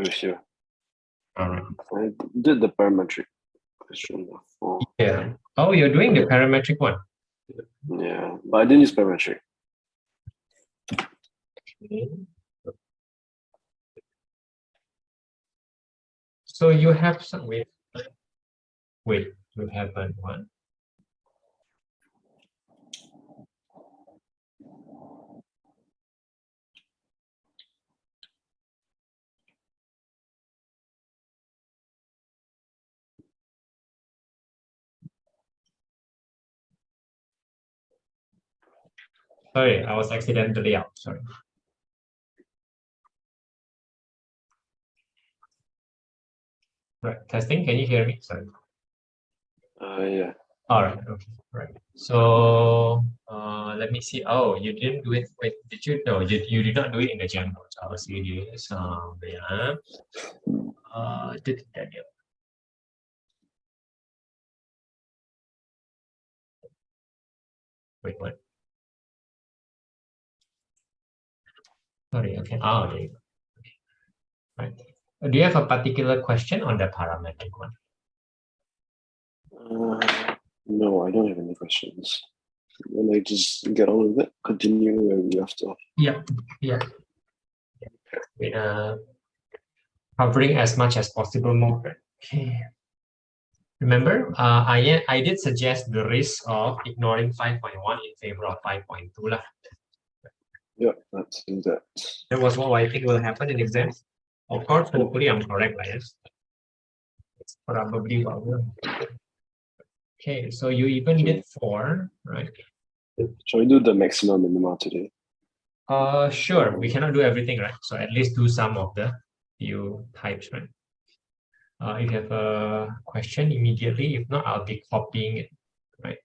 Sure. All right. I did the parametric question before. Yeah. Oh, you're doing the parametric one. Yeah, but I didn't use parametric. So you have some wait, you have one. Sorry, I was accidentally out. Sorry. Right, testing. Can you hear me? Sorry. Yeah. All right. Okay. Right. So let me see. Oh, you didn't do it. Wait, did you? No, you did not do it in the Jamboard. I'll see this. Yeah. Did Daniel. Wait, what? Sorry. Okay. Oh, there you go. Okay. Right. Do you have a particular question on the parametric one? No, I don't have any questions. When I just get on with it, continue where we left off. Yeah. Yeah. Wait, covering as much as possible more. Okay. Remember, I did suggest the risk of ignoring 5.1 in favor of 5.2 lah. Yeah, let's do that. That was what I think will happen in exams. Of course, hopefully I'm correct, yes. It's probably what will. Okay, so you even did 4, right? Shall we do the maximum minima today? Sure. We cannot do everything, right? So at least do some of the few types, right? If you have a question immediately, if not, I'll be copying it, right?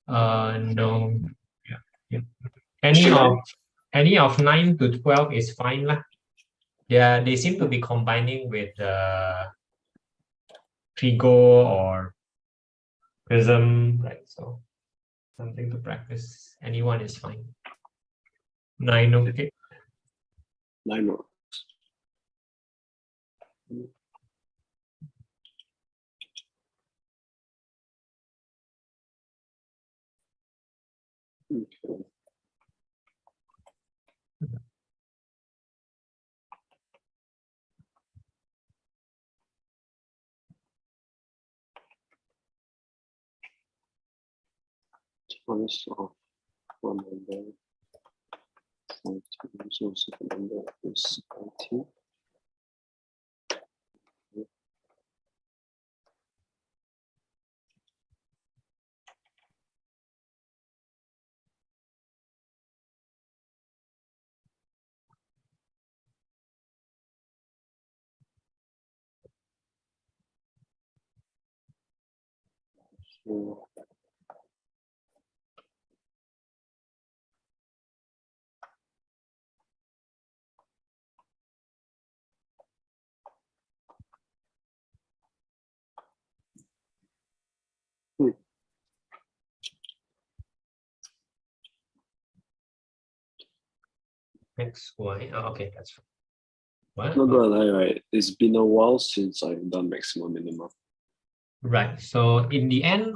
No. Yeah. Yeah. Any of 9 to 12 is fine lah. Yeah, they seem to be combining with Trigo or Prism, right? So something to practice. Anyone is fine. 9, okay. 9 more. Okay. Choice of one number. So second number is 19. So X, Y. Oh, okay, that's fine. What? not gonna lie, right? It's been a while since I've done maximum minimum. Right. So in the end,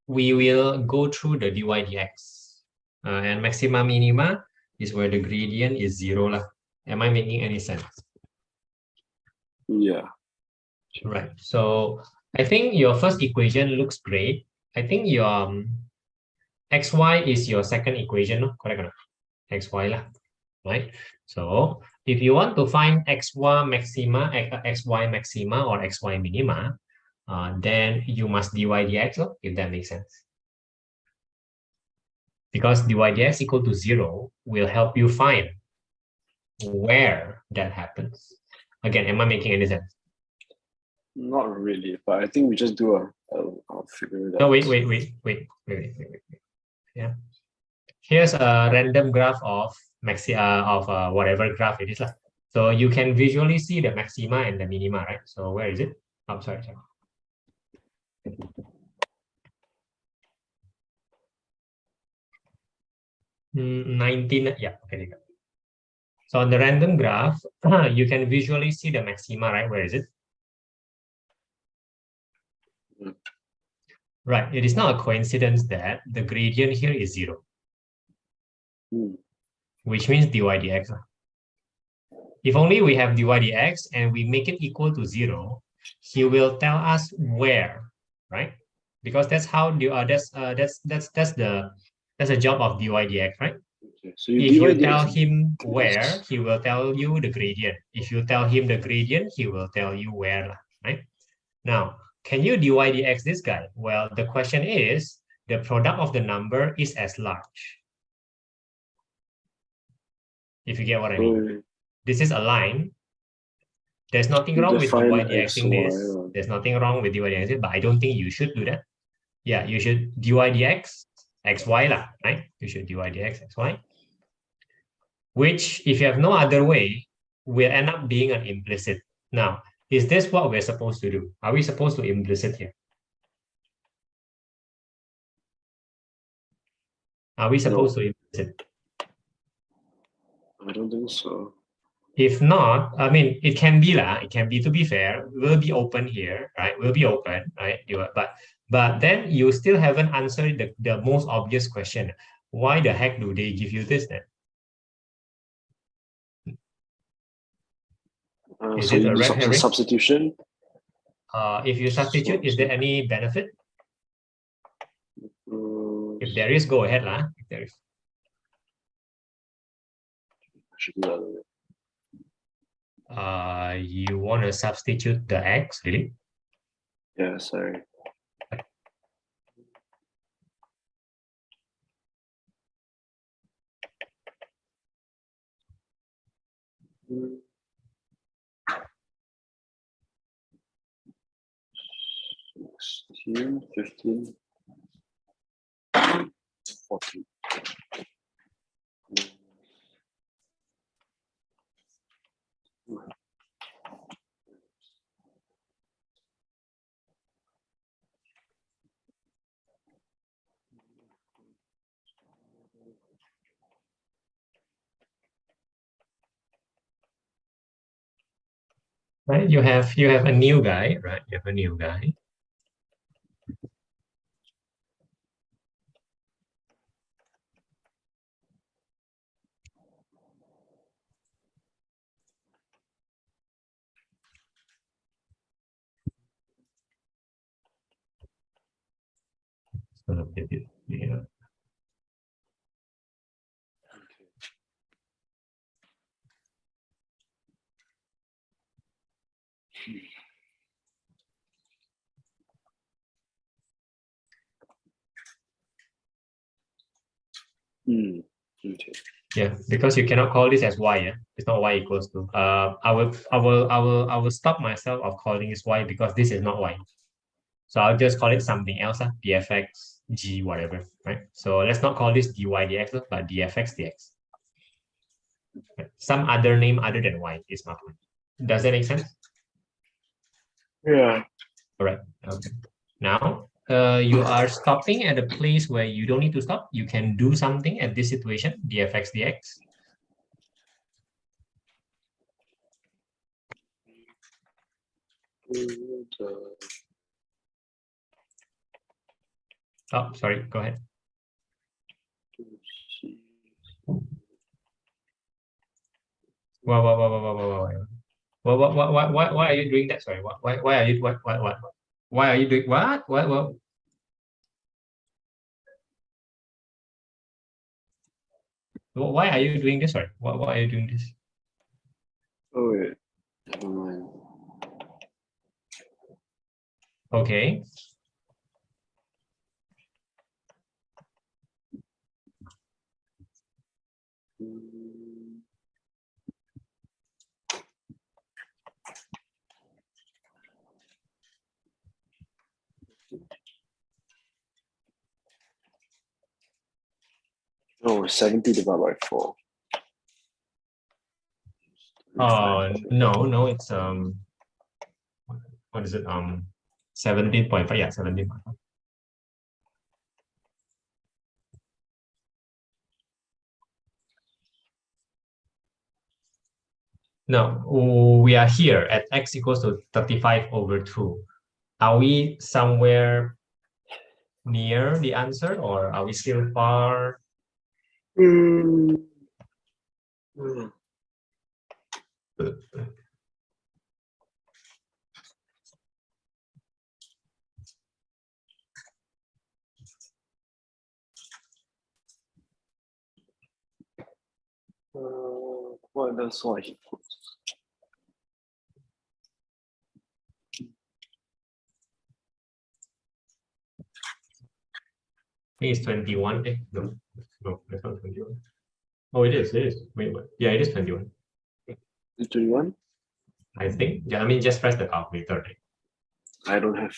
we will go through the dy dx. And maxima minima is where the gradient is 0 lah. Am I making any sense? Yeah. Right. So I think your first equation looks great. I think your xy is your second equation, no? Correct or not? Xy lah, right? So if you want to find xy maxima, xy maxima or xy minima, then you must dy dx, if that makes sense. Because dy dx equal to 0 will help you find where that happens. Again, am I making any sense? Not really, but I think we just do I'll figure it out. No, wait. Yeah. Here's a random graph of whatever graph it is. So you can visually see the maxima and the minima, right? So where is it? Oh, sorry. 19, yeah, okay. So on the random graph, you can visually see the maxima, right? Where is it? Mm. Right. It is not a coincidence that the gradient here is 0, which means dy dx. If only we have dy dx and we make it equal to 0, he will tell us where, right? Because that's how that's the job of dy dx, right? Okay. So you If you dy tell dx him where, he will tell you the gradient. If you tell him the gradient, he will tell you where, right? Now, can you dy dx this guy? Well, the question is, the product of the number is as large. If you get what I mean. This is a line. There's nothing wrong with dy define dxing xy, this. There's nothing wrong with dy dxing, but I don't think you should do that. Yeah, you should dy dx xy lah, right? You should dy dx xy. Which, if you have no other way, will end up being an implicit. Now, is this what we're supposed to do? Are we supposed to implicit here? Are we supposed to implicit? I don't think so. If not, I mean, it can be lah. It can be, to be fair, we'll be open here, right? We'll be open, right? But then you still haven't answered the most obvious question. Why the heck do they give you this then? Is So it you a do red herring? substitution? If you substitute, is there any benefit? If there is, go ahead lah. If there is. I should do that. You want to substitute the x, really? Yeah, sorry. Mm. 16, 15, 14. Right, you have a new guy, right? You have a new guy. So yeah. Okay. Yeah, because you cannot call this as y. Yeah, it's not y equals to. I will stop myself of calling this y because this is not y. So I'll just call it something else, dfx g whatever, right? So let's not call this dy dx, but dfx dx. Right? Some other name other than y is my point. Does that make sense? Yeah. All right. Okay. Now, you are stopping at a place where you don't need to stop. You can do something at this situation, dfx dx. Oh, sorry. Go ahead. Why are you doing that? Sorry. Why are you what? Why are you doing what? What? Why are you doing this? Sorry. Why are you doing this? Oh wait. Never mind. Okay. Oh, 70 divided by 4. No, it's what is it? 17.5. Yeah, 17.5. No, we are here at x equals to 35/2. Are we somewhere near the answer, or are we still far? Mm. What else was he put? I think it's 21. No, it's not 21. Oh, it is. Wait, what? Yeah, it is 21. 21? I think. Yeah, I mean, just press the calculator. Right? I don't have.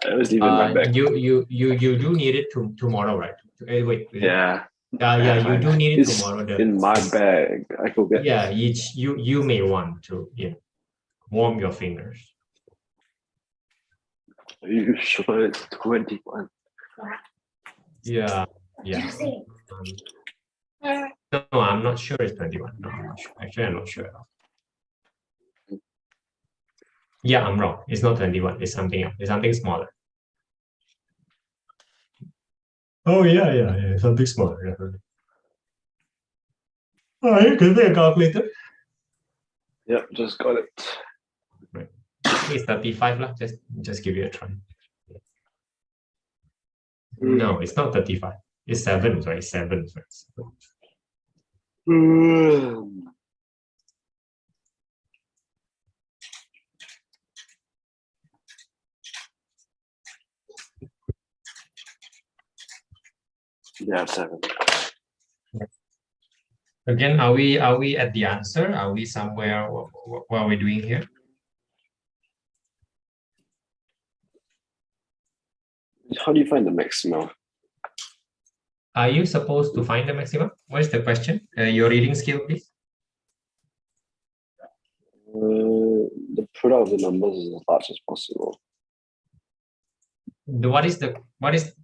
I was leaving my bag. You do need it tomorrow, right? Wait. Yeah. Yeah, you do need it It's tomorrow. in my bag. I forget. Yeah, you may want to warm your fingers. Are you sure it's 21? Yeah. No, I'm not sure it's 21. No, I'm not sure. Actually, I'm not sure at all. Yeah, I'm wrong. It's not 21. It's something else. It's something smaller. Oh, yeah. Something smaller. Definitely. All right, can we a calculator? Yep, just got it. Right. It's 35 lah. Just give it a try. No, it's not 35. It's 7, right? 7. Yeah, 7. Again, are we at the answer? Are we somewhere? What are we doing here? How do you find the maximum? Are you supposed to find the maximum? What is the question? Your reading skill, please. The product of the numbers is as large as possible. What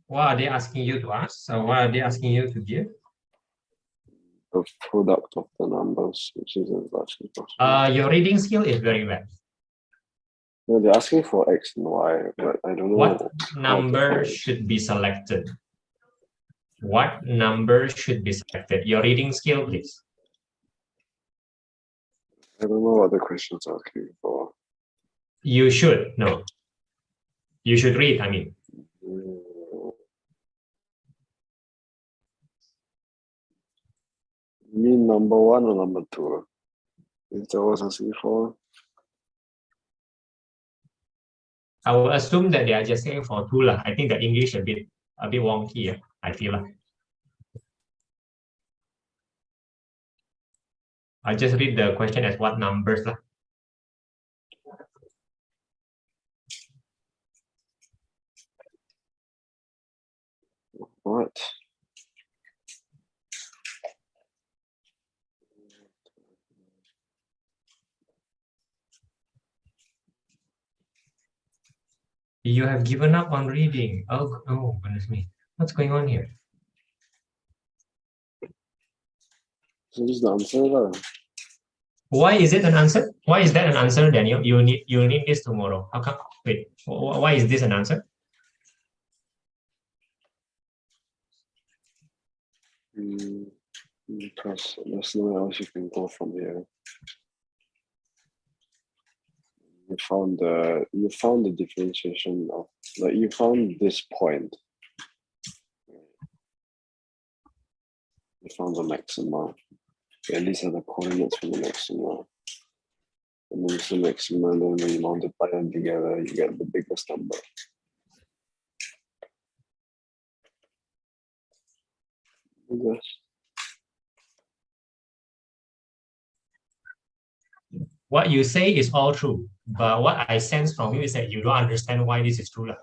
are they asking you to ask? So what are they asking you to give? The product of the numbers, which is as large as possible. Your reading skill is very bad. No, they're asking for X and Y, but I don't know. What number should be selected? What number should be selected? Your reading skill, please. I don't know what the question's asking for. You should know. You should read, I mean. You mean number 1 or number 2? Is that what I'm asking for? I will assume that they are just saying for 2 lah. I think the English a bit wonky. I feel like. I just read the question as what numbers lah. What? You have given up on reading. Oh, goodness me. What's going on here? So this is the answer lah. Why is it an answer? Why is that an answer, Daniel? You'll need this tomorrow. How come? Wait, why is this an answer? Because there's nowhere else you can go from here. You found the differentiation of, like, you found this point. You found the maxima. At least are the coordinates for the maxima. And then it's the maxima, and then when you multiply them together, you get the biggest number. Yes. What you say is all true, but what I sense from you is that you don't understand why this is true,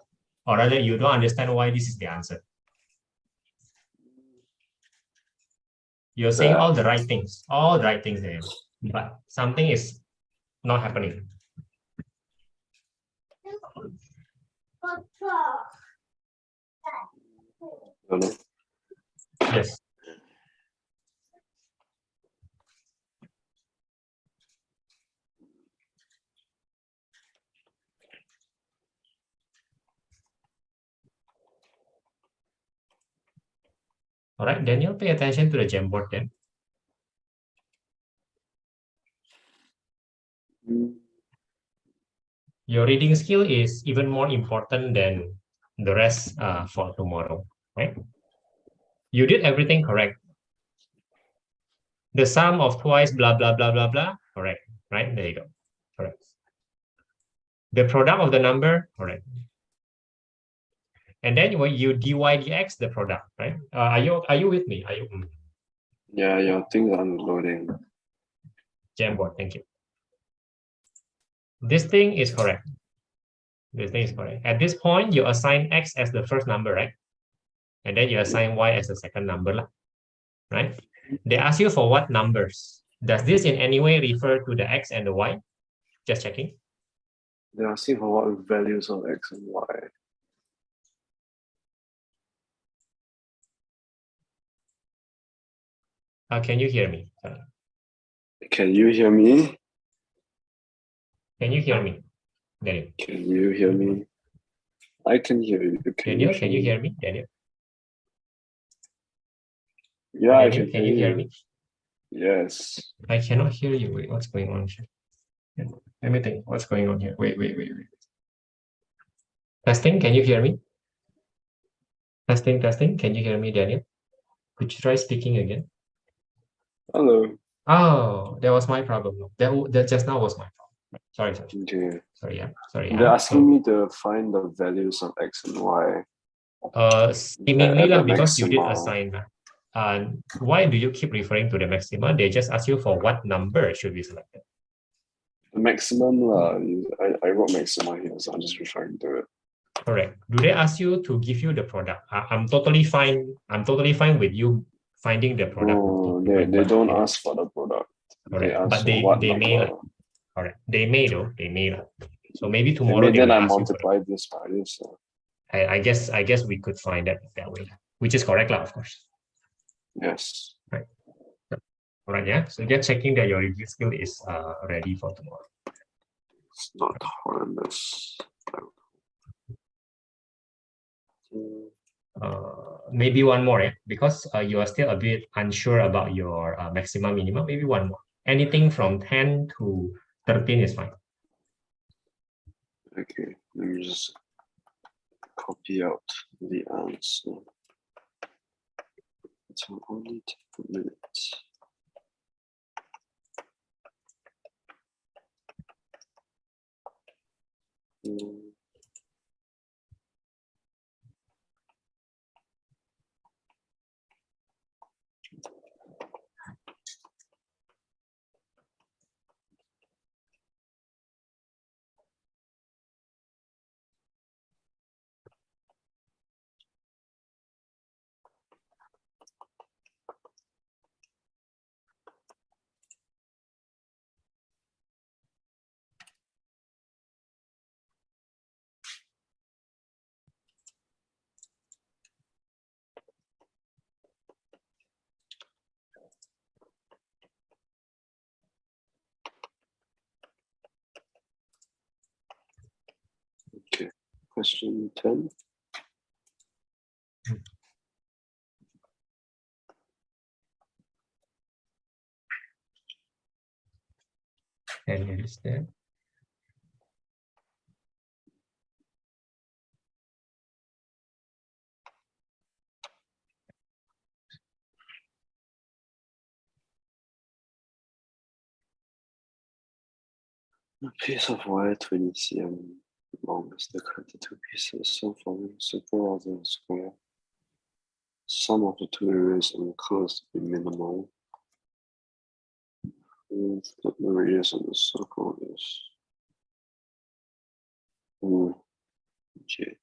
or rather, you don't understand why this is the answer. You're saying all the right things there, but something is not happening. Hello? Yes. All right, Daniel, pay attention to the Jamboard then. Your reading skill is even more important than the rest for tomorrow, right? You did everything correct. The sum of twice blah, blah, blah, blah, blah, correct, right? There you go, correct. The product of the number, correct. And then when you dy dx the product, right? Are you with me? Are you? Yeah, your things are unloading. Jamboard, thank you. This thing is correct. This thing is correct. At this point, you assign x as the first number, right? And then you assign y as the second number, right? They ask you for what numbers. Does this in any way refer to the x and the y? Just checking. They are asking for what values of x and y. Can you hear me? Sorry. Can you hear me? Can you hear me, Daniel? Can you hear me? I can hear you. Daniel, can you hear me, Daniel? Yeah, I Daniel, can hear you. Yes. I cannot hear you. Wait, what's going on here? Let me think. What's going on here? Wait. Testing, can you hear me? Testing. Can you hear me, Daniel? Could you try speaking again? Hello. Oh, that was my problem. That just now was my problem. Sorry. Okay. Sorry. They're asking me to find the values of x and y. Seemingly the because you did maxima. assign. Why do you keep referring to the maxima? They just ask you for what number should be selected. The maximum, I wrote maxima here, so I'm just referring to it. Correct. Do they ask you to give you the product? I'm totally fine. I'm totally fine with you finding the product. No, they don't ask for the product. Correct. They ask But for they what may. number. Correct. They may though. They may. So maybe tomorrow they then will I ask multiply this by this. I guess we could find that way, which is correct, of course. Yes. Right. All right, yeah. So just checking that your review skill is ready for tomorrow. It's not horrendous. Maybe one more, because you are still a bit unsure about your maximum minimum. Maybe one more. Anything from 10 to 13 is fine. Okay, let me just copy out the answer. It will only take a minute. Okay, question 10. And it is there. A piece of wire 20 cm long is the cut into two pieces, some forming a circle, other a square. Sum of the two areas and the colors to be minimal. And the radius of the circle is. Okay.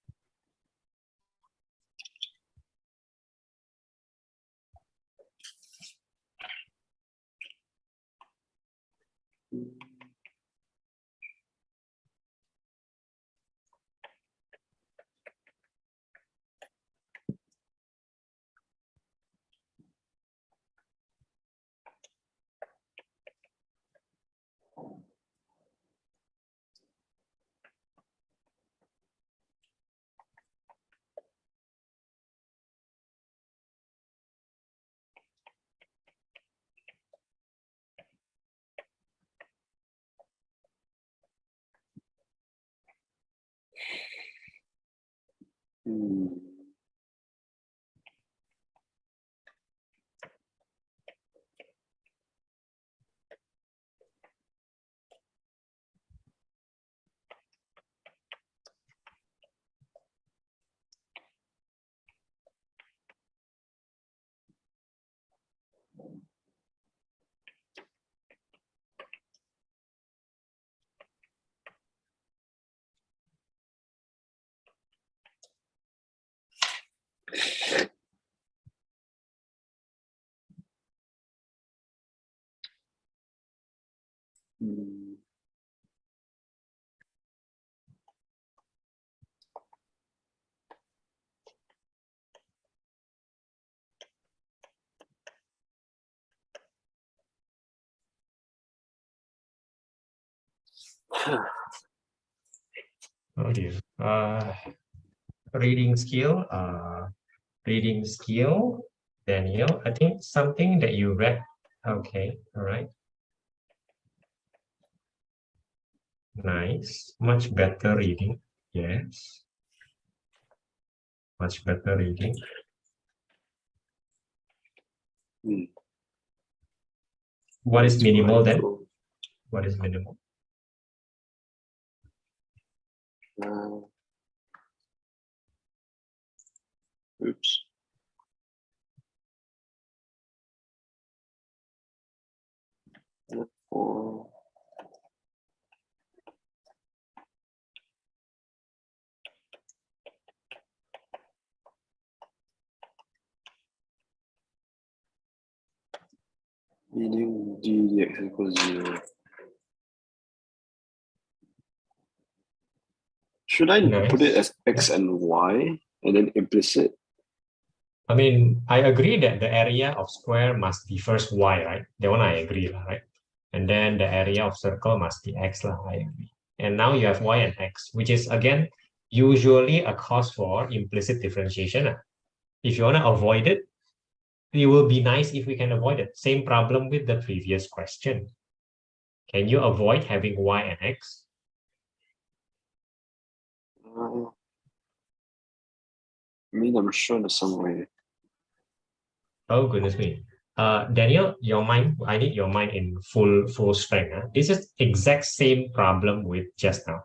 Oh dear. Reading skill. Reading skill. Daniel, I think something that you read. Okay, all right. Nice. Much better reading. Yes. Much better reading. What is minimal then? What is minimal? Oops. Or meaning dx equals 0. Should I put it as x and y and then implicit? I mean, I agree that the area of square must be first y, right? That one I agree, right? And then the area of circle must be x, I agree. And now you have y and x, which is, again, usually a cause for implicit differentiation. If you want to avoid it, it will be nice if we can avoid it. Same problem with the previous question. Can you avoid having y and x? I mean, I'm sure there's some way. Oh, goodness me. Daniel, your mind, I need your mind in full strength. Huh? This is exact same problem with just now.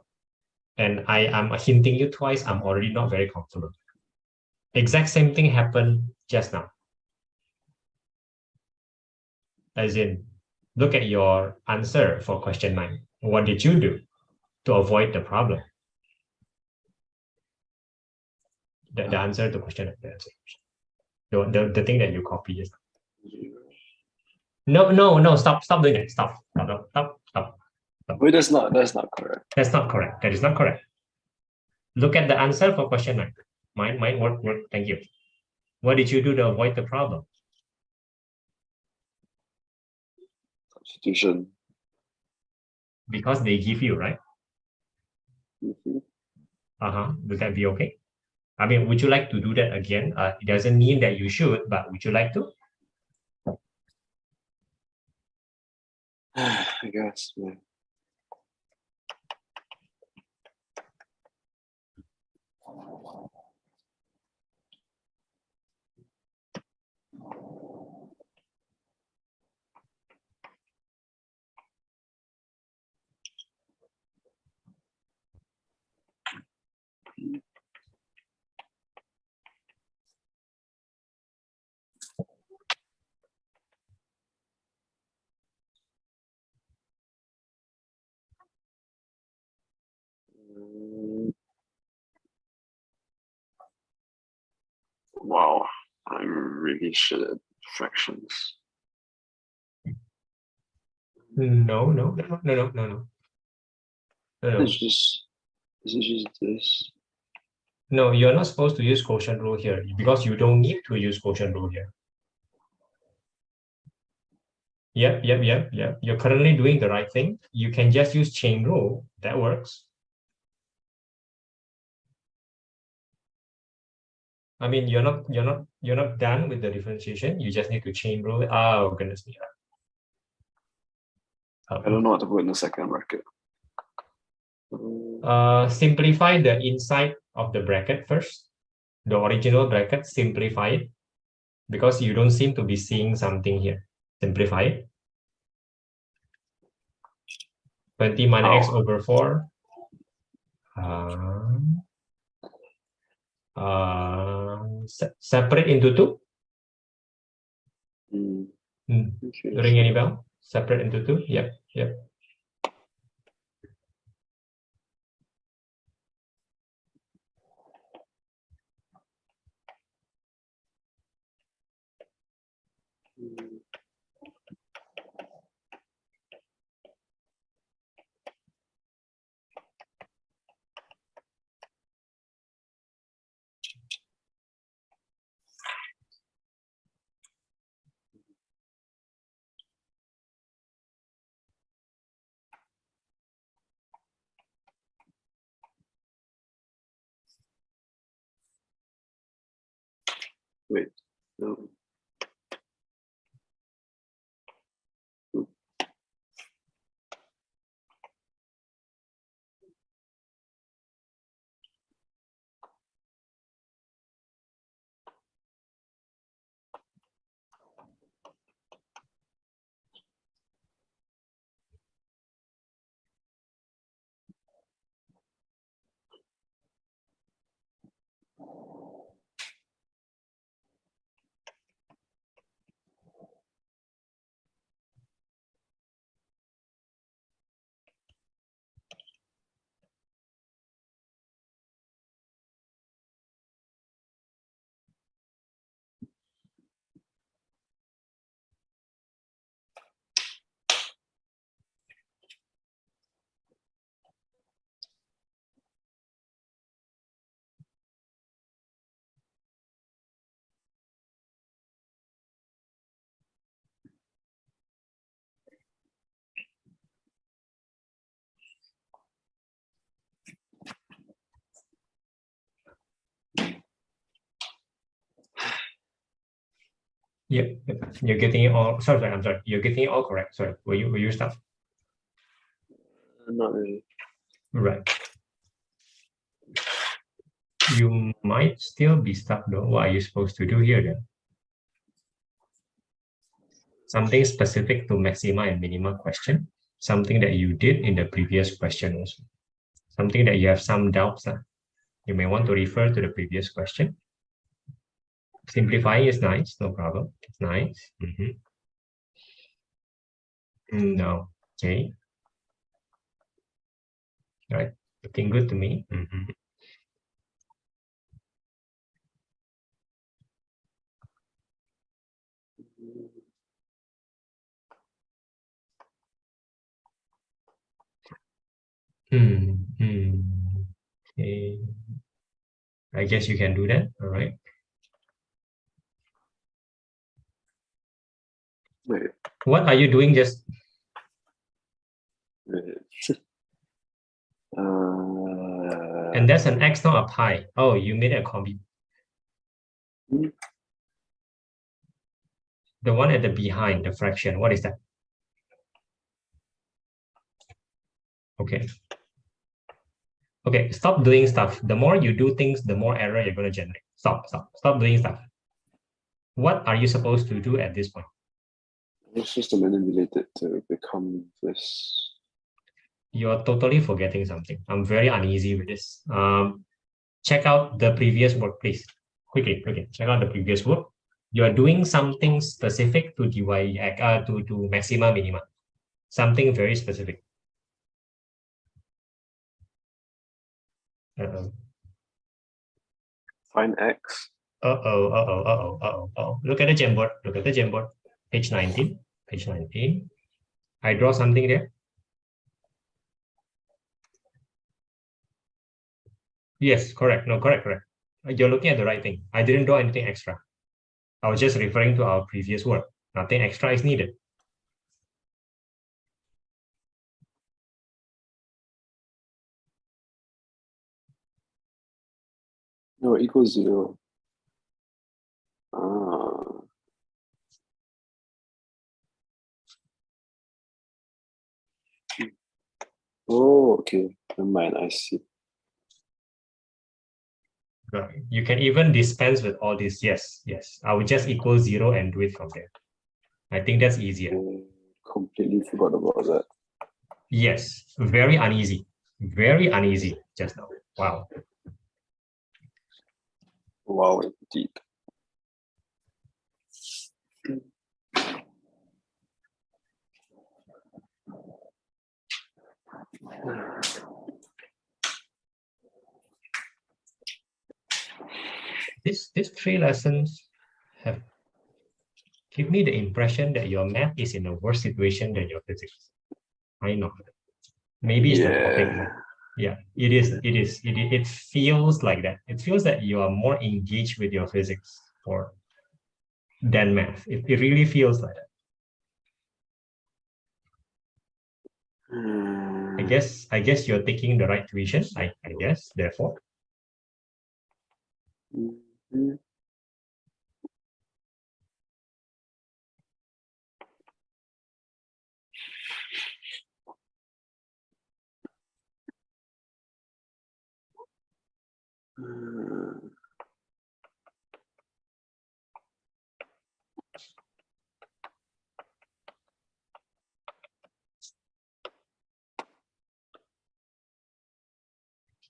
And I am hinting you twice, I'm already not very comfortable. Exact same thing happened just now. As in, look at your answer for question 9. What did you do to avoid the problem? The answer to question 9. The thing that you copied is no, stop doing it. Stop. Wait, that's not correct. That's not correct. That is not correct. Look at the answer for question 9. Mine work. Thank you. What did you do to avoid the problem? Substitution. Because they give you, right? Would that be okay? I mean, would you like to do that again? It doesn't mean that you should, but would you like to? I guess, man. Wow, I'm really shit at fractions. No. It's just this. No, you're not supposed to use quotient rule here because you don't need to use quotient rule here. Yep. You're currently doing the right thing. You can just use chain rule. That works. I mean, you're not done with the differentiation. You just need to chain rule it. Oh, goodness me. I don't know what to put in the second bracket. Simplify the inside of the bracket first. the original bracket, simplify it, because you don't seem to be seeing something here. Simplify it. 20 minus x over 4. Separate into 2. Okay, Ring any bell? Separate into 2. Yep. Wait, no. Yep. You're getting it all. Sorry, I'm sorry. You're getting it all correct. Sorry. Will you stop? Not really. Right. You might still be stuck though. What are you supposed to do here then? Something specific to maxima and minima question. Something that you did in the previous question also. Something that you have some doubts. You may want to refer to the previous question. Simplifying is nice, no problem. It's nice. No. Okay. Right. Looking good to me. Okay. I guess you can do that. All right. Wait. What are you doing just? And that's an x, not a pi. Oh, you made a combi. The one at the behind, the fraction, what is that? Okay. Okay, stop doing stuff. The more you do things, the more error you're going to generate. Stop doing stuff. What are you supposed to do at this point? It's supposed to manipulate it to become this. You're totally forgetting something. I'm very uneasy with this. Check out the previous work, please. Quickly. Check out the previous work. You're doing something specific to to maxima minima. Something very specific. Find x. Look at the Jamboard. Page 19. I draw something there. Yes, correct. No, correct. You're looking at the right thing. I didn't draw anything extra. I was just referring to our previous work. Nothing extra is needed. No, equals 0. Oh, okay. Never mind. I see. Right. You can even dispense with all this. Yes, yes. I would just equal 0 and do it from there. I think that's easier. Completely forgot about that. Yes, very uneasy. Very uneasy just now. Wow. Wow, indeed. These 3 lessons have give me the impression that your math is in a worse situation than your physics. I know. Maybe it's the topic. Yeah, it is. It feels like that. It feels that you are more engaged with your physics than math. It really feels like that. I guess you're taking the right tuition. I guess, therefore.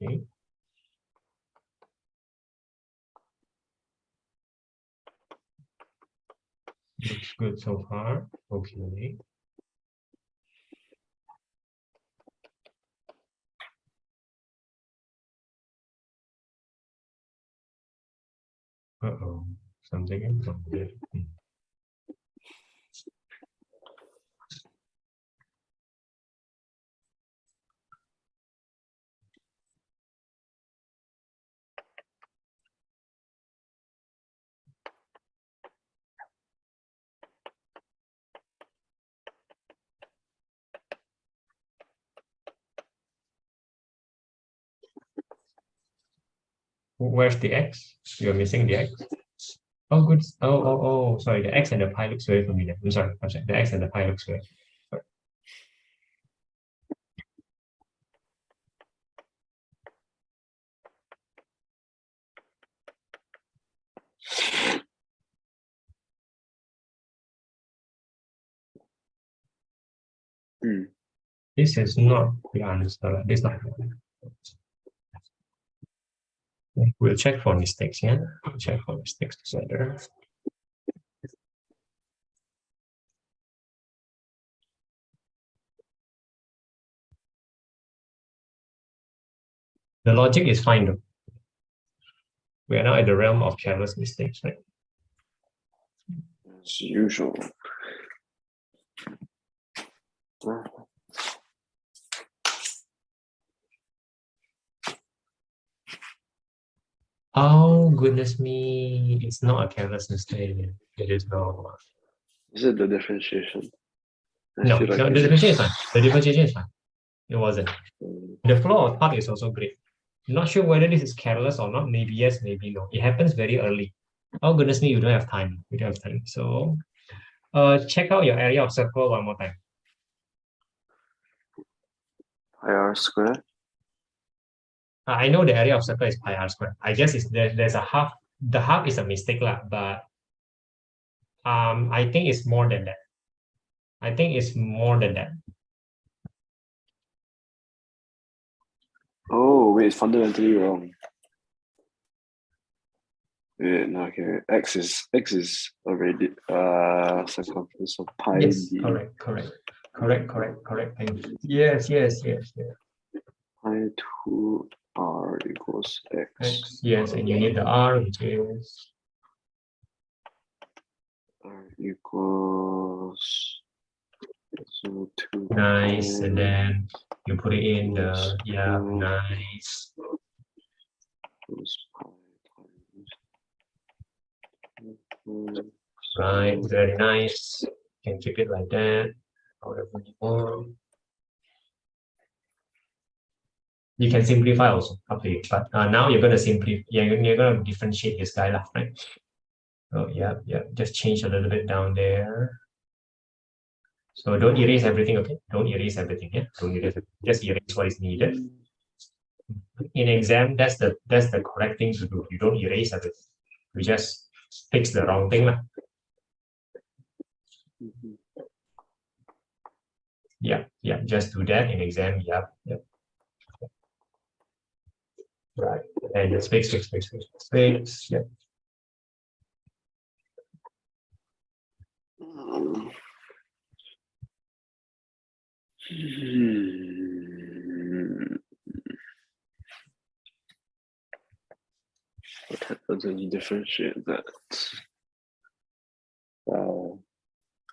Okay. Looks good so far. Okay. Uh-oh, something is wrong there. Where's the x? You're missing the x. Oh, good. Oh, sorry. The x and the pi looks very familiar. I'm sorry. The x and the pi looks very. This is not the answer. This is not. We'll check for mistakes. Yeah, we'll check for mistakes together. The logic is fine though. We are now at the realm of careless mistakes, right? As usual. Oh, goodness me. It's not a careless mistake. It is not. Is it the differentiation? No, the differentiation is fine. The differentiation is fine. It wasn't. The flow of thought is also great. Not sure whether this is careless or not. Maybe yes, maybe no. It happens very early. Oh, goodness me, you don't have time. You don't have time. So check out your area of circle one more time. Pi r squared. I know the area of circle is pi r squared. I guess there's a half. The half is a mistake lah, but I think it's more than that. I think it's more than that. Oh wait, it's fundamentally wrong. Wait, no, okay. X is already circumference of pi. Yes, correct. Yes. Pi 2r equals x. Yes, and you need the r, which is R equals so 2. Nice, and then you put it in the nice. Right, very nice. You can keep it like that. However you want. You can simplify also, up to you. But now you're gonna simplify. Yeah, you're gonna differentiate this guy, right? So yeah. Just change a little bit down there. So don't erase everything, okay? Don't erase everything, yeah? Don't erase it. Just erase what is needed. In exam, that's the correct thing to do. You don't erase everything. You just fix the wrong thing. Mhm. Yeah, just do that in exam. Yeah. Right. And just fix. Yeah. Hmm. What happens when you differentiate that? Wow,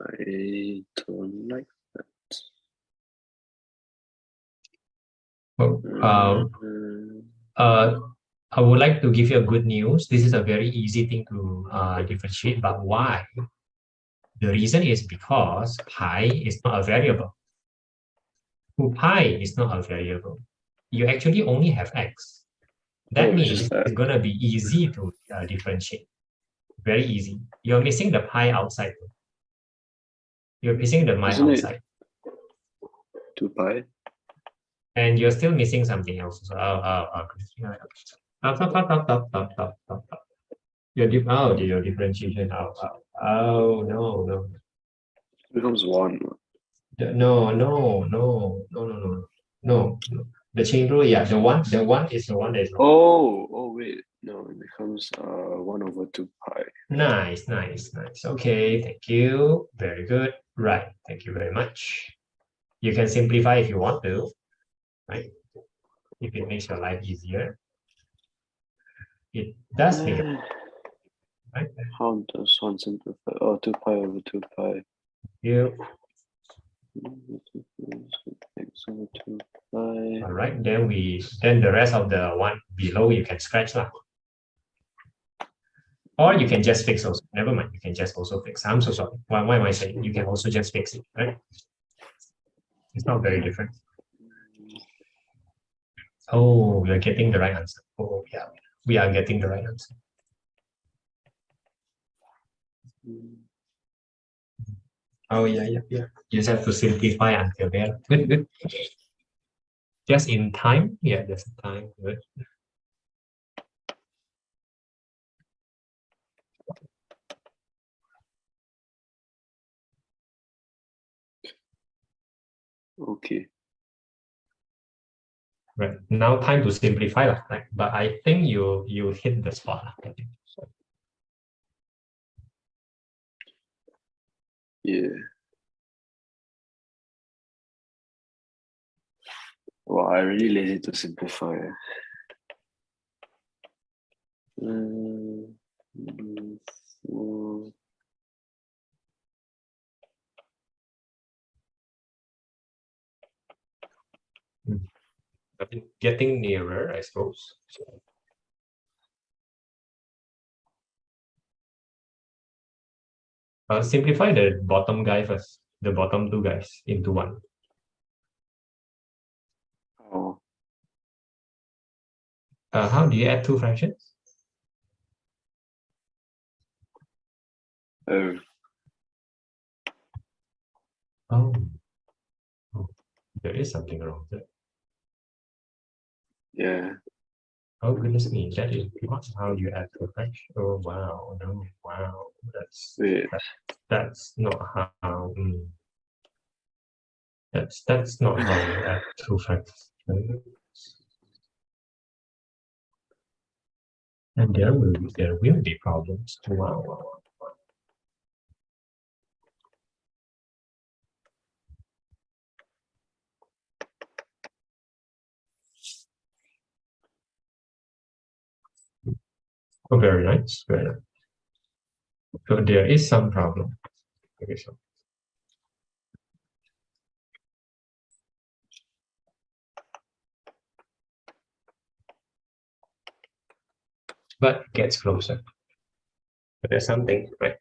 I don't like that. Oh, Mhm. I would like to give you a good news. This is a very easy thing to differentiate, but why? The reason is because pi is not a variable. Pi is not a variable. You actually only have x. That Oh, it's means just that. it's gonna be easy to differentiate. Very easy. You're missing the pi outside. You're missing the pi Isn't it outside. 2 pi? And you're still missing something else. So, stop. Your differentiation. Oh, no. It becomes 1. No. The chain rule, yeah, the one is the one that is wrong. Oh, wait. No, it becomes 1 over 2 pi. Nice. Okay, thank you. Very good. Right. Thank you very much. You can simplify if you want to, right? If it makes your life easier. It does make it, right? How does 1 simplify? Oh, 2 pi over 2 pi. You X over 2 pi. all right. Then the rest of the one below you can scratch lah. Or you can just fix also. Never mind. You can just also fix. I'm so sorry. Why am I saying you can also just fix it, right? It's not very different. Oh, you're getting the right answer. Oh, yeah. We are getting the right answer. Oh, yeah. You just have to simplify until there. Good. Just in time. Yeah, just in time. Good. Okay. Right. Now time to simplify lah. Right? But I think you hit the spot lah. I think. So, Yeah. Well, I really lazy to simplify. Four. I think getting nearer, I suppose. So, simplify the bottom guy first. The bottom two guys into one. Oh. How do you add two fractions? Oh. Oh, there is something wrong there. Yeah. Oh goodness me, that is not how you add two fractions. Oh wow, no, wow, Wait. that's not how. That's not how you add two fractions. And there will be problems. Wow. Oh, very nice. So there is some problem. Okay, so. But it gets closer. But there's something, right?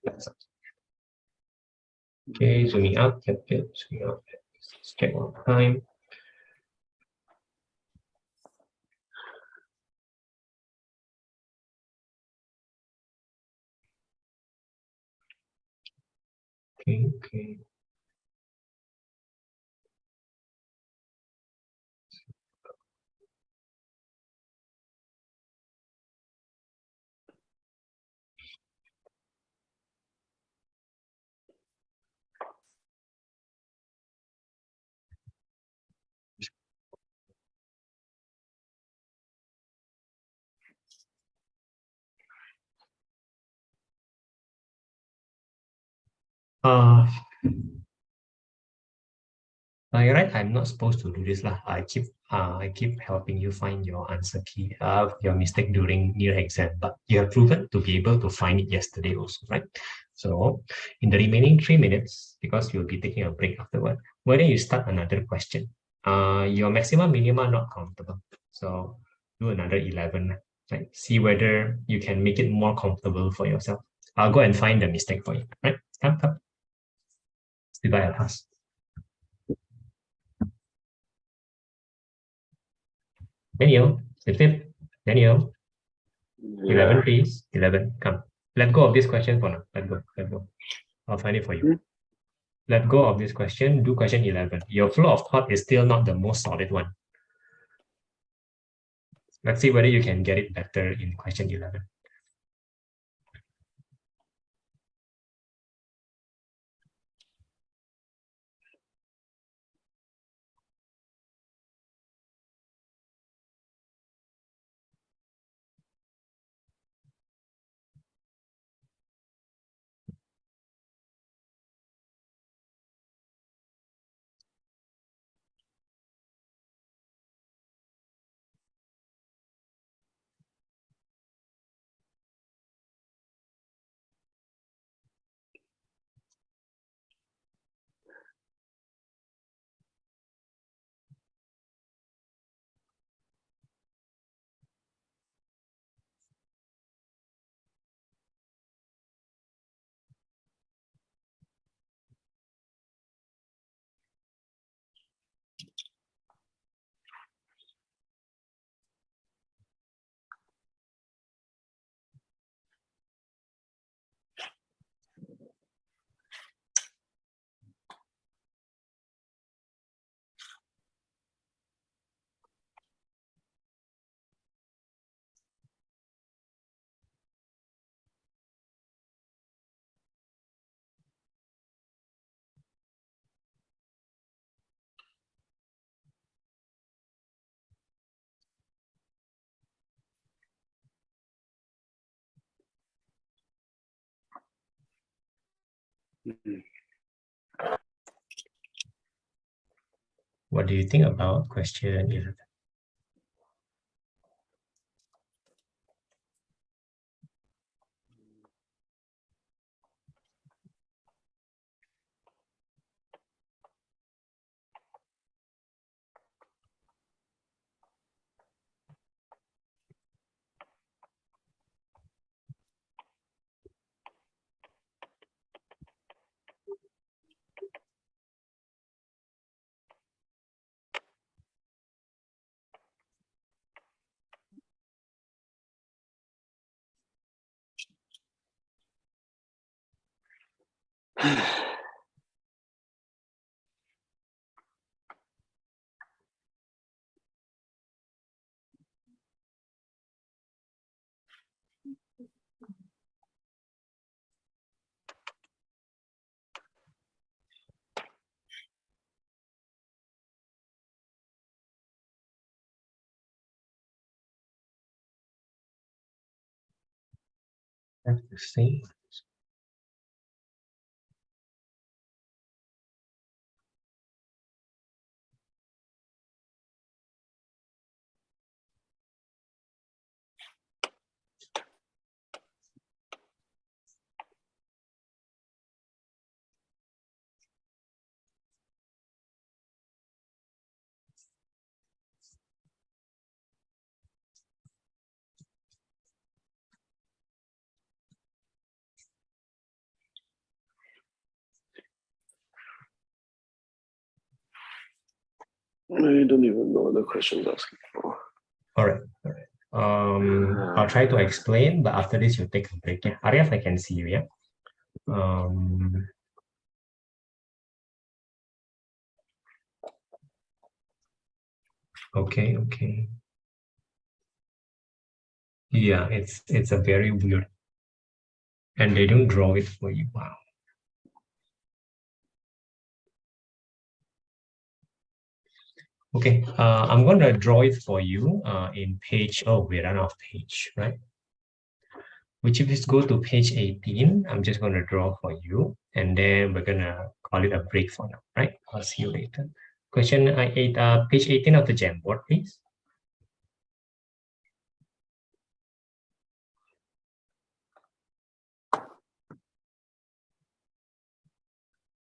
Okay, zooming out, zooming out. Let's check one time. Okay. You're right, I'm not supposed to do this lah. I keep helping you find your answer key, your mistake during near exam, but you have proven to be able to find it yesterday also, right? So in the remaining 3 minutes, because you'll be taking a break afterward, why don't you start another question? Your maximum minima not countable. So do another 11, right? See whether you can make it more comfortable for yourself. I'll go and find the mistake for you, right? Come. Divide a task. Daniel, Daniel, 11 please, 11, come. Let go of this question for now. Let go. I'll find it for you. Let go of this question, do question 11. Your flow of thought is still not the most solid one. Let's see whether you can get it better in question 11. What do you think about question 11? That's the same. I don't even know what the question is asking for. All right. I'll try to explain, but after this, you take a break. Yeah, Arif, I can see you. Yeah. Okay. Yeah, it's a very weird, and they don't draw it for you. Wow. Okay, I'm going to draw it for you in page. Oh, we ran off page, right? Would you please go to page 18? I'm just going to draw for you, and then we're going to call it a break for now, right? I'll see you later. Question page 18 of the Jamboard, please.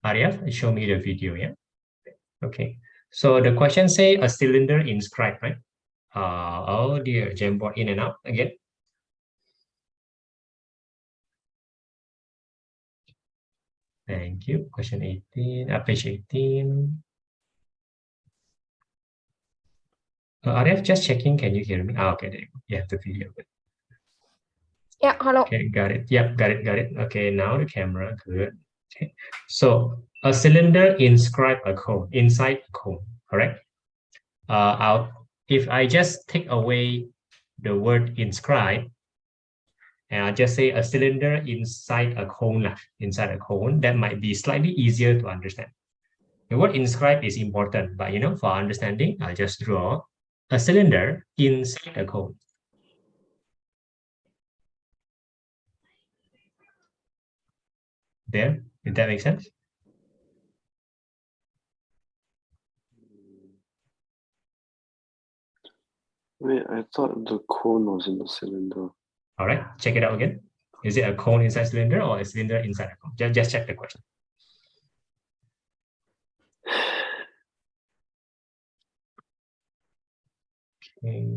Arya, show me the video, yeah? Okay. So the question say a cylinder inscribed, right? Oh dear, Jamboard in and out again. Thank you. Question 18, page 18. Arif, just checking, can you hear me? Okay, there you go. You have the video. Yeah, hello. Okay, got it. Yep, got it. Okay, now the camera, good. Okay, so a cylinder inscribe a cone, inside a cone, correct? If I just take away the word inscribe, and I'll just say a cylinder inside a cone, that might be slightly easier to understand. The word inscribe is important, but for understanding, I'll just draw a cylinder inside a cone. There, did that make sense? Wait, I thought the cone was in the cylinder. All right, check it out again. Is it a cone inside cylinder or a cylinder inside a cone? Just check the question. Okay.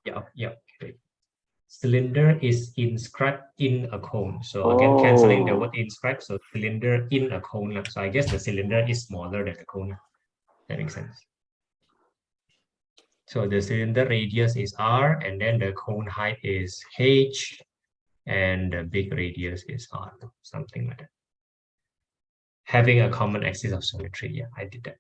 Yeah. Okay. Cylinder is inscribed in a cone. So again, canceling the word inscribed. So cylinder in a cone. So I guess the cylinder is smaller than the cone. That makes sense. So the cylinder radius is R, and then the cone height is H, and the big radius is R, something like that. Having a common axis of symmetry. Yeah, I did that.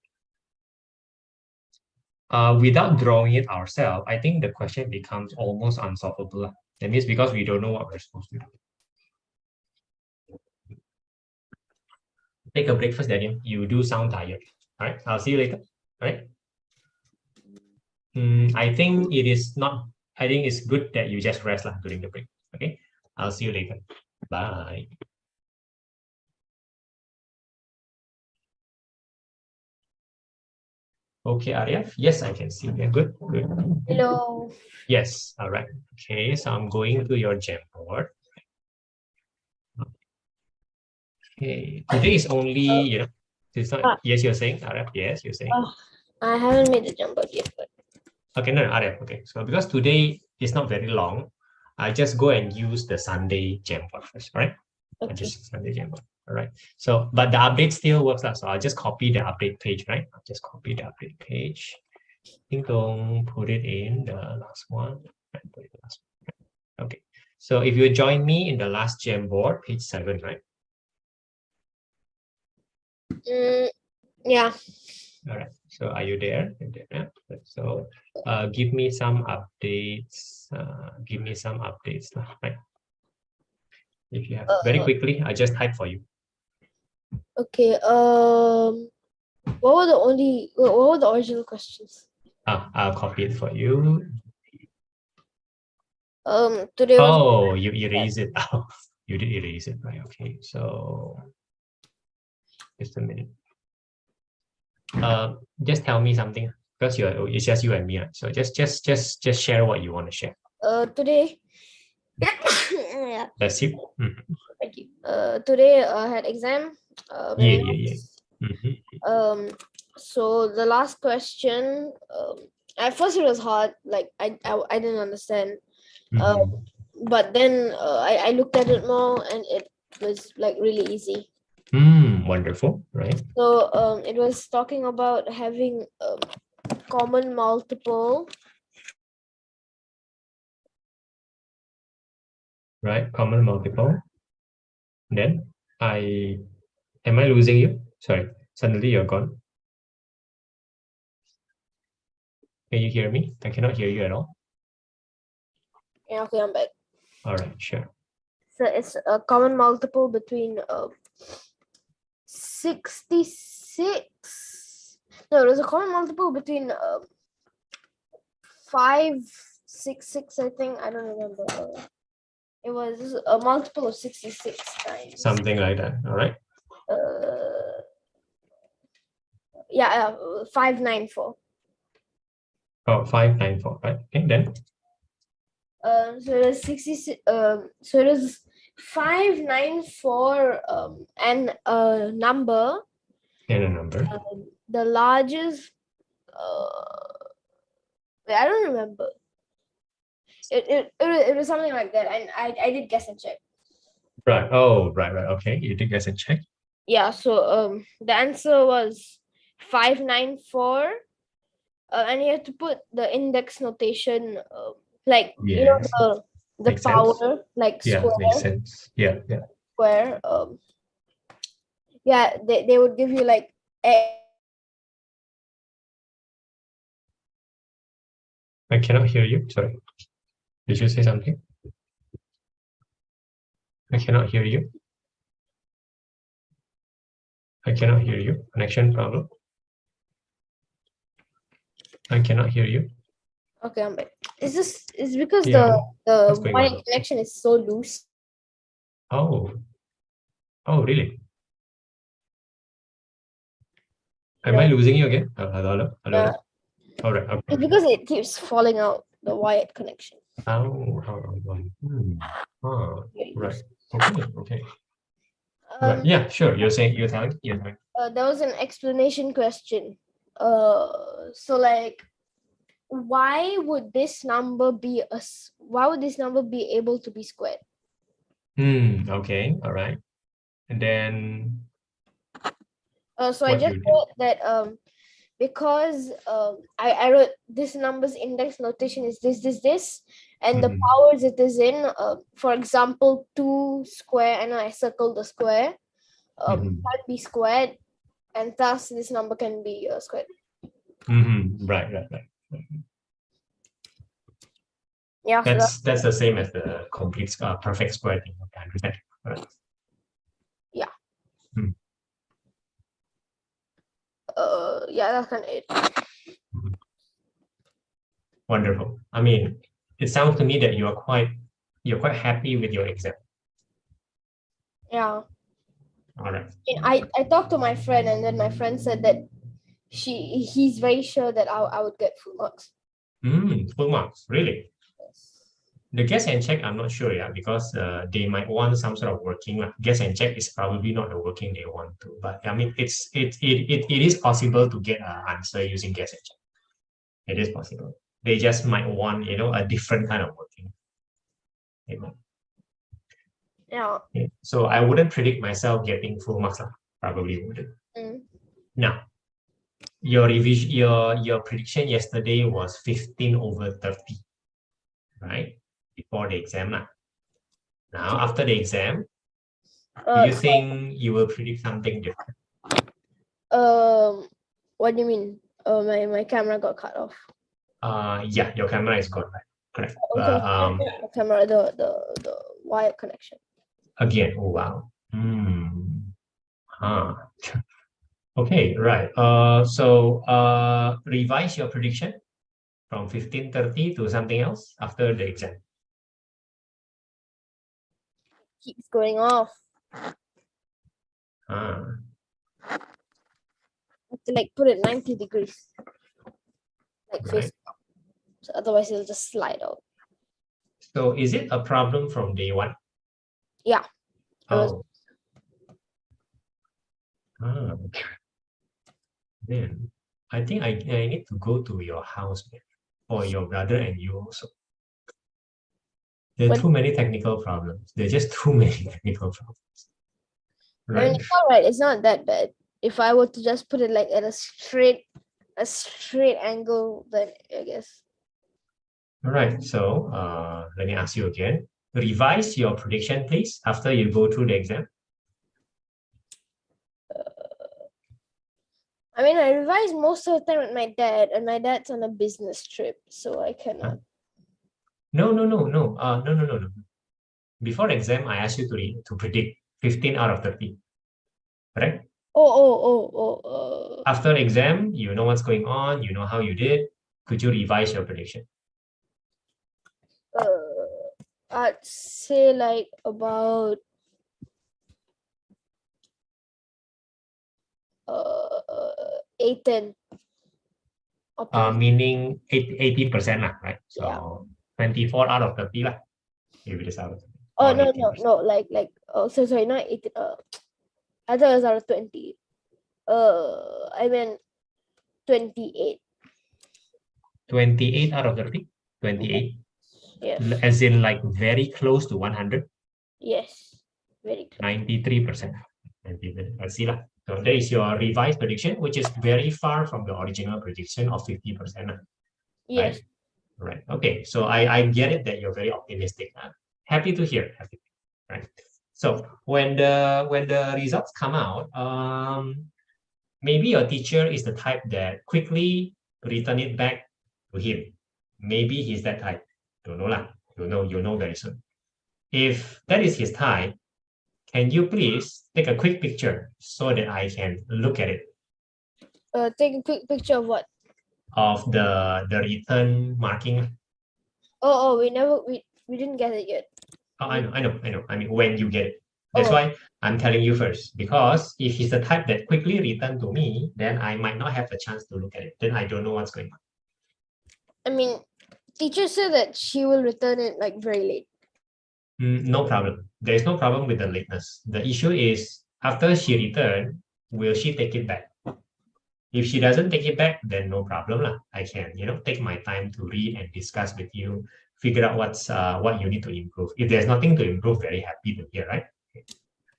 Without drawing it ourselves, I think the question becomes almost unsolvable. That means because we don't know what we're supposed to do. Take a break first, Daniel. You do sound tired. All right, I'll see you later. All right. I think it is not. I think it's good that you just rest during the break. Okay. I'll see you later. Bye. Okay, Arya. Yes, I can see you. Good. Hello. Yes. All right. Okay. So I'm going to your Jamboard. Okay. Today is only it's not. Yes, you're saying, Arya. Yes, you're saying. I haven't made the Jamboard yet, but okay, no, Arya. Okay. So because today is not very long, I just go and use the Sunday Jamboard first. All right. okay. Just Sunday Jamboard. All right. So, but the update still works. So I'll just copy the update page, right? I'll just copy the update page. Ding dong, put it in the last one. Put it last one. Okay. So if you join me in the last Jamboard, page 7, right? Yeah. All right. So are you there? Yeah. So give me some updates. Right? If you have very quickly, I just type for you. Okay. What were the original questions? I'll copy it for you. Today was. Oh, you erase it. Oh, you did erase it, right? Okay. So just a minute. Just tell me something because it's just you and me, right? So just share what you want to share. Today. Yeah. That's it. Thank you. Today I had exam. Yeah. So the last question. At first it was hard. Like I didn't understand. But then I looked at it more, and it was like really easy. Wonderful, right? So it was talking about having common multiple. Right, common multiple. Then am I losing you? Sorry, suddenly you're gone. Can you hear me? I cannot hear you at all. Yeah, okay, I'm back. All right, sure. So it's a common multiple between 66. No, there's a common multiple between 566, I think. I don't remember. It was a multiple of 66 times. Something like that. All right. Yeah, 594. Oh, 594, right? Okay, then. So it was 66. So it was 594. And a number. And a number. The largest. Wait, I don't remember. It was something like that, and I did guess and check. Right. Oh, right. Okay. You did guess and check. Yeah. So the answer was 594. And you have to put the index notation, like you know Yes. the Makes power, sense. like Yeah, square, makes sense. Yeah, yeah. square. Yeah, they would give you like I cannot hear you. Sorry. Did you say something? I cannot hear you. I cannot hear you. Connection problem. I cannot hear you. Okay, I'm back. It's because Yeah. What's the going wire on? connection is so loose. Oh. Oh, really? Am No. I losing you again? Hello? Hello? Yeah. All right. Okay. It's because it keeps falling out, the wired connection. Oh. Right. Okay. Okay. Right. Um, Yeah, sure. You're telling. there was an explanation question. So like, why would this number be able to be squared? Okay. All right. And then So I what just you did? wrote that because I wrote this number's index notation is this, and the Mhm. powers it is in, for example, 2 square, and I circled the square, Mhm. can be squared, and thus this number can be squared. Right. Yeah, so That's the same as the complete perfect square thing. Okay, I understand. Right. yeah, that's kind of it. Wonderful. I mean, it sounds to me that you're quite happy with your exam. Yeah. All right. I talked to my friend, and then my friend said that he's very sure that I would get full marks. Full marks, really? The guess and check, I'm not sure, yeah, because they might want some sort of working. Guess and check is probably not the working they want to, but I mean, it is possible to get an answer using guess and check. It is possible. They just might want, a different kind of working. Yeah. So I wouldn't predict myself getting full marks. Probably wouldn't. Now, your revision, your prediction yesterday was 15/30, right? Before the exam. Now, after the exam, do you think you will predict something different? What do you mean? My camera got cut off. Yeah, your camera is gone, right? Correct. The camera, the wire connection. Again, oh wow. Okay, right. So revise your prediction from 15:30 to something else after the exam. Keeps going off. Ah. I have to like put it 90 degrees. Like Right. face up. So otherwise it'll just slide out. So is it a problem from day one? Yeah. Oh. Then I think I need to go to your house, man, for your brother and you also. There are too many technical problems. There are just too many technical problems. Right. I mean, it's all right. It's not that bad. If I were to just put it like at a straight angle, then I guess. All right. So let me ask you again. Revise your prediction, please, after you go through the exam. I mean, I revise most of the time with my dad, and my dad's on a business trip, so I cannot. No. No. Before the exam, I asked you to predict 15 out of 30. Correct? After the exam, you know what's going on, you know how you did. Could you revise your prediction? I'd say like about 8-10. Meaning 80%, right? So Yeah. 24 out of 30 lah. If it is out of 30. Oh Or no 18%. like oh sorry, not 18. I thought it was out of 20. I meant 28. 28 out of 30? 28? Yes. As in like very close to 100? Yes. Very close. 93%. Let's see lah. So that is your revised prediction, which is very far from the original prediction of 50%. Right? Yes. Right. Okay. So I get it that you're very optimistic. Happy to hear. Happy. Right. So when the results come out, maybe your teacher is the type that quickly return it back to him. Maybe he's that type. Don't know lah. You know very soon. If that is his type, can you please take a quick picture so that I can look at it Take a quick picture of what? of the return marking? Oh, we didn't get it yet. Oh, I know. I mean, when you get it. That's Oh. why I'm telling you first, because if he's the type that quickly return to me, then I might not have the chance to look at it. Then I don't know what's going on. I mean, teacher said that she will return it like very late. No problem. There is no problem with the lateness. The issue is after she return, will she take it back? If she doesn't take it back, then no problem lah. I can, take my time to read and discuss with you, figure out what you need to improve. If there's nothing to improve, very happy to hear, right?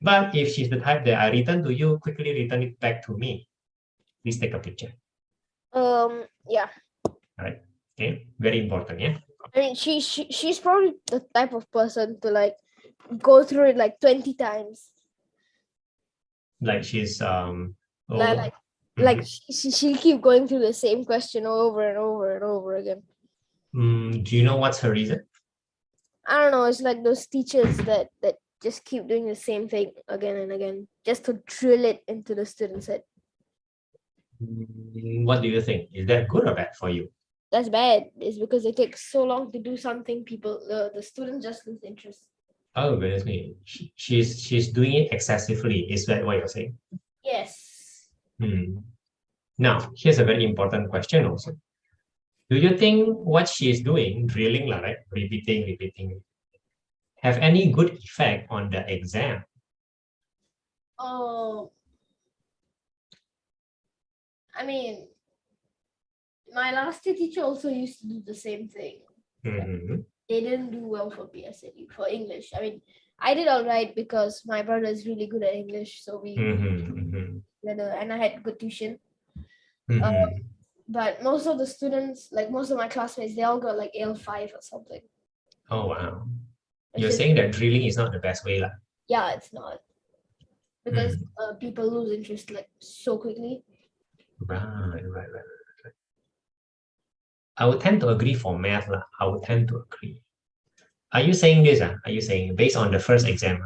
But if she's the type that I return to you, quickly return it back to me, please take a picture. Yeah. All right. Okay. Very important. Yeah. I mean, she's probably the type of person to like go through it like 20 times. Like she's Like she'll keep going through the same question over and over and over again. Do you know what's her reason? I don't know. It's like those teachers that just keep doing the same thing again and again, just to drill it into the student's head. What do you think? Is that good or bad for you? That's bad. It's because it takes so long to do something. The student just lose interest. Oh goodness me, she's doing it excessively. Is that what you're saying? Yes. Now, here's a very important question also. Do you think what she's doing, drilling, right, repeating, have any good effect on the exam? I mean, my last year teacher also used to do the same thing. They didn't do well for PSLE, for English. I mean, I did all right because my brother is really good at English, so we and I had good tuition. But most of the students, like most of my classmates, they all got like AL5 or something. Oh wow! You're saying that drilling is not the best way, lah? Yeah, it's not, because people lose interest like so quickly. Right. I would tend to agree for math, lah. I would tend to agree. Are you saying this? Are you saying based on the first exam?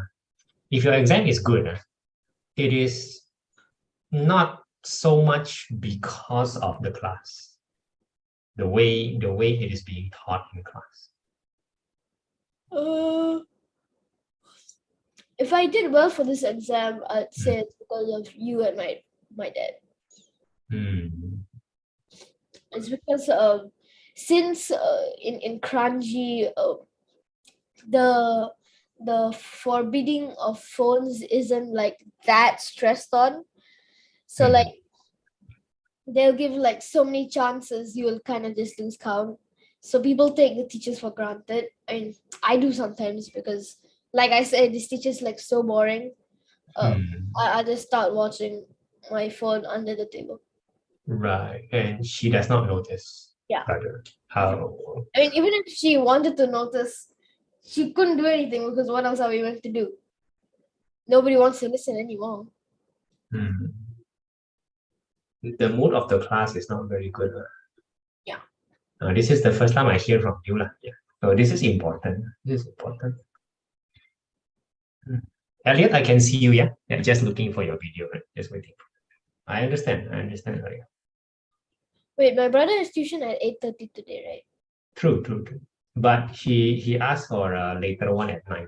If your exam is good, it is not so much because of the class, the way it is being taught in class. If I did well for this exam, I'd say it's because of you and my dad. It's because since in Kranji, the forbidding of phones isn't like that stressed on. So like they'll give like so many chances, you will kind of just lose count. So people take the teachers for granted. I mean, I do sometimes because, like I said, this teacher's like so boring. I just start watching my phone under the table. Right, and she does not notice. Yeah. How? I mean, even if she wanted to notice, she couldn't do anything because what else are we meant to do? Nobody wants to listen anymore. The mood of the class is not very good. Yeah. This is the first time I hear from you. Yeah. So this is important. Elliot, I can see you, yeah? Just looking for your video, right? Just waiting. I understand. Wait, my brother has tuition at 8:30 today, right? True. But he asked for a later one at 9.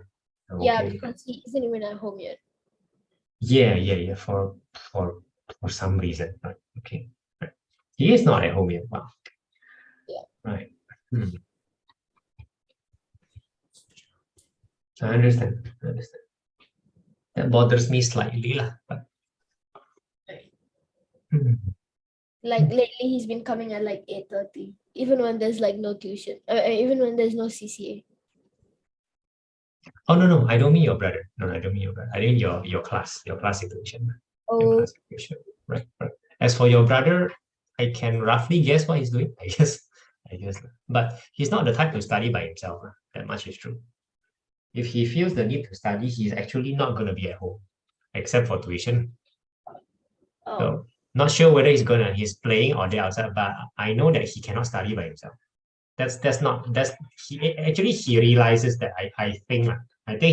Yeah, Okay. because he isn't even at home yet. Yeah. For some reason. Right. Okay. Right. He is not at home yet. Wow. Yeah. Right. I understand. That bothers me slightly, lah. But Like lately, he's been coming at like 8:30, even when there's like no tuition, even when there's no CCA. oh no, I don't mean your brother. No, I don't mean your brother. I mean your class situation. Your Oh, class situation. Right. As for your brother, I can roughly guess what he's doing. I guess. But he's not the type to study by himself. That much is true. If he feels the need to study, he's actually not going to be at home, except for tuition. oh, So not sure whether he's playing or they're outside, but I know that he cannot study by himself. He realizes that I think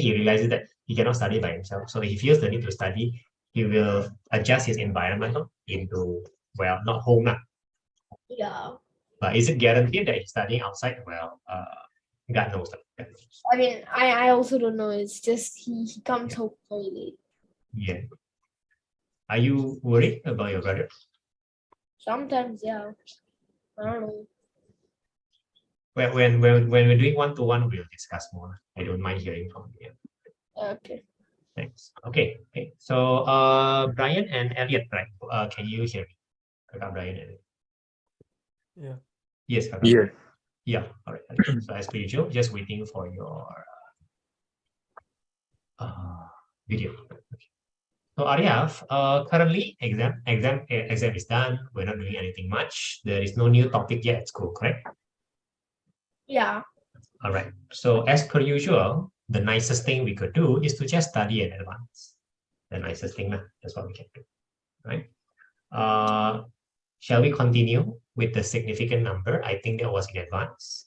he realizes that he cannot study by himself. So if he feels the need to study, he will adjust his environment into, well, not home lah. yeah. But is it guaranteed that he's studying outside? Well, God knows. I mean, I also don't know. It's just he comes home very late. Yeah. Are you worried about your brother? Sometimes, yeah. I don't know. When we're doing one-to-one, we'll discuss more. I don't mind hearing from you. Okay. Thanks. Okay. So Brian and Elliot, right? Can you hear me? Brian and Elliot. Yeah. Yes, Yeah. Yeah. All right. So as per usual, just waiting for your video. Okay. So Aryaf, currently exam is done. We're not doing anything much. There is no new topic yet at school, correct? Yeah. All right. So as per usual, the nicest thing we could do is to just study in advance. The nicest thing, that's what we can do, right? Shall we continue with the significant number? I think that was in advance.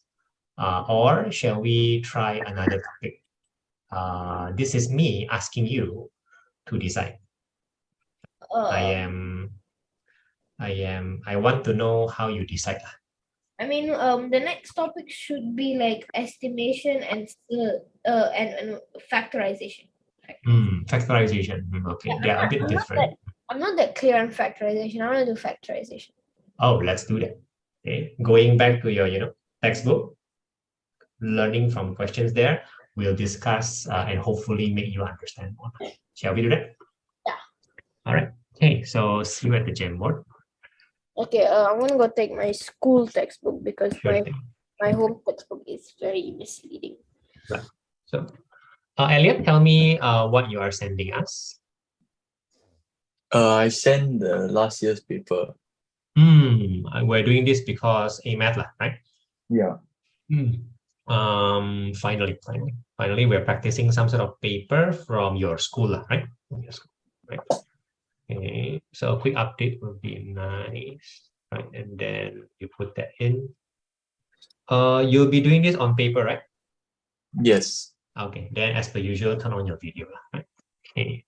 Or shall we try another topic? This is me asking you to decide. I want to know how you decide. I mean, the next topic should be like estimation and and factorization. Factorization. Okay, they are a bit different. I'm not that clear on factorization. I want to do factorization. Oh, let's do that. Okay, going back to your textbook, learning from questions there, we'll discuss and hopefully make you understand more. Shall we do that? Yeah. All right. Okay, so see you at the Jamboard. Okay, I'm gonna go take my school textbook because Sure my home textbook is very misleading. Right. So, Elliot, tell me what you are sending us. I sent the last year's paper. We're doing this because AMAT, right? Yeah. Finally, we're practicing some sort of paper from your school, right? From your school, right? Okay, so a quick update would be nice, right? And then you put that in. You'll be doing this on paper, right? Yes. Okay, then as per usual, turn on your video, right? Okay.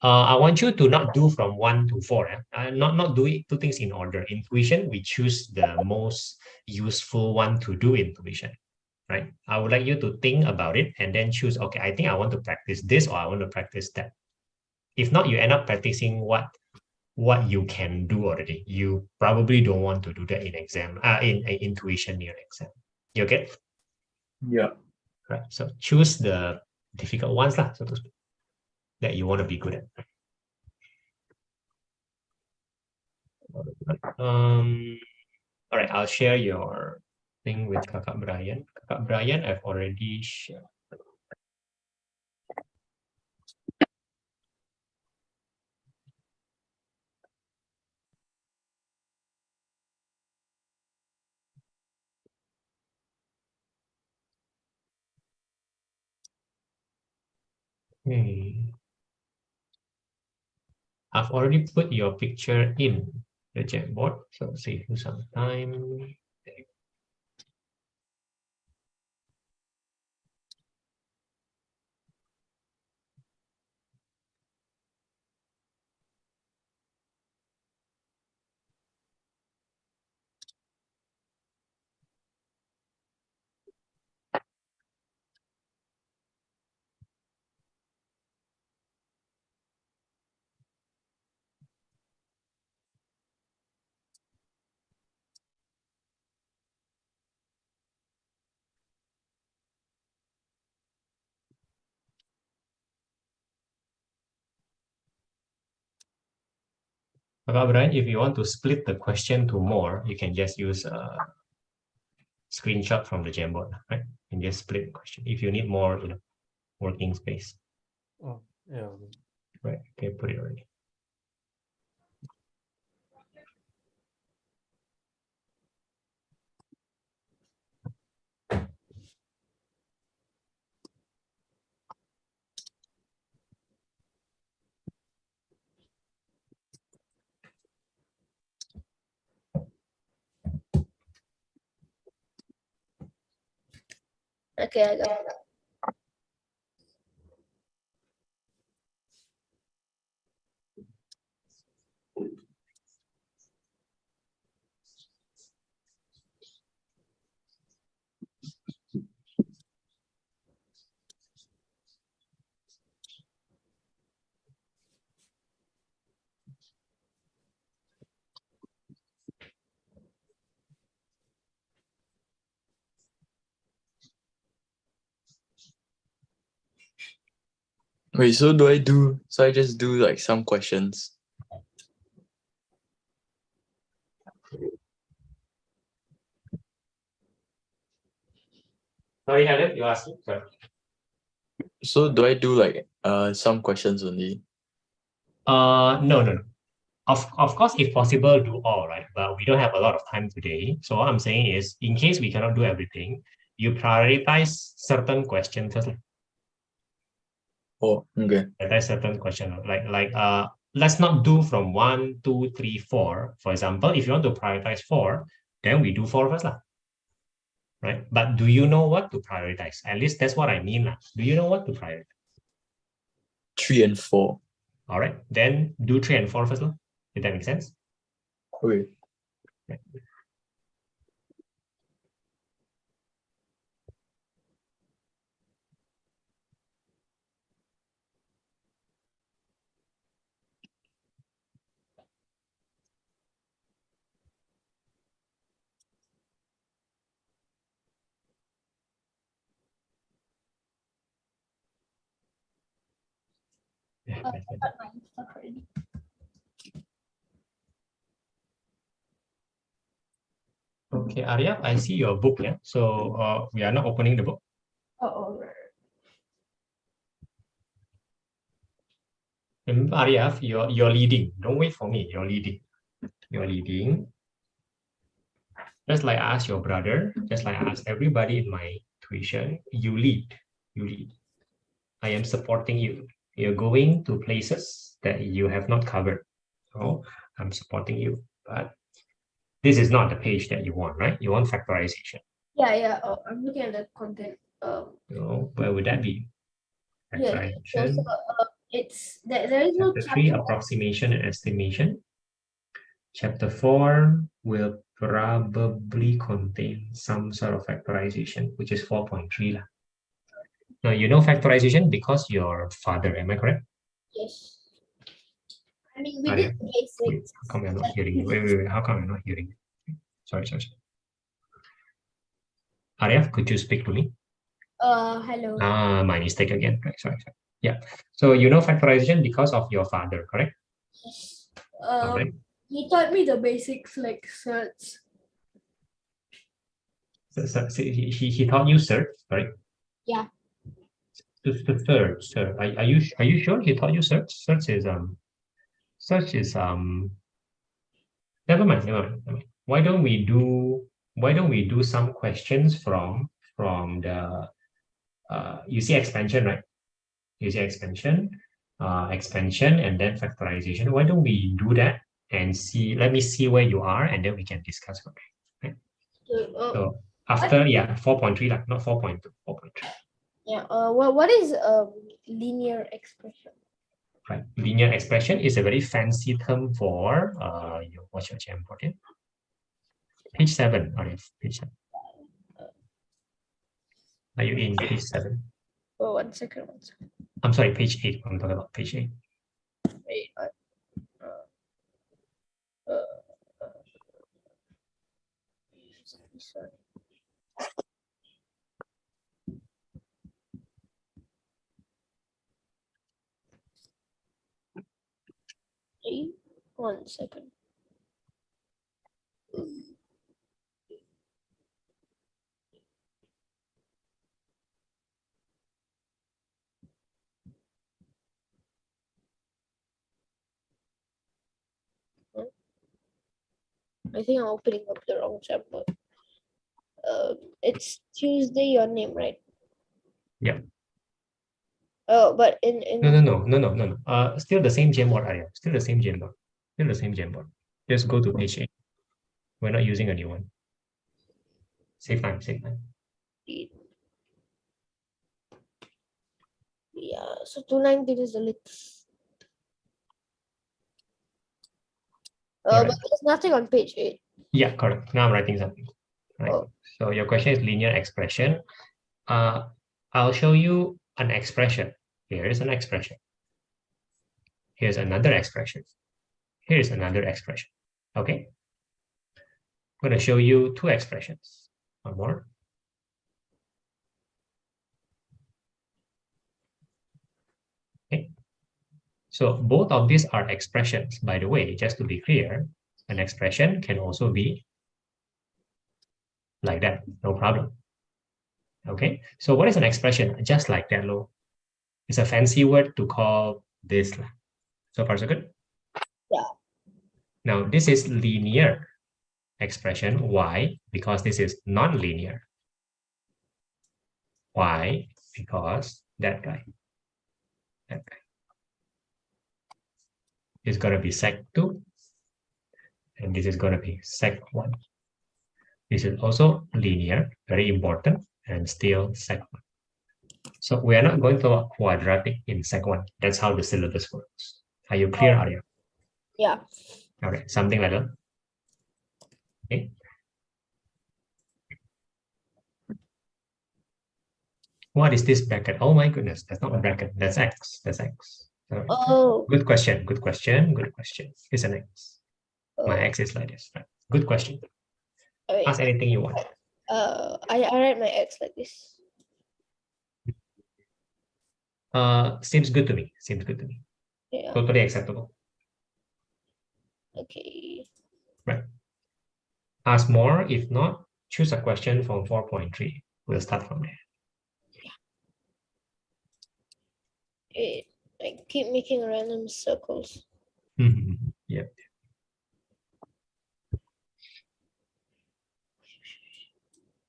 I want you to not do from 1 to 4. Not do it two things in order. In tuition, we choose the most useful one to do in tuition, right? I would like you to think about it and then choose, okay, I think I want to practice this or I want to practice that. If not, you end up practicing what you can do already. You probably don't want to do that in exam, in tuition near exam. You okay? Yeah. Right. So choose the difficult ones, so to speak, that you want to be good at. All right, I'll share your thing with Kakak Brian. Kakak Brian, I've already shared. Okay. I've already put your picture in the Jamboard, so save you some time. Right? If you want to split the question to more, you can just use a screenshot from the Jamboard, right? And just split the question if you need more, working space. Oh, yeah. Right? Okay, put it already. Okay, I got it. Wait, so I just do like some questions? Sorry, Helen, you asked me. Sorry. So do I do like some questions only? No. Of course, if possible, do all, right? But we don't have a lot of time today. So what I'm saying is, in case we cannot do everything, you prioritize certain questions first. Oh, okay. Prioritize certain question. Let's not do from 1, 2, 3, 4. For example, if you want to prioritize 4, then we do 4 first, lah. Right? But do you know what to prioritize? At least that's what I mean, lah. Do you know what to prioritize? 3 and 4. All right, then do 3 and 4 first, lah. Did that make sense? Okay. Yeah, that's it. Okay, Arya, I see your book, yeah. So we are not opening the book. Arya, you're leading. Don't wait for me. You're leading. You're leading. Just like I asked your brother, just like I asked everybody in my tuition, you lead. You lead. I am supporting you. You're going to places that you have not covered. So I'm supporting you. But this is not the page that you want, right? You want factorization. Yeah. Oh, I'm looking at the content. So where would that be? Yeah. Factorization. So, there is no Chapter 3, chapter. approximation and estimation. Chapter 4 will probably contain some sort of factorization, which is 4.3. Now, you know factorization because your father, am I correct? Yes. I mean, we Arya, did wait, basics. how come you're not hearing you? Wait, how come you're not hearing you? Sorry. Arya, could you speak to me? Hello. My mistake again. Right, sorry. Yeah. So you know factorization because of your father, correct? Yes. Okay. He taught me the basics like certs. So he taught you cert, right? Yeah. Cert. Are you sure he taught you cert? Cert is never mind. Why don't we do some questions from the you see expansion, right? You see expansion, and then factorization. Why don't we do that and see? Let me see where you are, and then we can discuss. Okay. So after 4.3, like not 4.2, 4.3. Yeah. What is linear expression? Right. Linear expression is a very fancy term for what's your Jamboard? Page 7. Page 7. Are you in page 7? Oh, one second. I'm sorry, page 8. I'm talking about page 8. Wait. Sorry. One 1 second. I think I'm opening up the wrong chapter. It's Tuesday, your name, right? Yeah. Oh, but No. Still the same Jamboard, Arya. Still the same Jamboard. Still the same Jamboard. Just go to page 8. We're not using a new one. Save time, save time. Yeah, so 219 is the latest. Alright. But there's nothing on page 8. Yeah, correct. Now I'm writing something. Right. Oh. So your question is linear expression. I'll show you an expression. Here is an expression. Here's another expression. Here's another expression. Okay. I'm going to show you 2 expressions. One more. Okay. So both of these are expressions. By the way, just to be clear, an expression can also be like that. No problem. Okay. So what is an expression? Just like that, Lo. It's a fancy word to call this. So far, so good? Yeah. Now, this is linear expression. Why? Because this is non-linear. Why? Because that guy is going to be sec2, and this is going to be sec1. This is also linear, very important, and still sec1. So we are not going to a quadratic in sec1. That's how the syllabus works. Are you clear, Arya? Yeah. Okay, something like that. Okay. What is this bracket? Oh my goodness, that's not a bracket. That's x. That's x. So, Oh. good question. Good question. Good question. It's an x. My x is like this. Right? Good question. Wait. Ask anything you want. I write my x like this. Seems good to me. Seems good to me. Yeah. Totally acceptable. Okay. Right. Ask more. If not, choose a question from 4.3. We'll start from there. I keep making random circles. Yeah.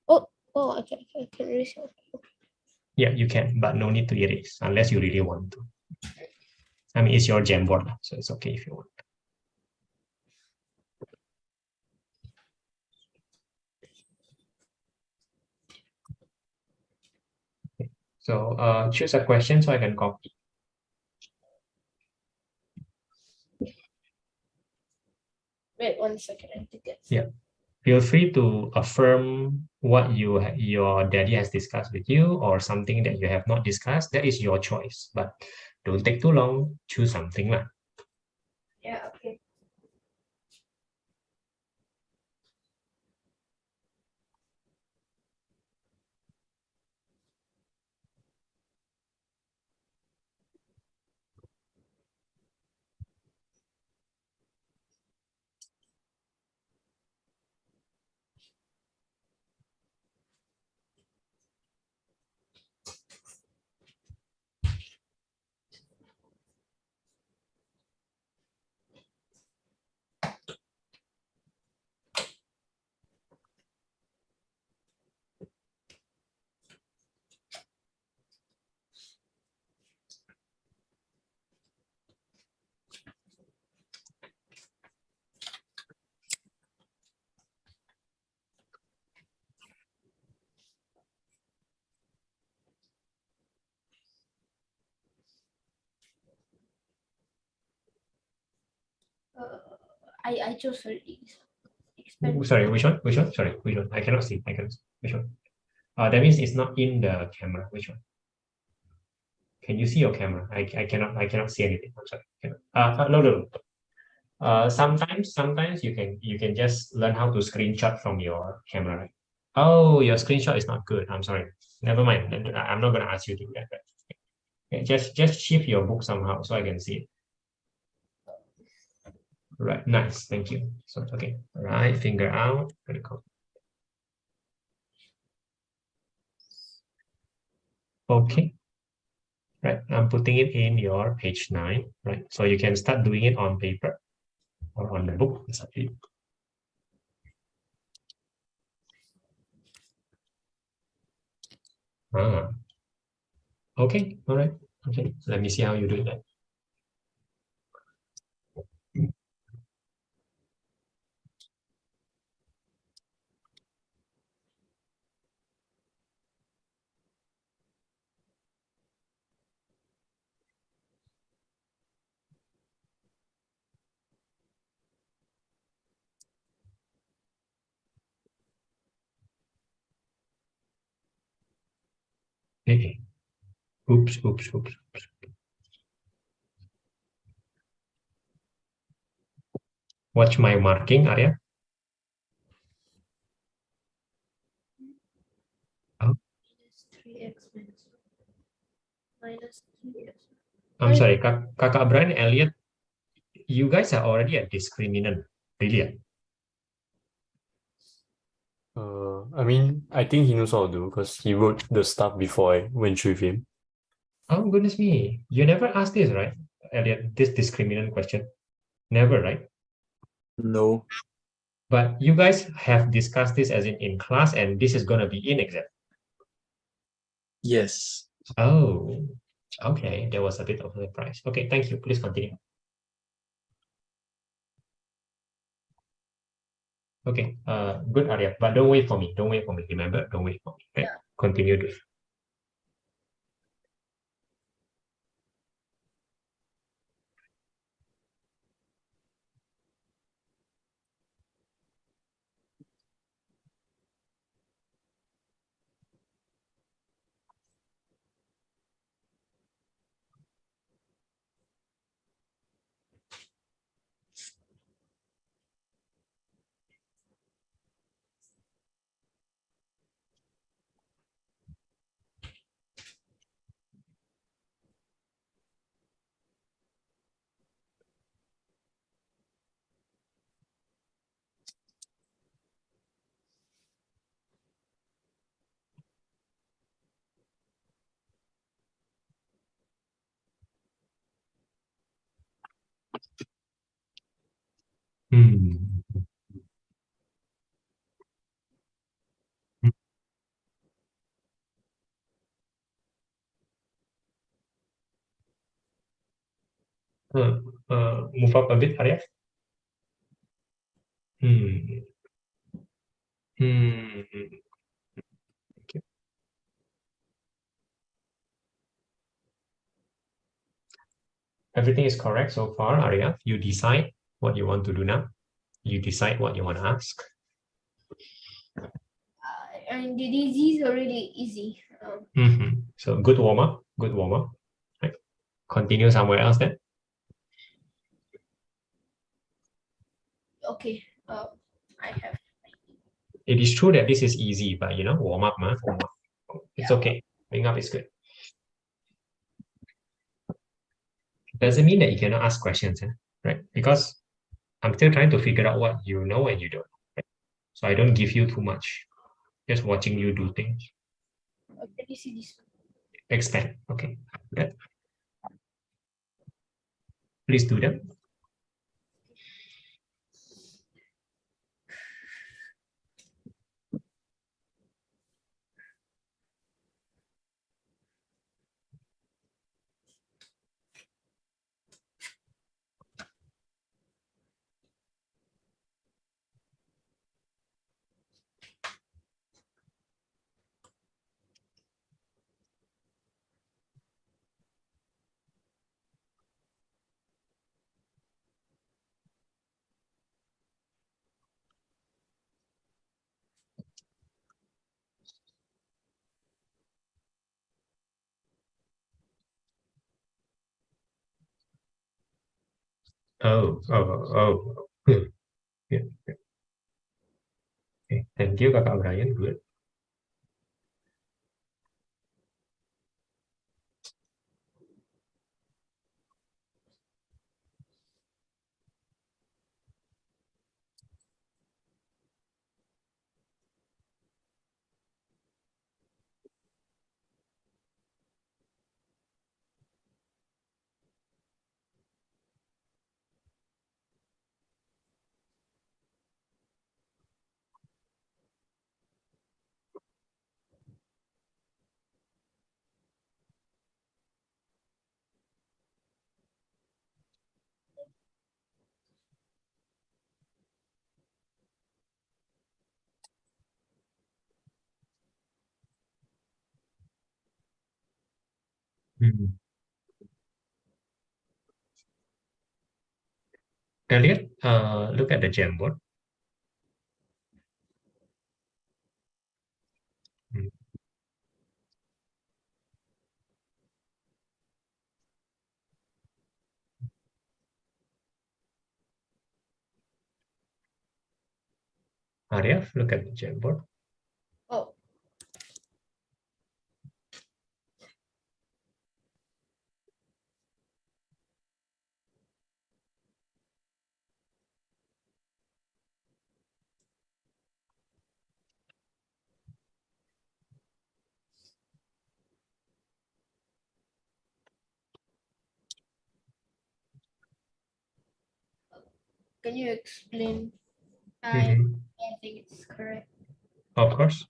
Oh, okay. I can erase it. Yeah, you can, but no need to erase unless you really want to. I mean, it's your Jamboard, so it's okay if you want. Okay. So choose a question so I can copy. Wait 1 second. I think it's Yeah. Feel free to affirm what your daddy has discussed with you or something that you have not discussed. That is your choice, but don't take too long. Choose something lah. Yeah, okay. I chose already. Sorry, which one? Which one? Sorry, which one? I cannot see. I cannot see. Which one? That means it's not in the camera. Which one? Can you see your camera? I cannot see anything. I'm sorry. No. Sometimes you can just learn how to screenshot from your camera. Right? Oh, your screenshot is not good. I'm sorry. Never mind. I'm not gonna ask you to do that. Okay, just shift your book somehow so I can see it. Right, nice, thank you. So, okay, right finger out, vertical. Okay, right, I'm putting it in your page 9, right? So you can start doing it on paper or on the book, it's up to you. Okay, all right, okay, let me see how you do that. Hey, oops. Watch my marking, Arya. Oh. -3x minus 3x. I'm sorry, Kakak Brian, Elliot, you guys are already a discriminant, really? I mean, I think he knows how to do because he wrote the stuff before I went through with him. Oh, goodness me. You never asked this, right, Elliot? This discriminant question? Never, right? No. But you guys have discussed this as in class, and this is going to be in exam. Yes. Oh, okay. There was a bit of a surprise. Okay, thank you. Please continue. Okay, good, Arya. But don't wait for me. Don't wait for me. Remember, don't wait for me. Okay? Yeah. Continue to. Hmm. Move up a bit, Arya. Hmm. Hmm. Okay. Everything is correct so far, Arya. You decide what you want to do now. You decide what you want to ask. I mean, these are really easy. So good warm up. Good warm up. Right. Continue somewhere else then. Okay. I have. It is true that this is easy, but warm up, man. Warm up. It's okay. Warming up is good. Doesn't mean that you cannot ask questions, right? Because I'm still trying to figure out what you know and you don't. Right? So I don't give you too much. Just watching you do things. Let me see this one. Expand. Okay. Good. Please do them. Oh. Yeah. Okay. Thank you, Kakak Brian. Good. Mhm. Elliot, look at the Jamboard. Mm. Arya, look at the Jamboard. Oh. Can you explain? I think it's correct. Of course.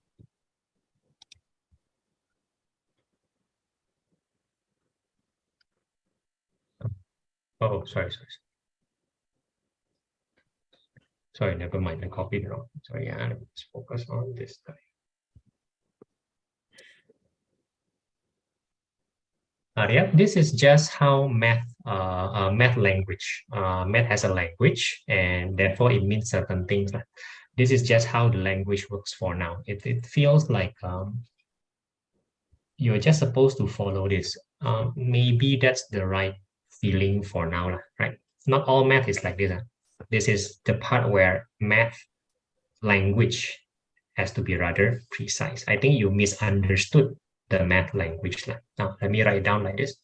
Oh, sorry. Sorry, never mind. I copied wrong. Sorry, yeah, let's focus on this time. Arya, this is just how math language. Math has a language, and therefore it means certain things. This is just how the language works for now. It feels like you're just supposed to follow this. Maybe that's the right feeling for now, right? Not all math is like this. This is the part where math language has to be rather precise. I think you misunderstood the math language. Now, let me write it down like this.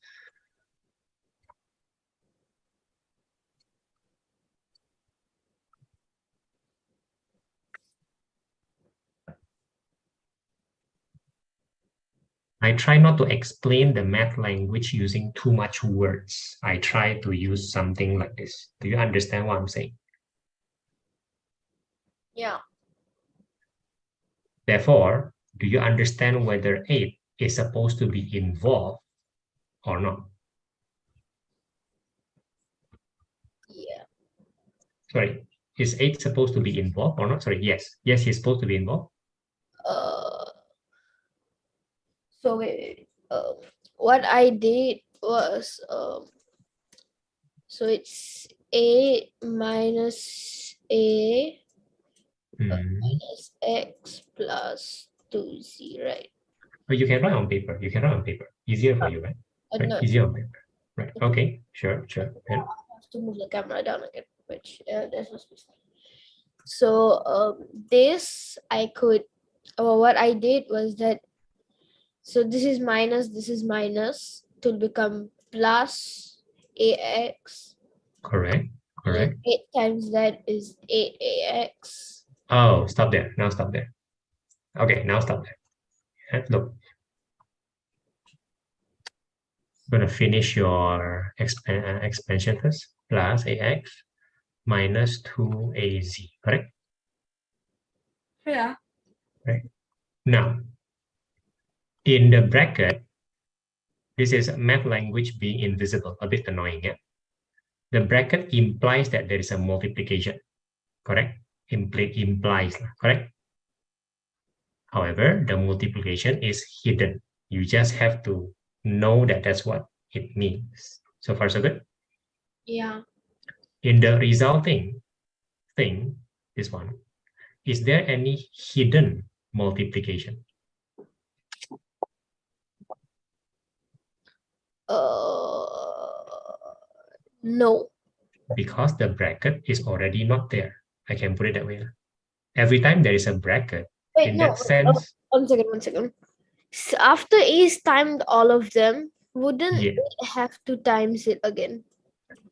I try not to explain the math language using too much words. I try to use something like this. Do you understand what I'm saying? Yeah. Therefore, do you understand whether 8 is supposed to be involved or not? Yeah. Sorry, is 8 supposed to be involved or not? Sorry, yes. Yes, he's supposed to be involved. So wait, what I did was so it's a minus a minus x plus 2z, right? Oh, you can write on paper. You can write on paper. Easier for you, right? Right. No, Easier on paper. Right. Okay. Sure. I have to move the camera down again, which that's not supposed to. So this I could, what I did was that, so this is minus to become plus ax. Correct. Correct. 8 times that is 8ax. Oh, stop there. Now stop there. Okay, now stop there. Look. I'm going to finish your expansion first. Plus ax minus 2az, correct? Yeah. Right. Now, in the bracket, this is math language being invisible, a bit annoying, yeah? The bracket implies that there is a multiplication, correct? Implies, correct? However, the multiplication is hidden. You just have to know that that's what it means. So far, so good? Yeah. In the resulting thing, this one, is there any hidden multiplication? No. Because the bracket is already not there. I can put it that way. Every time there is a bracket, Wait, in no. that sense. One second. So after A's timed all of them, wouldn't Yeah. it have to times it again?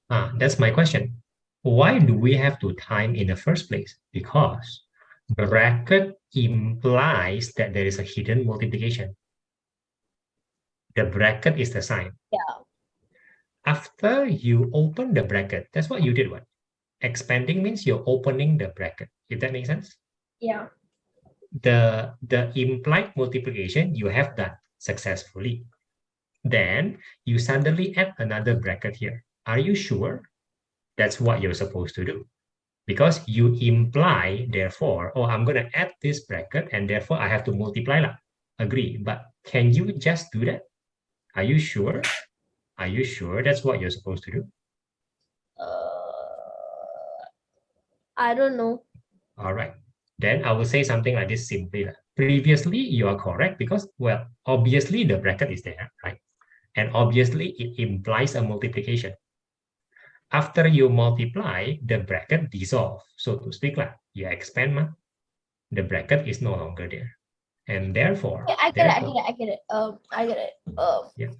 That's my question. Why do we have to time in the first place? Because bracket implies that there is a hidden multiplication. The bracket is the sign. Yeah. After you open the bracket, that's what you did, what? Expanding means you're opening the bracket. If that makes sense? Yeah. The implied multiplication you have done successfully. Then you suddenly add another bracket here. Are you sure that's what you're supposed to do? Because you imply, therefore, oh, I'm going to add this bracket and therefore I have to multiply. Agree. But can you just do that? Are you sure? Are you sure that's what you're supposed to do? I don't know. All right. Then I will say something like this simply. Previously, you are correct because, well, obviously the bracket is there, right? And obviously it implies a multiplication. After you multiply, the bracket dissolve, so to speak, you expand, the bracket is no longer there. And therefore, Yeah, I get it. I get it. Yeah.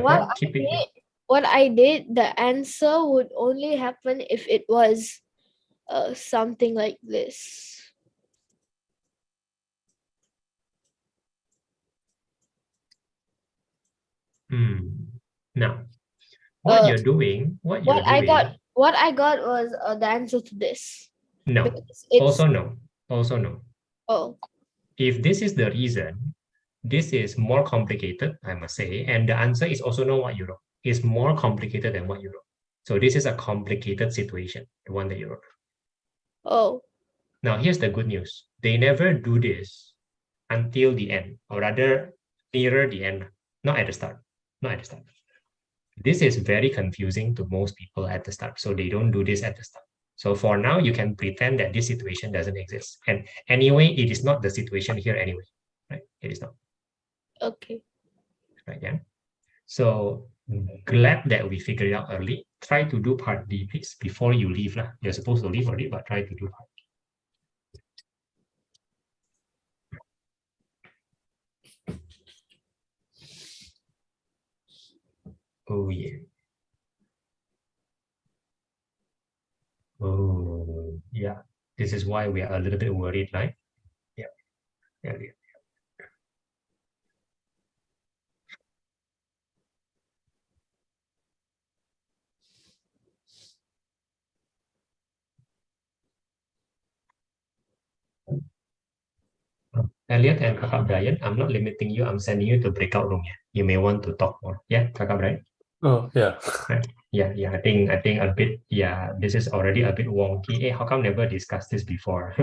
What Therefore, keep it here. what I did, the answer would only happen if it was something like this. Now, what you're doing, what I got was the answer to this. No, Because it's, also no, also no. oh, If this is the reason, this is more complicated, I must say, and the answer is also not what you wrote. It's more complicated than what you wrote. So this is a complicated situation, the one that you wrote. oh, Now, here's the good news. They never do this until the end, or rather nearer the end, not at the start, not at the start. This is very confusing to most people at the start, so they don't do this at the start. So for now, you can pretend that this situation doesn't exist. And anyway, it is not the situation here anyway, right? It is not. okay. Right, yeah. So glad that we figured it out early. Try to do part D, please, before you leave. You're supposed to leave already, but try to do part D. Oh, yeah. Oh, yeah. This is why we are a little bit worried, right? Yeah. Yeah. Elliot and Kakak Brian, I'm not limiting you. I'm sending you to breakout room. Yeah, you may want to talk more. Yeah, Kakak Brian. Oh, yeah. Yeah. I think a bit. Yeah, this is already a bit wonky. Hey, how come never discussed this before?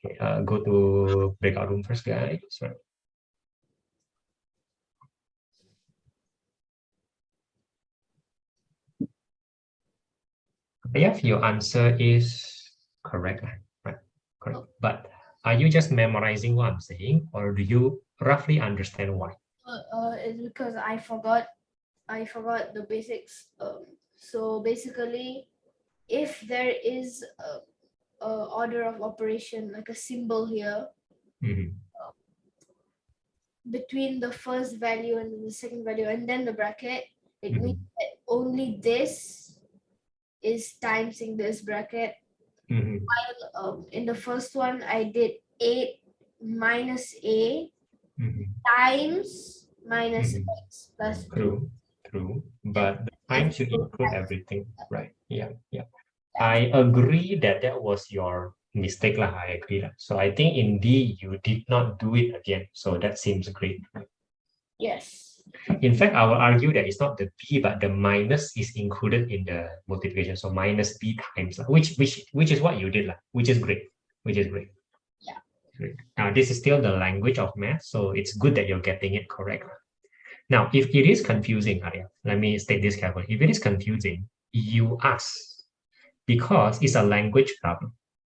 Okay, go to breakout room first, guys. Right. Yes, your answer is correct. Right, correct. But are you just memorizing what I'm saying, or do you roughly understand why? It's because I forgot the basics. So basically, if there is a order of operation, like a symbol here, Mhm. between the first value and the second value, and then the bracket, it Mhm. means that only this is timesing this bracket. Mhm. While in the first one, I did 8 minus a Mhm. times minus Mhm. x plus 2. True. But the time should include everything, right? Yeah. I agree that was your mistake, lah. I agree, lah. So I think indeed you did not do it again. So that seems great. Yes. In fact, I will argue that it's not the b, but the minus is included in the multiplication. So minus b times, which is what you did, lah. Which is great. Yeah. Great. Now this is still the language of math, so it's good that you're getting it correct. Now, if it is confusing, Arya, let me state this carefully. If it is confusing, you ask, because it's a language problem.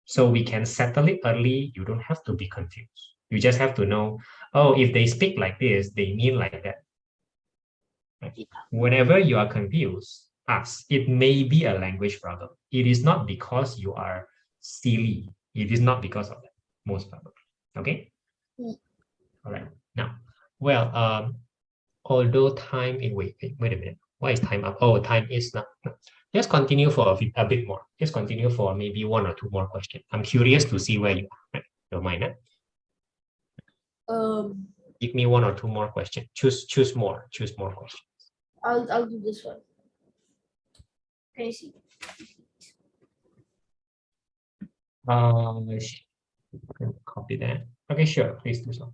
So we can settle it early. You don't have to be confused. You just have to know, oh, if they speak like this, they mean like that. Right? Whenever you are confused, ask. It may be a language problem. It is not because you are silly. It is not because of that, most probably. Okay? All right. Now, well, although time, wait a minute. Why is time up? Oh, time is not. Let's continue for a bit more. Let's continue for maybe 1 or 2 more questions. I'm curious to see where you are. Right? Don't mind that. Give me 1 or 2 more questions. Choose more questions. I'll do this one. Can you see? Copy that. Okay, sure. Please do so.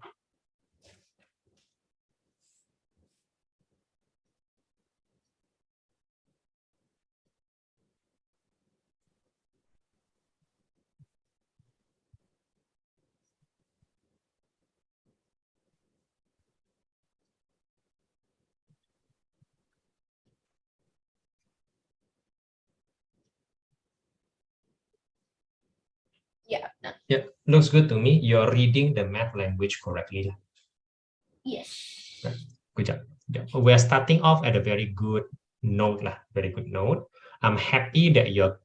Yeah. Done. Yeah, looks good to me. You're reading the math language correctly. Yes. Good job. Yeah. We're starting off at a very good note, lah. Very good note. I'm happy that you're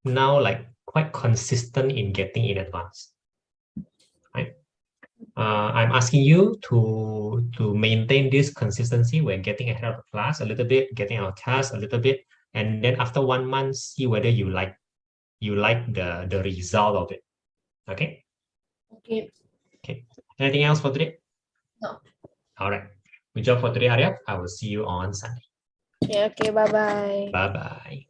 now like quite consistent in getting in advance. Right? I'm asking you to maintain this consistency when getting ahead of the class a little bit, getting our task a little bit, and then after 1 month, see whether you like the result of it. Okay. Okay. Okay. Anything else for today? No. All right. Good job for today, Arya. I will see you on Sunday. Yeah. Okay. Bye bye. Bye bye.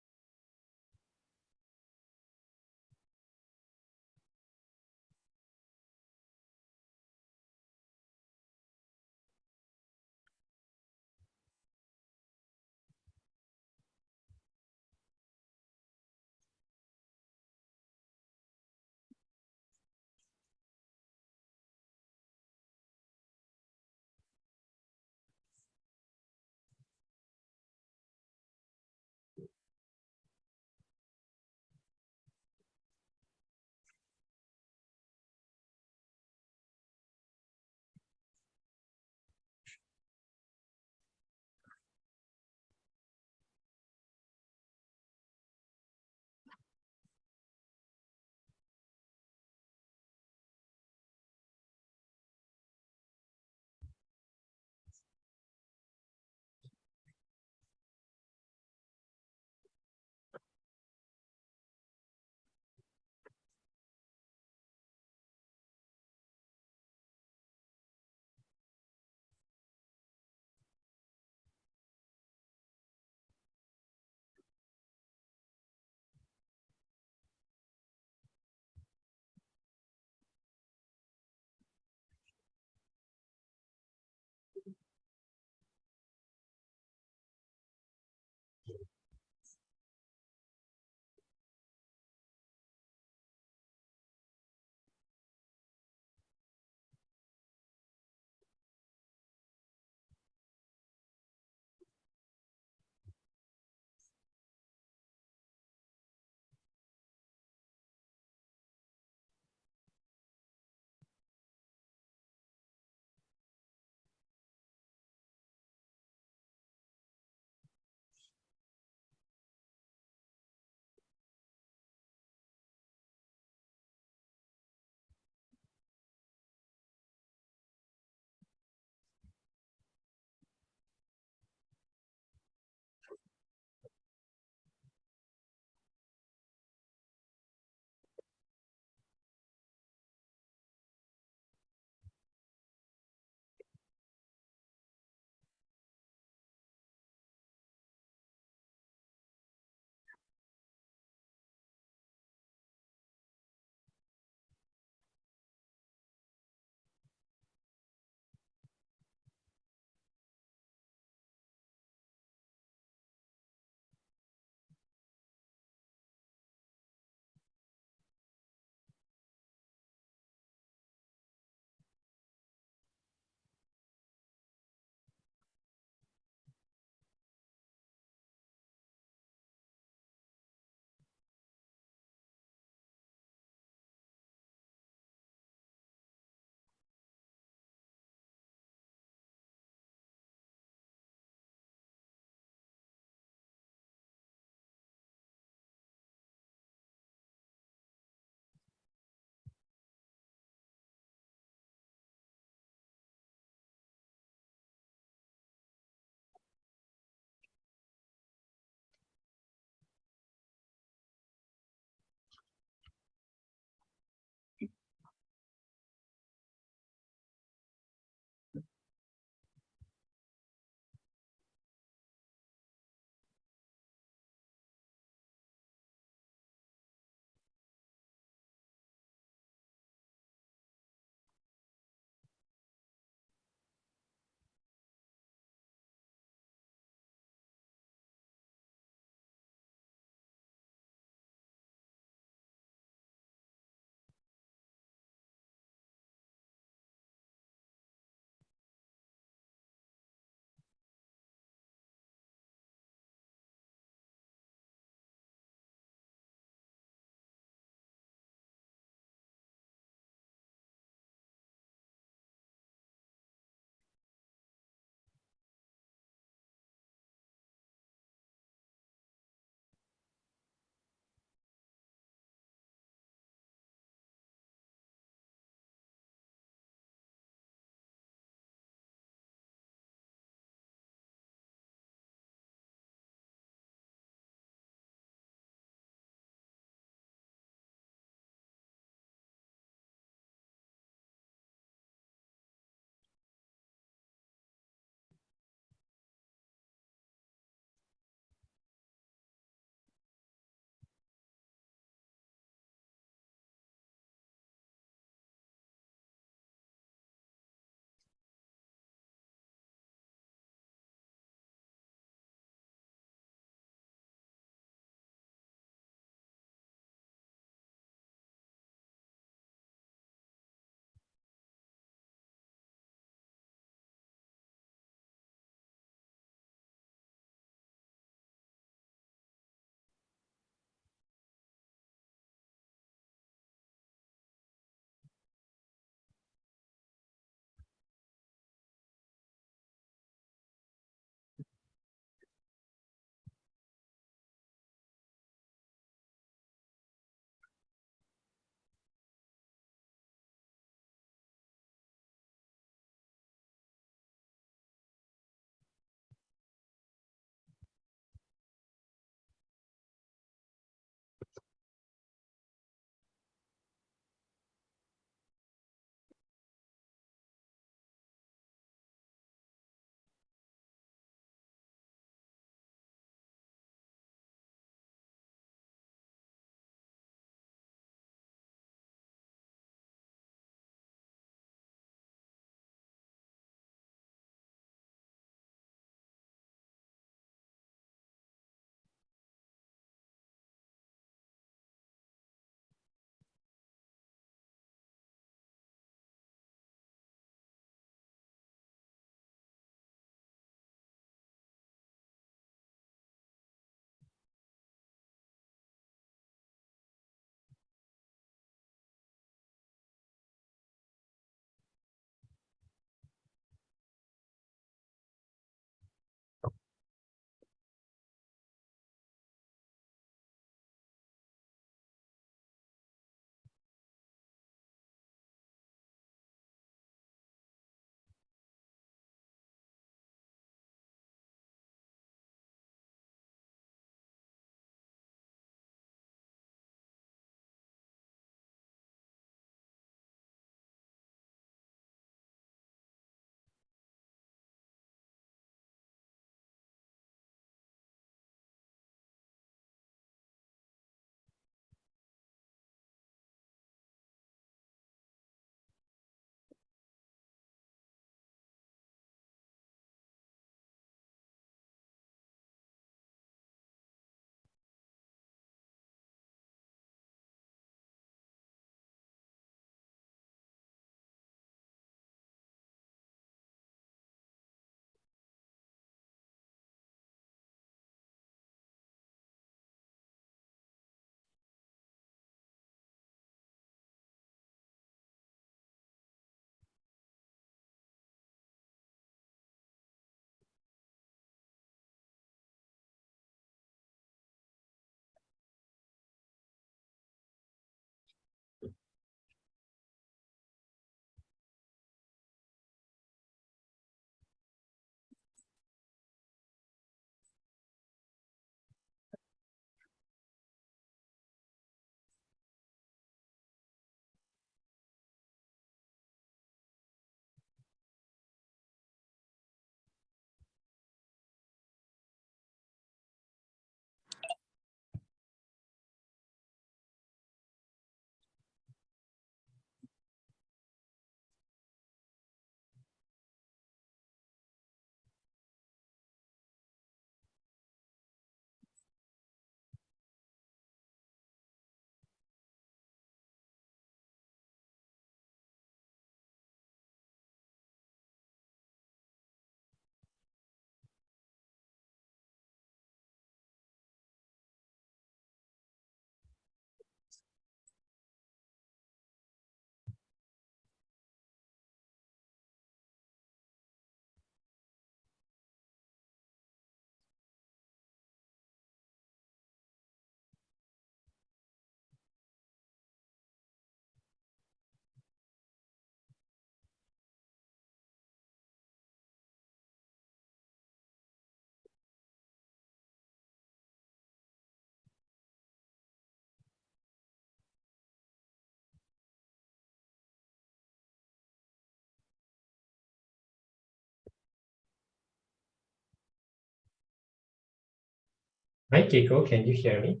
Right, Keiko, can you hear me?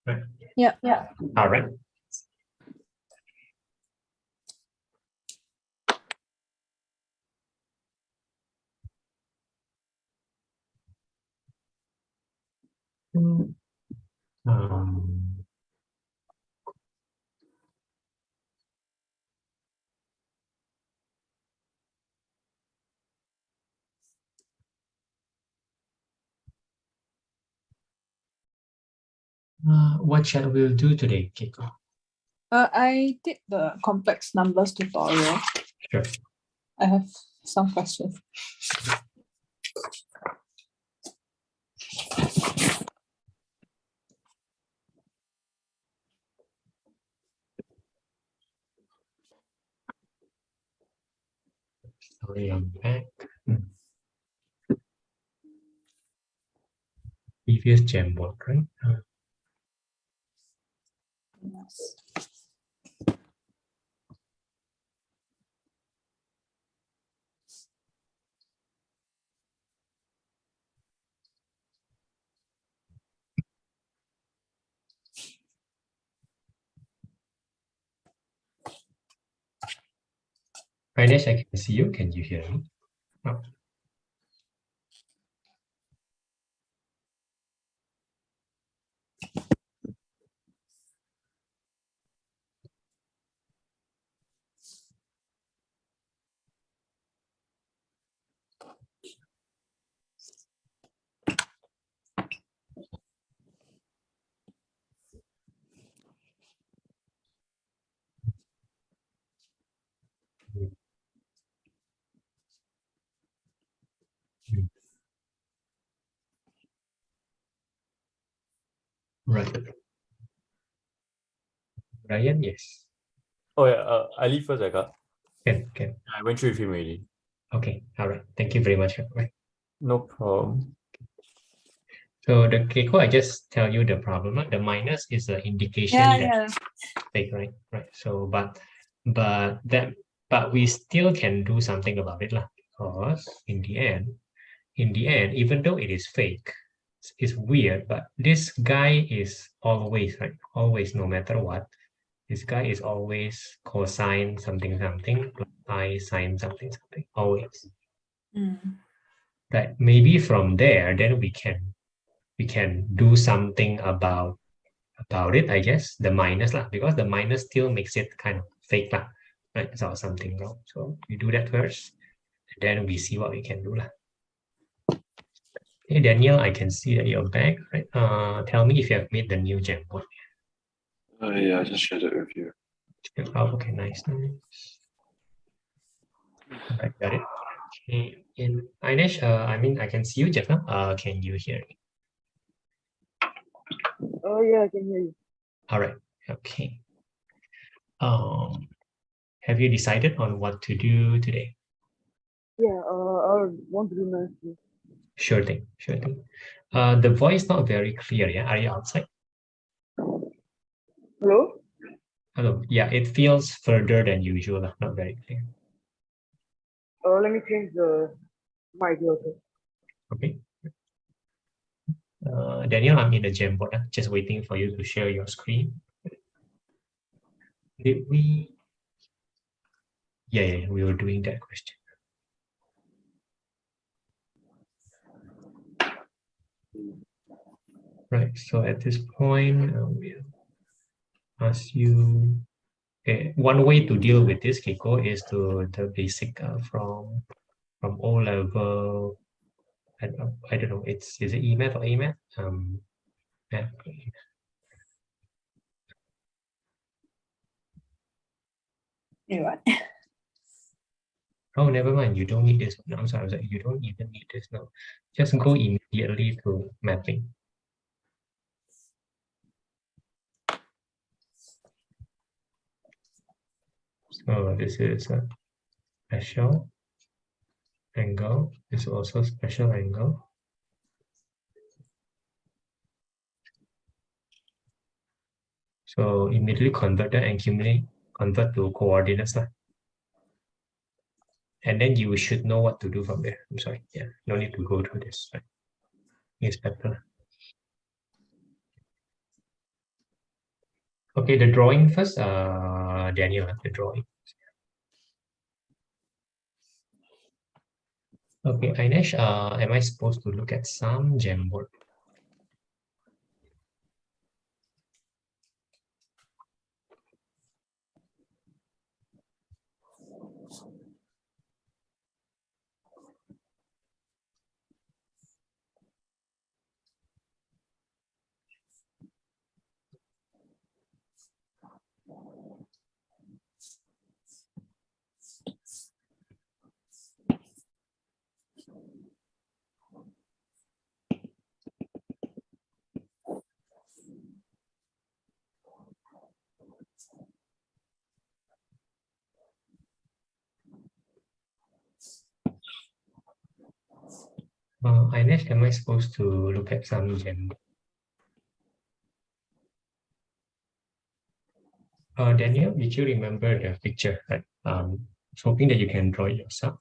Right. Yeah. All right. Um, what shall we do today, Keiko? I did the complex numbers tutorial. Sure. I have some questions. Sorry, I'm back. Previous Jamboard, right? Yes. Ines, I can see you. Can you hear me? Oh. Right. Ryan, yes. Oh yeah, I leave first, I got. Can. I went through with him already. Okay. All right. Thank you very much. Right. No problem. So the Keiko, I just tell you the problem. The minus is an indication that Yeah. fake, right? Right. So, but we still can do something about it, lah. Because in the end, even though it is fake, it's weird. But this guy is always right. Always, no matter what, this guy is always cosine something plus I sine something. Always. That maybe from there, then we can do something about it, I guess, the minus lah, because the minus still makes it kind of fake lah, right? So something wrong. So we do that first, and then we see what we can do lah. Hey Daniel, I can see that you're back, right? Tell me if you have made the new Jamboard. Yeah, I just shared it with you. Oh, okay, nice. Right, got it. Okay, Ines, I can see you just now. Can you hear me? Oh yeah, I can hear you. All right. Okay. Have you decided on what to do today? Yeah, I want to do math. Sure thing. The voice not very clear. Yeah, are you outside? Hello? Hello. Yeah, it feels further than usual. Not very clear. Let me change the mic also. Okay. Daniel, I'm in the Jamboard. Just waiting for you to share your screen. Did we? Yeah, we were doing that question. Right. So at this point, we'll ask you. Okay, one way to deal with this, Keiko, is to the basic from O level. I don't know. Is it EMAT or AMAT? Math. What? Oh, never mind. You don't need this. No, I'm sorry. I was like, you don't even need this. No, just go immediately to mapping. So this is a special angle. This is also special angle. So immediately convert that and convert to coordinates. And then you should know what to do from there. I'm sorry. Yeah, no need to go through this. Right? is better. Okay, the drawing first, Daniel, the drawing. Okay, Ainesh, am I supposed to look at some Jamboard? Ainesh, am I supposed to look at some Jamboard? Daniel, did you remember the picture? Right? Hoping that you can draw it yourself.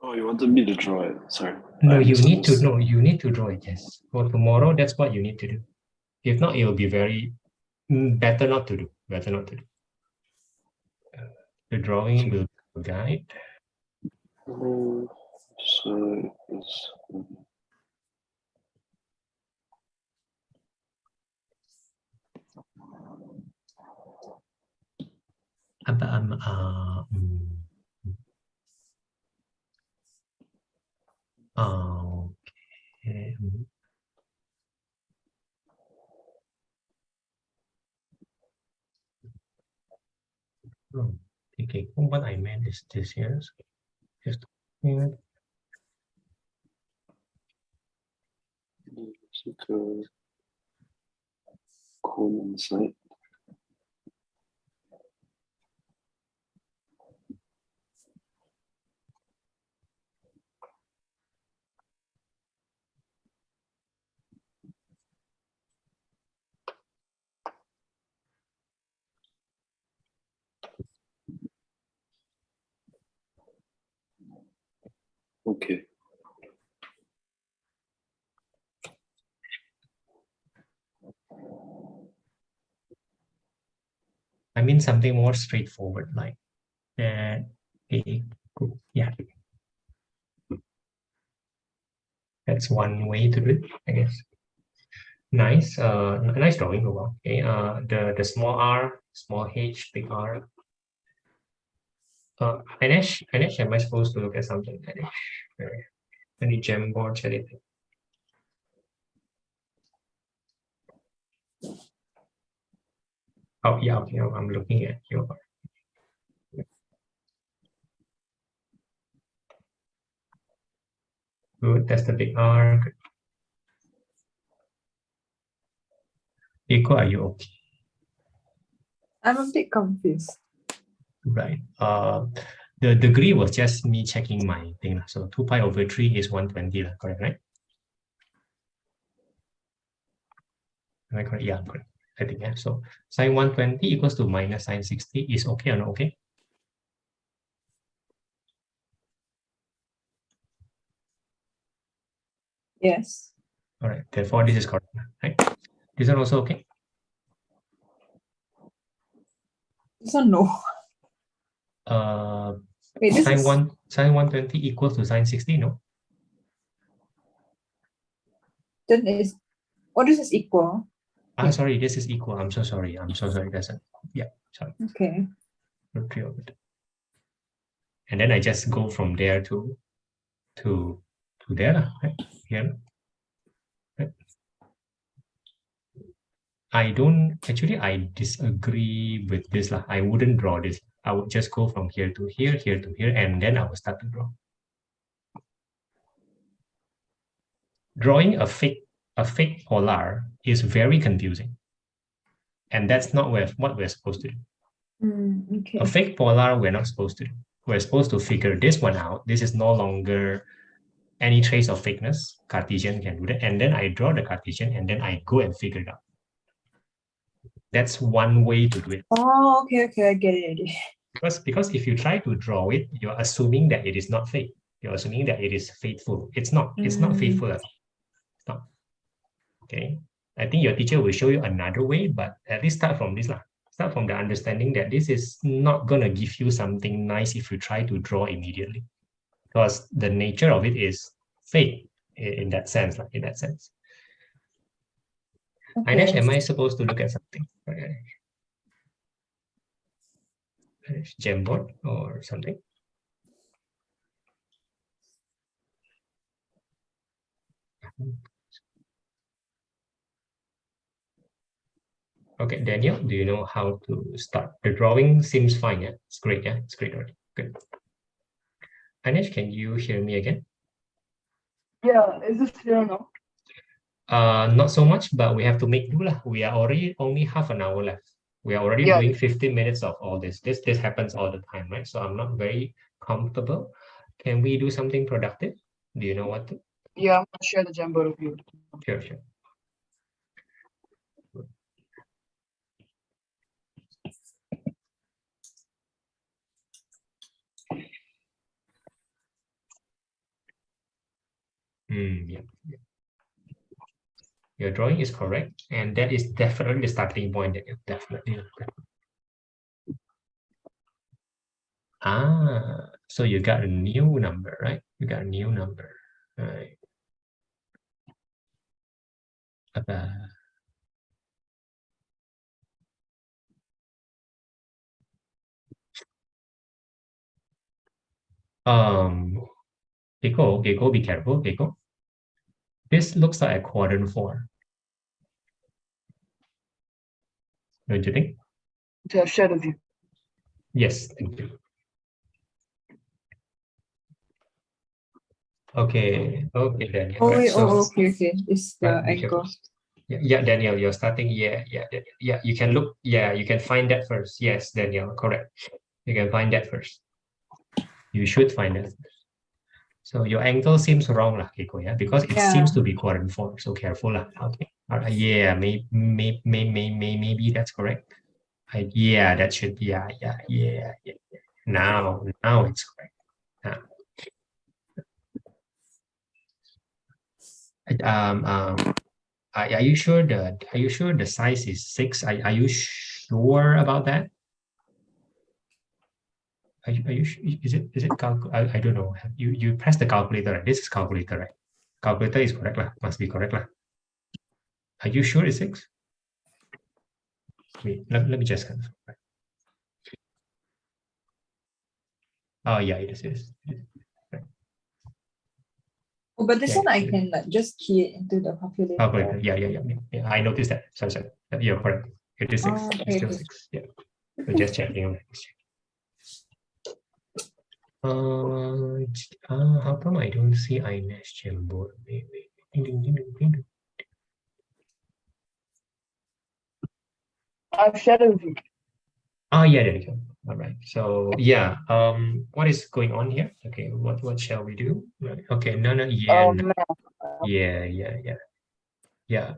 Oh, you wanted me to draw it. Sorry. No, I you need to misunderstood. know. You need to draw it. Yes. For tomorrow, that's what you need to do. If not, it will be very better not to do. Better not to do. The drawing will guide. So it's Okay. Okay. What I meant is this here. Just here. like a cone inside. Okay. I mean something more straightforward like that. Okay, cool. Yeah. That's one way to do it, I guess. Nice. Nice drawing. Okay. The small r, small h, big R. Ainesh, am I supposed to look at something? Ainesh, any Jamboard, anything? Oh yeah, okay. I'm looking at your. Good. That's the big R. Good. Eiko, are you okay? I'm a bit confused. Right. The degree was just me checking my thing. So 2 pi over 3 is 120, correct, right? Am I correct? Yeah, correct. I think, yeah. So sine 120 equals to minus sine 60 is okay or not okay? Yes. All right. Therefore, this is correct, right? This one also okay? This one, no. Wait, this Sine is 120 equals to sine 60, no? then is what is this equal? Sorry, this is equal. I'm so sorry. That's a, yeah, sorry. Okay. Root 3 over 2. And then I just go from there to there, right? Here. Right? I disagree with this. I wouldn't draw this. I would just go from here to here, here to here, and then I will start to draw. Drawing a fake polar is very confusing. And that's not what we're supposed to do. Okay. A fake polar, we're not supposed to do. We're supposed to figure this one out. This is no longer any trace of fakeness. Cartesian can do that. And then I draw the Cartesian and then I go and figure it out. That's one way to do it. Oh, okay, I get it. Because if you try to draw it, you're assuming that it is not fake. You're assuming that it is faithful. It's not. It's not faithful at all. It's not. Okay, I think your teacher will show you another way, but at least start from this lah. Start from the understanding that this is not gonna give you something nice if you try to draw immediately, because the nature of it is fake in that sense, like in that sense. Ainesh, am I supposed to look at something? Okay. Jamboard or something? Okay, Daniel, do you know how to start? The drawing seems fine, yeah? It's great, yeah? It's great already. Good. Ainesh, can you hear me again? Yeah, is this clear now? Not so much, but we have to make do lah. We are already only half an hour left. We are already Yeah. doing 15 minutes of all this. This happens all the time, right? So I'm not very comfortable. Can we do something productive? Do you know what to? Yeah, I'm gonna share the Jamboard with you. Sure, sure. Yeah. Your drawing is correct, and that is definitely the starting point. Definitely. So you got a new number, right? You got a new number, right? Keiko, be careful, Keiko. This looks like a quadrant 4. Don't you think? To have shared with you. Yes, thank you. Okay, Daniel. Oh, right, wait, so- okay. It's the Right, be angle. careful. Yeah, Daniel, you're starting. Yeah, you can look. Yeah, you can find that first. Yes, Daniel, correct. You can find that first. You should find that first. So your angle seems wrong, lah, Keiko, yeah, because it seems to be quadrant 4. So careful, lah. Okay. All right. Yeah, maybe that's correct. Yeah, that should be. Yeah. Now it's correct. Are you sure the size is 6? Are you sure about that? Are you is it I don't know. You press the calculator, right? This is calculator, right? Calculator is correct lah. Must be correct lah. Are you sure it's 6? Wait, let me just confirm. Oh yeah, it is. Oh, but this Yeah, one I it is. can like just key it into the calculator. Calculator. Yeah. I noticed that. Sorry. You're correct. It is 6. Oh, It's okay, still okay. 6. Yeah. So just checking. How come I don't see Ainesh Jamboard? Maybe. I've shared it with you. Yeah, there you go. All right. So yeah, what is going on here? Okay, what shall we do? Right. Okay, no, yeah, no. Yeah.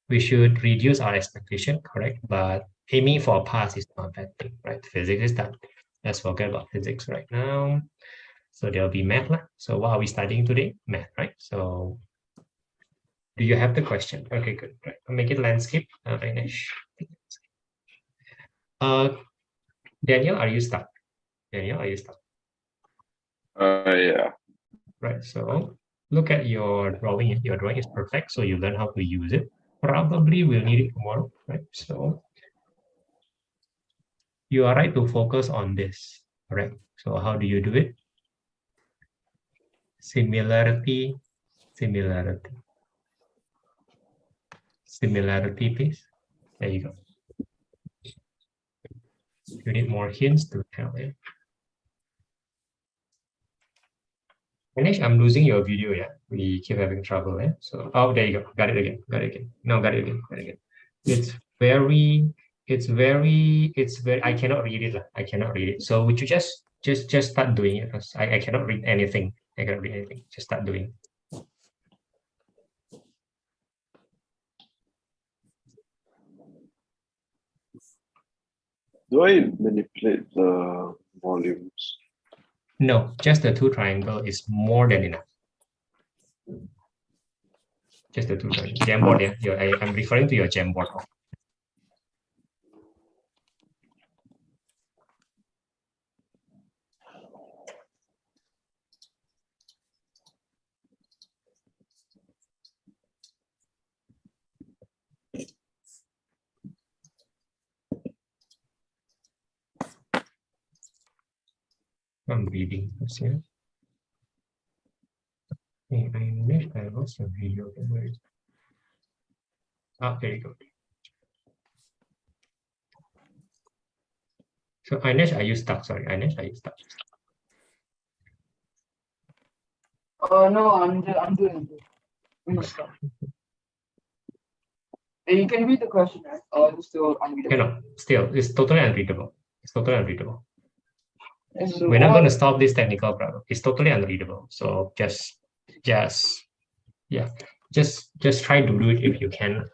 We should reduce our expectation, correct? But aiming for a pass is not a bad thing, right? Physics is done. Let's forget about physics right now. So there'll be math lah. So what are we studying today? Math, right? So do you have the question? Okay, good. Right. I'll make it landscape. Ainesh. Daniel, are you stuck? Yeah. Right. So look at your drawing. Your drawing is perfect. So you learn how to use it. Probably we'll need it tomorrow, right? So you are right to focus on this, correct? So how do you do it? Similarity, please. There you go. You need more hints to tell it. Ainesh, I'm losing your video, yeah? We keep having trouble, yeah? So, oh, there you go. Got it again. No, got it again. It's very, I cannot read it. So would you just start doing it? Because I cannot read anything. Just start doing it. Do I manipulate the volumes? No, just the 2 triangle is more than enough. Just the two Jamboard, yeah. I'm referring to your Jamboard. I'm reading this here. Hey, I missed I lost your video. Where is it? Ah, there you go. So Ainesh, are you stuck? Sorry, Ainesh, are you stuck? No, I'm doing it. I'm not stuck. You can read the question, right? Or it's still unreadable? No, still, it's totally unreadable. It's totally unreadable. So We're not going to what- stop this technical problem. It's totally unreadable. So just try to do it if you can.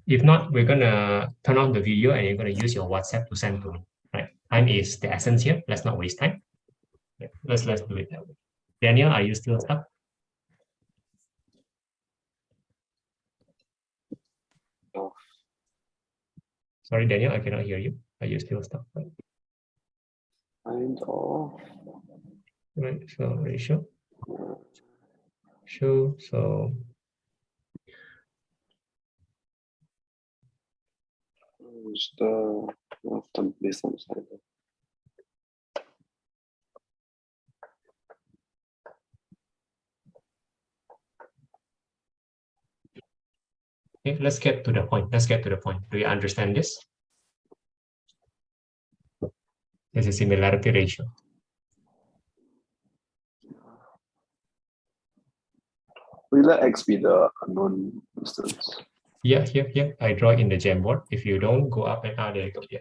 If not, we're gonna turn on the video and you're gonna use your WhatsApp to send to me. Right? Time is the essence here. Let's not waste time. Yeah, let's do it that way. Daniel, are you still stuck? Oh. Sorry, Daniel, I cannot hear you. Are you still stuck? Kind of. Right. So ratio. Sure. So It's the based on side. okay, let's get to the point. Let's get to the point. Do you understand this? This is similarity ratio. We let X be the unknown distance. Yeah, here. I draw in the Jamboard. If you don't go up and there you go. Yeah.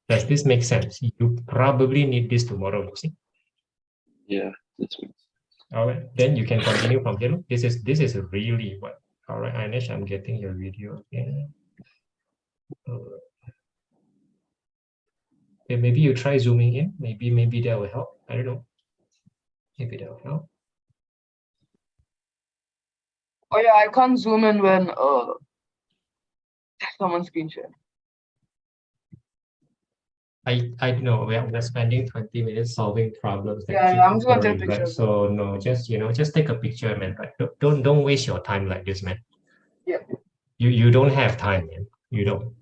Does this make sense? You probably need this tomorrow, Lucy. Yeah, this makes. All right, then you can continue from here. This is really what. All right, Ainesh, I'm getting your video again. Okay, maybe you try zooming in. Maybe that will help. I don't know. Maybe that will help. Oh yeah, I can't zoom in when someone screen share. I know we're spending 20 minutes solving problems. That Yeah, keep I'm just gonna take occurring, right? pictures. So no, just take a picture, man. Right? Don't waste your time like this, man. Yeah. You don't have time, man. You don't.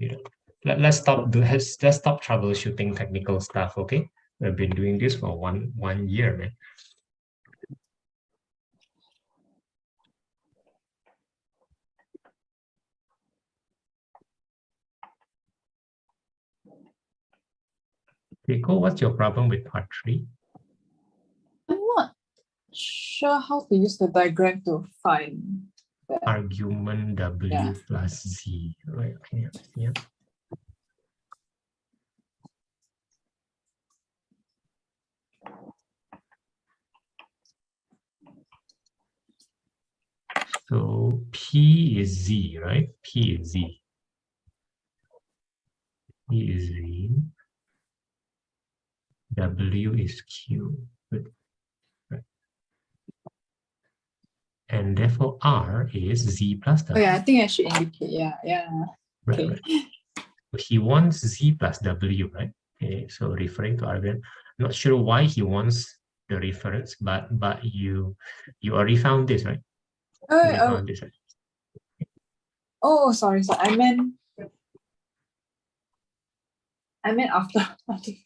Let's stop troubleshooting technical stuff, okay? We've been doing this for one year, man. Rico, what's your problem with part 3? I'm not sure how to use the diagram to find that. Argument W Yeah. plus Z, right? Yeah. So P is Z, right? P is Z. P is Z. W is Q. Good. Right. And therefore R is Z plus W. Oh yeah, I think I should indicate. Yeah. Right, Okay. right. He wants Z plus W, right? Okay, so referring to argument, not sure why he wants the reference, but you already found this, right? You already found this, right? Oh, sorry. I meant after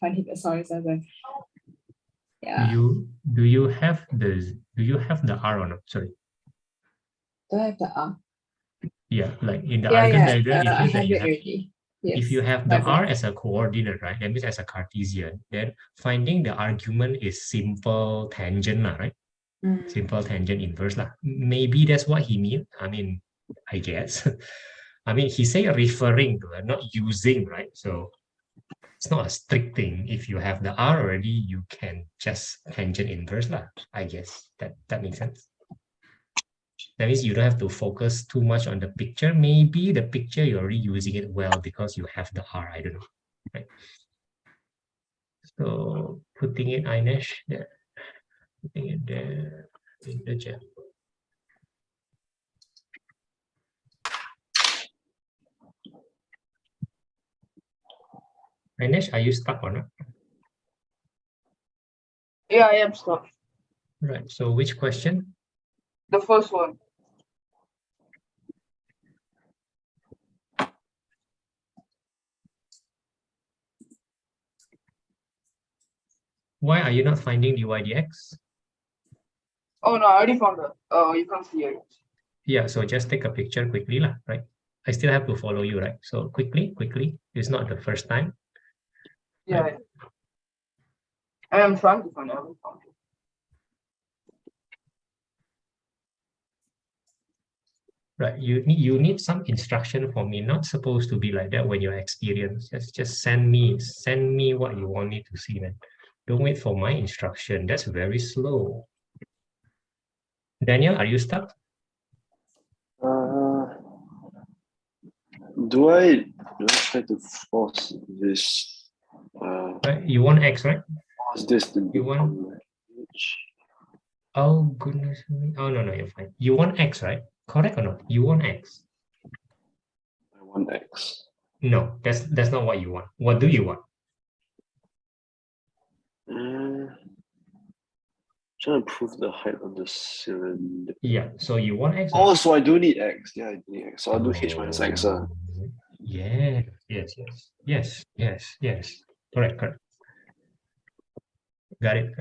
finding that. Sorry. Yeah. Do you have the R or not? Sorry. Do I have the R? Yeah, like in the Yeah. argument diagram, I it says that have you it have. already. Yes. If you have the Diagram. R as a coordinate, right? That means as a Cartesian, then finding the argument is simple tangent, right? Mm. Simple tangent inverse. Maybe that's what he means. I mean, I guess. I mean, he say referring to, not using, right? So it's not a strict thing. If you have the R already, you can just tangent inverse, I guess. That makes sense. That means you don't have to focus too much on the picture. Maybe the picture you're already using it well because you have the R. I don't know. Right? So putting it Ainesh there, putting it there in the chat. Ainesh, are you stuck or not? Yeah, I am stuck. Right. So which question? The first one. Why are you not finding dy dx? Oh no, I already found it. Oh, you can't see it. Yeah, so just take a picture quickly, lah, right? I still have to follow you, right? So quickly. It's not the first time. Yeah. Right. I am trying to find it. I haven't found it. Right. You need some instruction from me. Not supposed to be like that when you're experienced. Just send me what you want me to see, man. Don't wait for my instruction. That's very slow. Daniel, are you stuck? Do I try to force this? Right. You want X, right? Force this to You want- become H? Oh goodness me. Oh no, you're fine. You want X, right? Correct or not? You want X. I want X. No, that's not what you want. What do you want? Trying to prove the height of the cylinder. Yeah. So you want X. or Oh, not? so I do need X. Yeah, I need X. So I'll do H minus X. Yeah. Yes. Correct. Got it.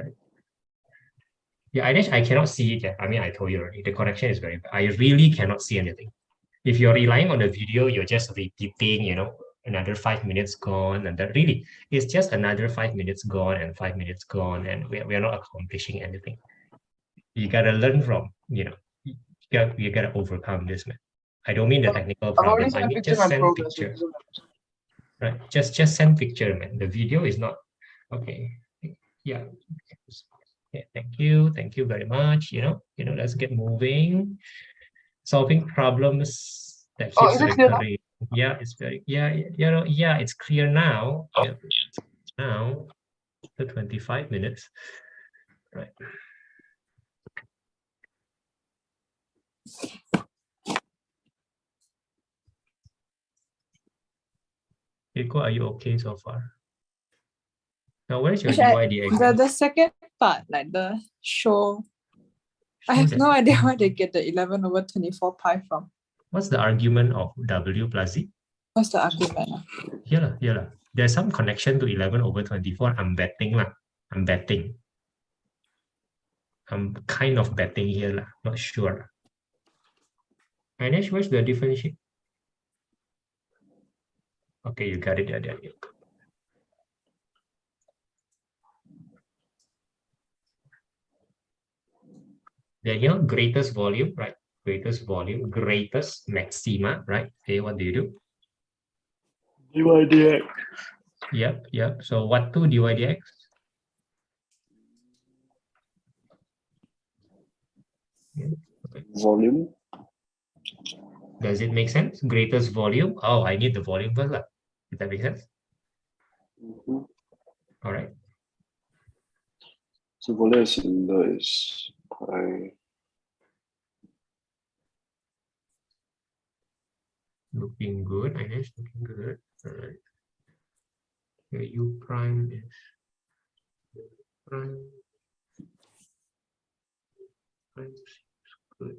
Yeah, I cannot see it yet. I mean, I told you already, the connection is very bad. I really cannot see anything. If you're relying on the video, you're just repeating, another 5 minutes gone, and that really, it's just another 5 minutes gone and 5 minutes gone, and we are not accomplishing anything. You gotta learn from, you gotta overcome this, man. I don't mean the technical I've already problem. I sent a mean picture just of my send progress. picture. Right, just send picture, man. The video is not okay. Yeah. Thank you very much. Let's get moving. Solving problems that Oh, keeps is it clear now? recurring. Yeah, it's very it's clear now. Yeah, now the 25 minutes. Right. Rico, are you okay so far? Now, where's your Actually, DYDX? the second part, like the show, I have no idea where they get the 11/24 pi from. What's the argument of W plus Z? What's the argument? Yeah. There's some connection to 11/24. I'm betting lah. I'm kind of betting here lah. Not sure. Ainesh, where's the differentiate? Okay, you got it. There. Daniel, greatest volume, right? Greatest volume, greatest maxima, right? Okay, what do you do? DYDX. Yep. So what to DYDX? Volume. Does it make sense? Greatest volume. Oh, I need the volume first. Does that make sense? Mm-hmm. All right. So volume cylinder is pi. Looking good. I guess looking good. All right. Okay, U prime is prime. Prime seems good.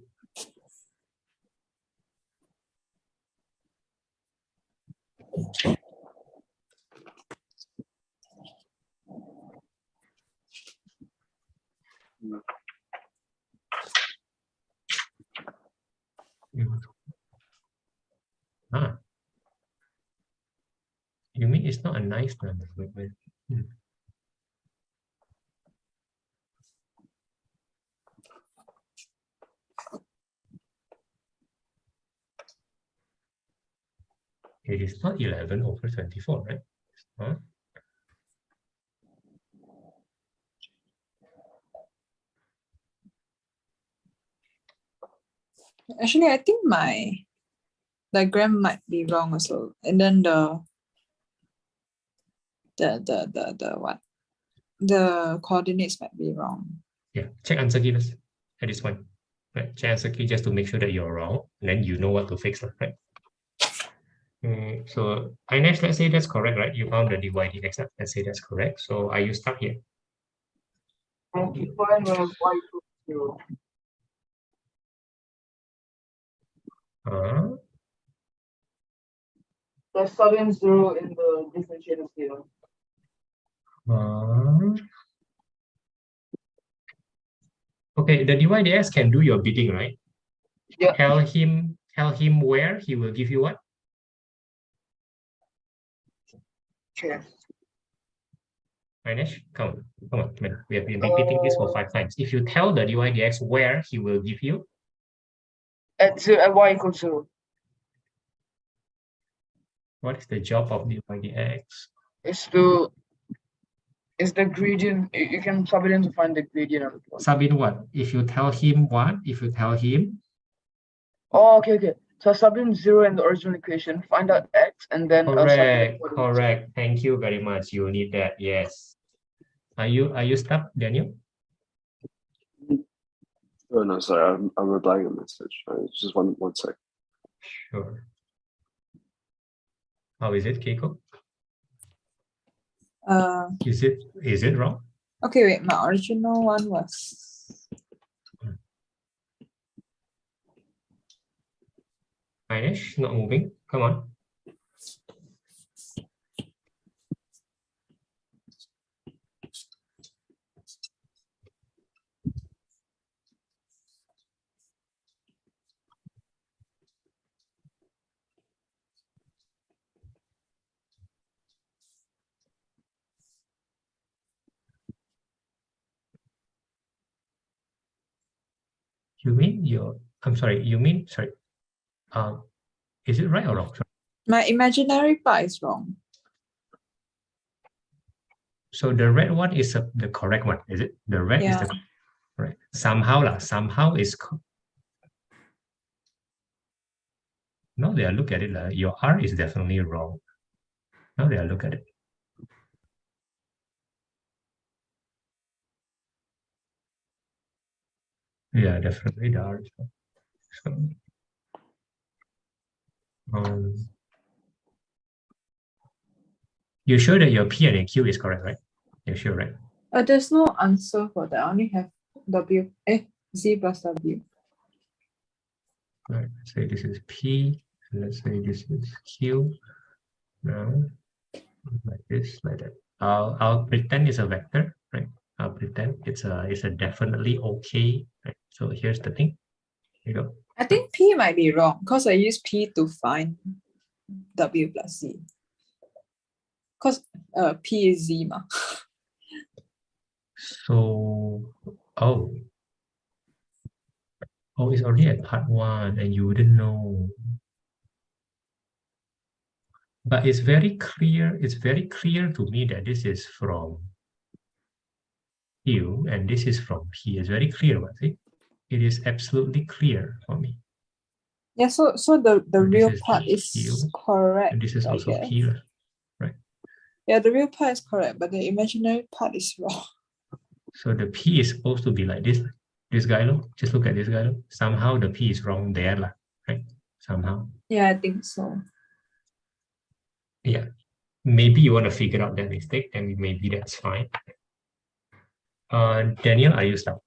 You mean it's not a nice number? It is not 11/24, right? Huh? Actually, I think my diagram might be wrong also. And then the what? the coordinates might be wrong. Yeah, check answer key first at this point. Right, check answer key just to make sure that you're wrong, and then you know what to fix, right? So Ainesh, let's say that's correct, right? You found the dy dx. Let's say that's correct. So are you stuck here? And define y equals 0. There's sub in 0 in the differentiated theorem. Okay, the dy dx can do your bidding, right? Yeah. Tell him where he will give you what? Okay. Ainesh, come on, man. We have been repeating this for 5 times. If you tell the dy dx where he will give you, At y equals 0. what is the job of dy dx? Is the gradient, you can sub it in to find the gradient of the point. Sub in what? If you tell him what? If you tell him, Oh, okay. So sub in 0 in the original equation, find out x, and then sub in the coordinates. correct. Thank you very much. You need that. Yes. Are you stuck, Daniel? Oh no, sorry, I'm replying a message. Just one sec. Sure. How is it, Keiko? Is it wrong? Okay, wait, my original one was Ainesh, not moving. Come on. Sorry. Is it right or wrong? Sorry. my imaginary part is wrong. So the red one is the correct one, is it? The red is the correct. Somehow is. Now they are look at it, your R is definitely wrong. Now they are look at it. Yeah, definitely the R is wrong. So, you're sure that your P and a Q is correct, right? You're sure, right? There's no answer for that. I only have Z plus W. Right. Let's say this is P, and let's say this is Q. Now, like this, like that. I'll pretend it's a vector, right? I'll pretend it's a definitely okay. Right? So here's the thing. Here you go. I think P might be wrong because I use P to find W plus Z. Because P is Z ma. So, it's already at part 1 and you wouldn't know. But it's very clear to me that this is from Q and this is from P. It's very clear, right? It is absolutely clear for me. Yeah, so the real is part is Q, correct. and this is I also guess. P, right? Yeah, the real part is correct, but the imaginary part is wrong. So the P is supposed to be like this. This guy, look. Just look at this guy, look. Somehow the P is wrong there, right? Somehow. Yeah, I think so. Yeah. Maybe you want to figure out that mistake, and maybe that's fine. Daniel, are you stuck?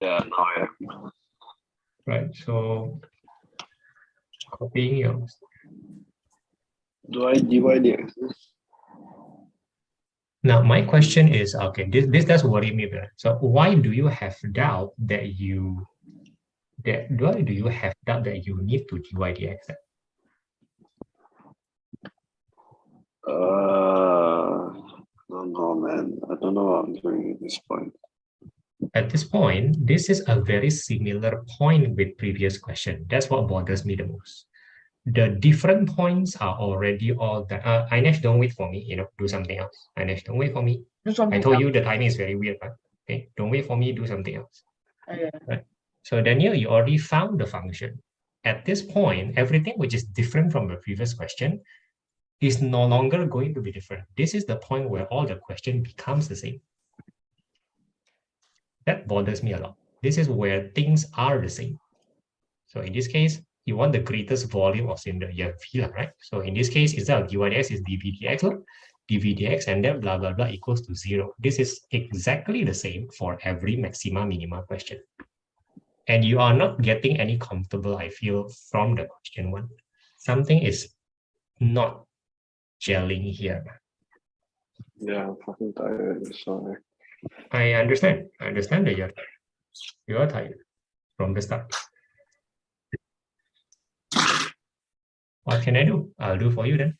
Yeah, no, I am. Right. So copying yours. Do I dy dx? Now my question is, okay, this does worry me, right? So why do you have doubt that you need to dy dx? I don't know, man. I don't know what I'm doing at this point. At this point, this is a very similar point with previous question. That's what bothers me the most. The different points are already all that. Ainesh, don't wait for me, do something else. Ainesh, don't wait for me. I told you the timing is very weird, right? Okay, don't wait for me, do something else. Okay. Right. So Daniel, you already found the function. At this point, everything which is different from the previous question, is no longer going to be different. This is the point where all the question becomes the same. That bothers me a lot. This is where things are the same. So in this case, you want the greatest volume of cylinder, you have V, right? So in this case, instead of dy dx is dv dx, dv dx, and then blah, blah, blah equals to 0. This is exactly the same for every maxima minima question. And you are not getting any comfortable, I feel, from the question one. Something is not gelling here. Yeah, I'm fucking tired. Sorry. I understand. I understand that you're tired from the start. What can I do? I'll do for you then.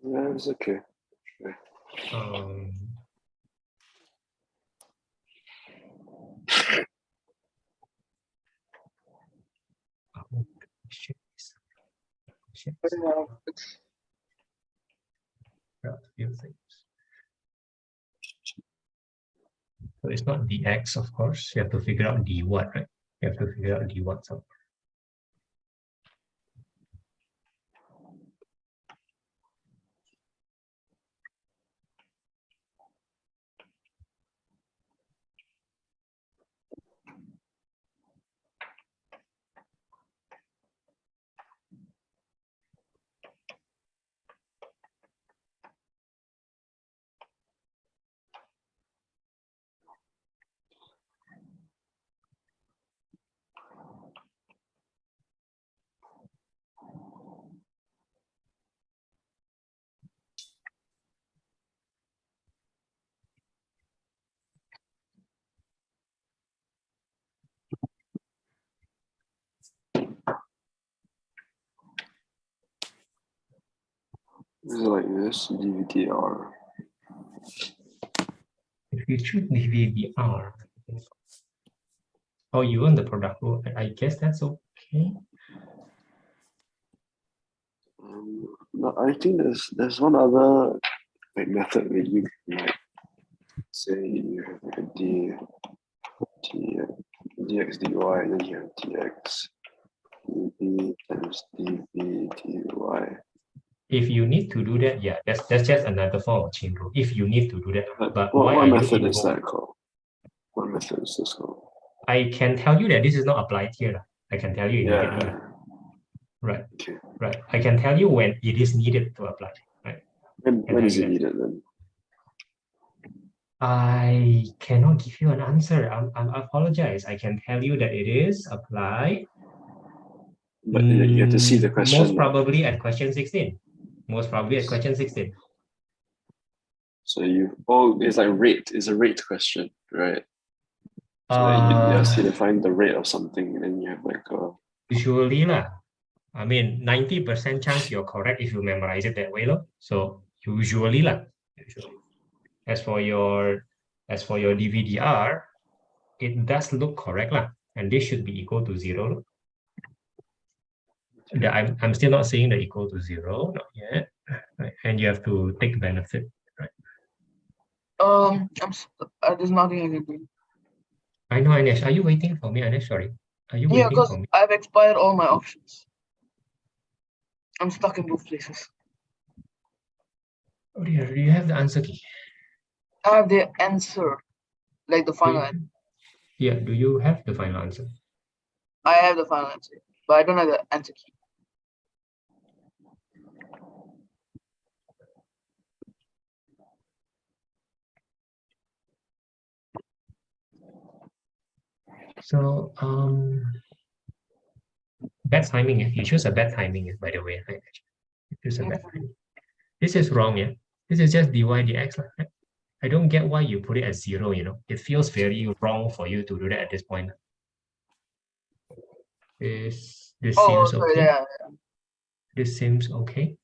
Yeah, it's okay. Um, few things. So it's not dx, of course. You have to figure out dy, right? You have to figure out dy somewhere. Is it like this? dvdr. If you choose dvdr, oh, you want the product rule? I guess that's okay. No, I think there's one other like method where you can like say you have like a dx dy, and then you have dx dv times dv dy. If you need to do that, yeah, that's just another form of chain rule. If you need to do that, but why What are you method is invoking? that called? What method is this called? I can tell you that this is not applied here. I can tell you immediately. Yeah. Right. Okay. Right. I can tell you when it is needed to apply. Right. When is it needed then? I cannot give you an answer. I apologize. I can tell you that it is applied. But you have to see the question. Most probably at question 16. Most probably at question 16. So it's like rate. It's a rate question, right? So you ask you to find the rate of something, and then you have like a. Usually lah. I mean, 90% chance you're correct if you memorize it that way, lo. So usually lah. As for your DVDR, it does look correct lah, and this should be equal to 0. I'm still not saying that equal to 0, not yet. Right? And you have to take benefit, right? There's nothing I can do. I know, Anesh. Are you waiting for me, Anesh? Sorry. Are you Yeah, waiting because for me? I've expired all my options. I'm stuck in both places. Oh dear, do you have the answer key? I have the answer, like the final answer. Yeah, do you have the final answer? I have the final answer, but I don't have the answer key. So, bad timing. You choose a bad timing, by the way. Right? You choose a bad timing. This is wrong, yeah. This is just dy dx. Right? I don't get why you put it at 0, you know. It feels very wrong for you to do that at this point. This seems okay. Yeah. This seems okay.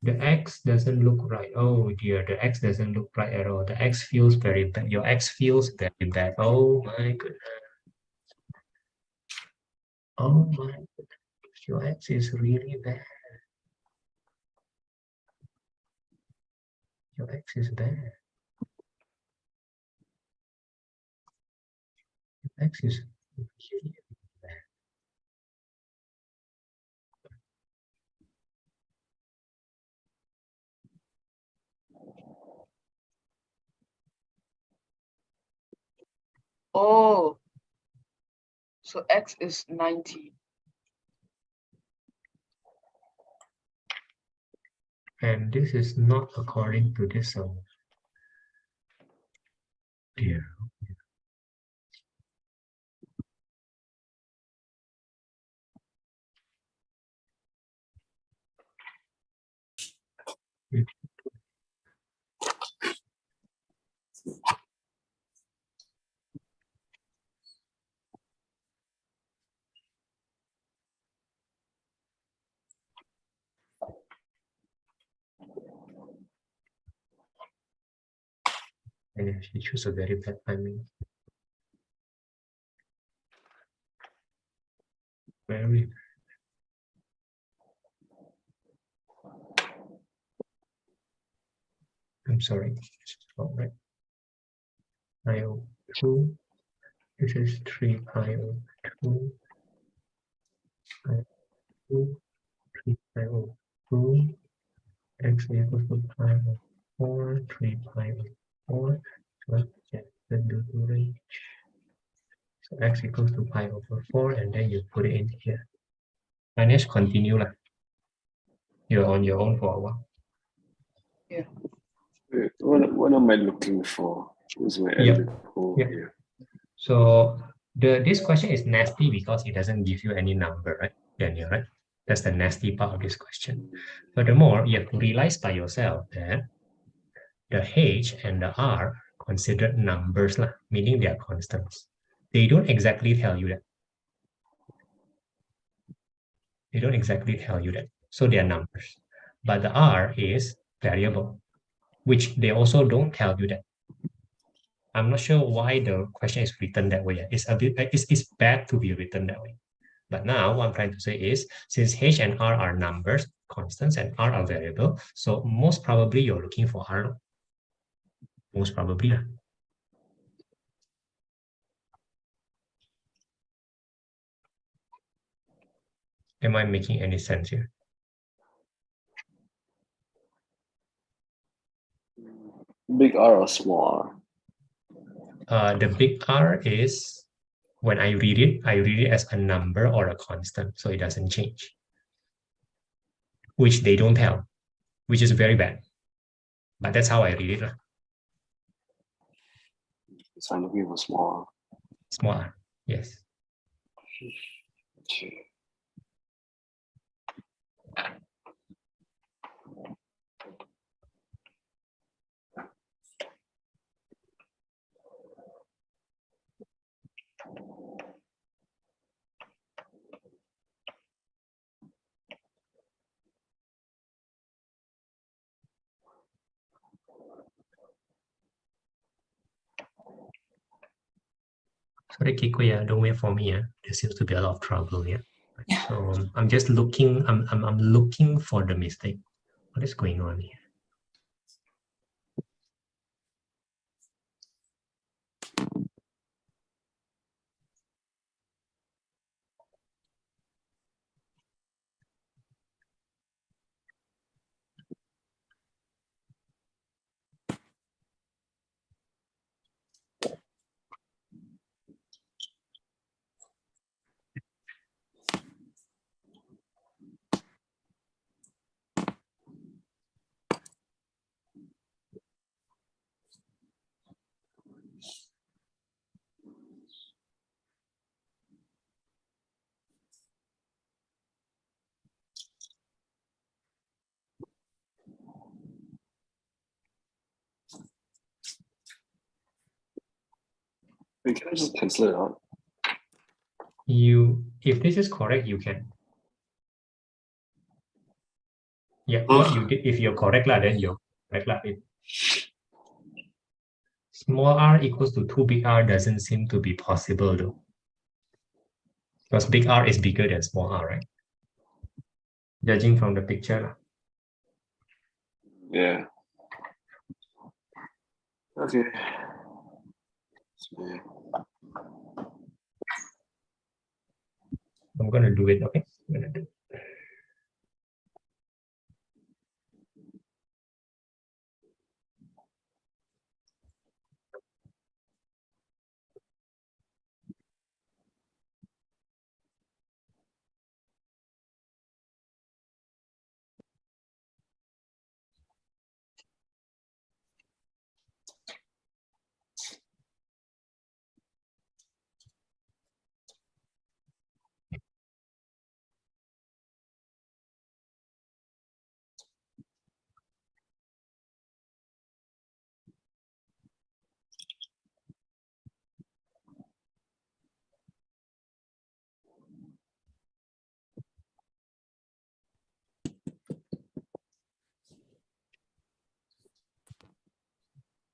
The x doesn't look right. Oh dear, the x doesn't look right at all. The x feels very bad. Your x feels very bad. Oh my goodness. Oh my goodness. Your x is really bad. Your x is bad. Your x is really bad. Oh, so X is 90. And this is not according to this dear. And she chose a very bad timing. Very. I'm sorry. All right. IO2. This is 3 IO2. IO2. 3 IO2. X equals to pi over 4, 3 pi over 4. So let's get the range. So x equals to pi over 4, and then you put it in here. And let's continue. You're on your own for a while. Wait, what am I looking for? What's my Yeah. edit code Yeah. here? So this question is nasty because it doesn't give you any number, right? Daniel, right? That's the nasty part of this question. Furthermore, you have to realize by yourself that the H and the R considered numbers, meaning they are constants. They don't exactly tell you that. They don't exactly tell you that. So they are numbers. But the R is variable, which they also don't tell you that. I'm not sure why the question is written that way. It's a bit, it's bad to be written that way. But now what I'm trying to say is, since H and R are numbers, constants, and R are variable, so most probably you're looking for R. Most probably. Am I making any sense here? Big R or small The big R is, when I read it as a number or a constant, so it doesn't change, which they don't tell, which is very bad. But that's how I read it. So I'm looking for small R. Small R, yes. Okay. Sorry, Kiko, don't wait for me. There seems to be a lot of trouble here. So I'm just looking, I'm looking for the mistake. What is going on here? Wait, can I just cancel it out? If this is correct, you can. Yeah, what you did, if you're correct, then you're correct. Small r equals to 2 big R doesn't seem to be possible though. Because big R is bigger than small r, right? Judging from the picture. Yeah. Okay. I'm gonna do it, okay? I'm gonna do it.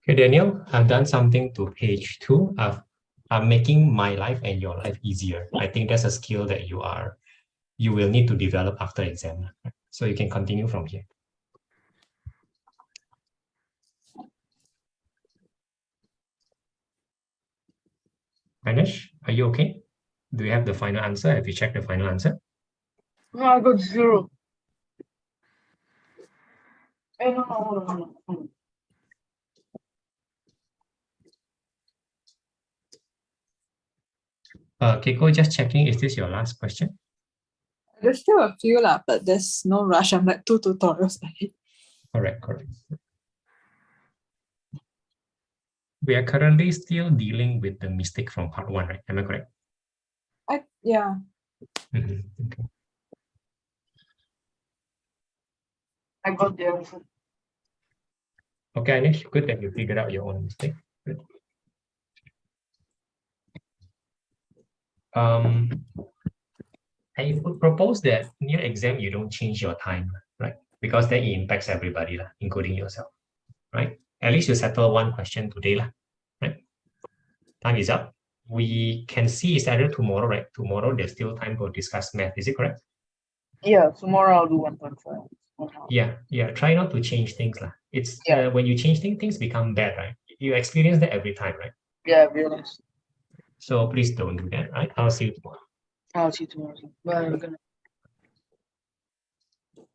Okay, Daniel, I've done something to page 2. I'm making my life and your life easier. I think that's a skill that you will need to develop after exam. So you can continue from here. Anish, are you okay? Do you have the final answer? Have you checked the final answer? No, I got 0. No. Keiko, just checking, is this your last question? There's still a few lah, but there's no rush. I'm like 2 tutorials ahead. Correct. We are currently still dealing with the mistake from part 1, right? Am I correct? Yeah. Okay. I got the answer. Okay, Anish, good that you figured out your own mistake. Good. I would propose that near exam, you don't change your time, right? Because then it impacts everybody, including yourself, right? At least you settle one question today, right? Time is up. We can see it's either tomorrow, right? Tomorrow, there's still time to discuss math. Is it correct? Yeah, tomorrow I'll do 1.5. Yeah. Try not to change things. It's Yeah. when you change things become bad, right? You experience that every time, right? Yeah, I realized. So please don't do that, right? I'll see you tomorrow. I'll see you tomorrow.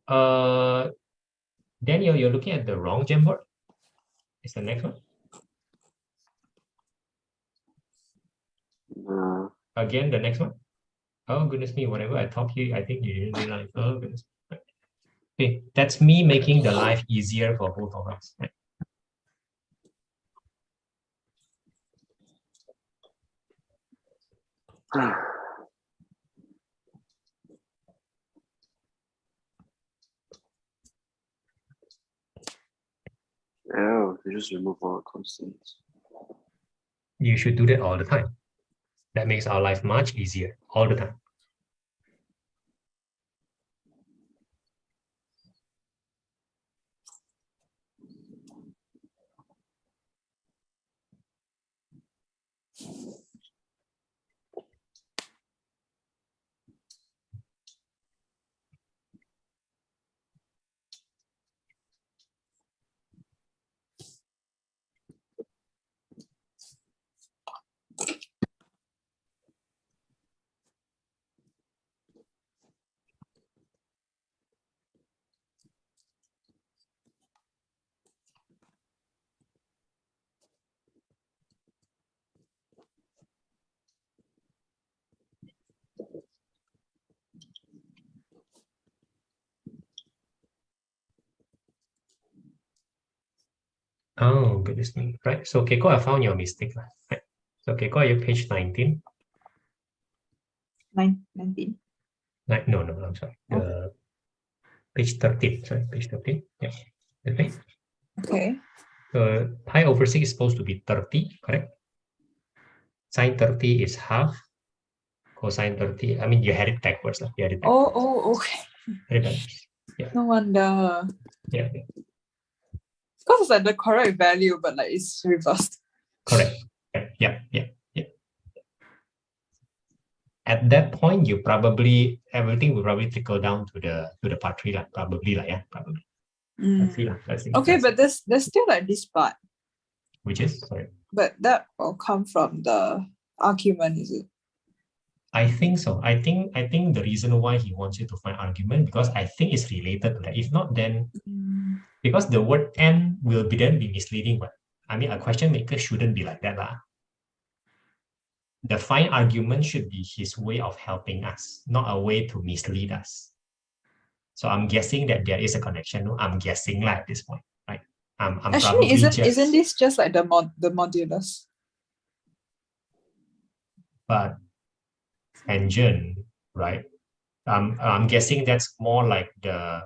Bye. Daniel, you're looking at the wrong Jamboard. It's the next one. Again, the next one. Oh, goodness me, whatever I taught you, I think you didn't realize. Oh, goodness. Okay, that's me making the life easier for both of us. Right? Yeah, we just remove all the constants. You should do that all the time. That makes our life much easier all the time. Oh, goodness me. Right. So, Keiko, I found your mistake. Right. So, Keiko, are you page 19? 19. No, I'm sorry. Page 13. Sorry, page 13. Yeah. Okay. Okay. Pi over 6 is supposed to be 30, correct? Sine 30 is half. Cosine 30. I mean, you had it backwards. You had it backwards. Oh, okay. Had it backwards. Yeah. No wonder. Yeah. Because it's like the correct value, but like it's reversed. Correct. Yeah. At that point, everything will probably trickle down to the part 3, probably. Probably. Let's see. Okay, but there's still like this part. Which is, sorry. But that will come from the argument, is it? I think so. I think the reason why he wants you to find argument, because I think it's related to that. If not, then because the word "and" will then be misleading. But I mean, a question maker shouldn't be like that. The find argument should be his way of helping us, not a way to mislead us. So I'm guessing that there is a connection. I'm guessing at this point, right? I'm actually isn't this just like the modulus? But tangent, right? I'm guessing that's more like the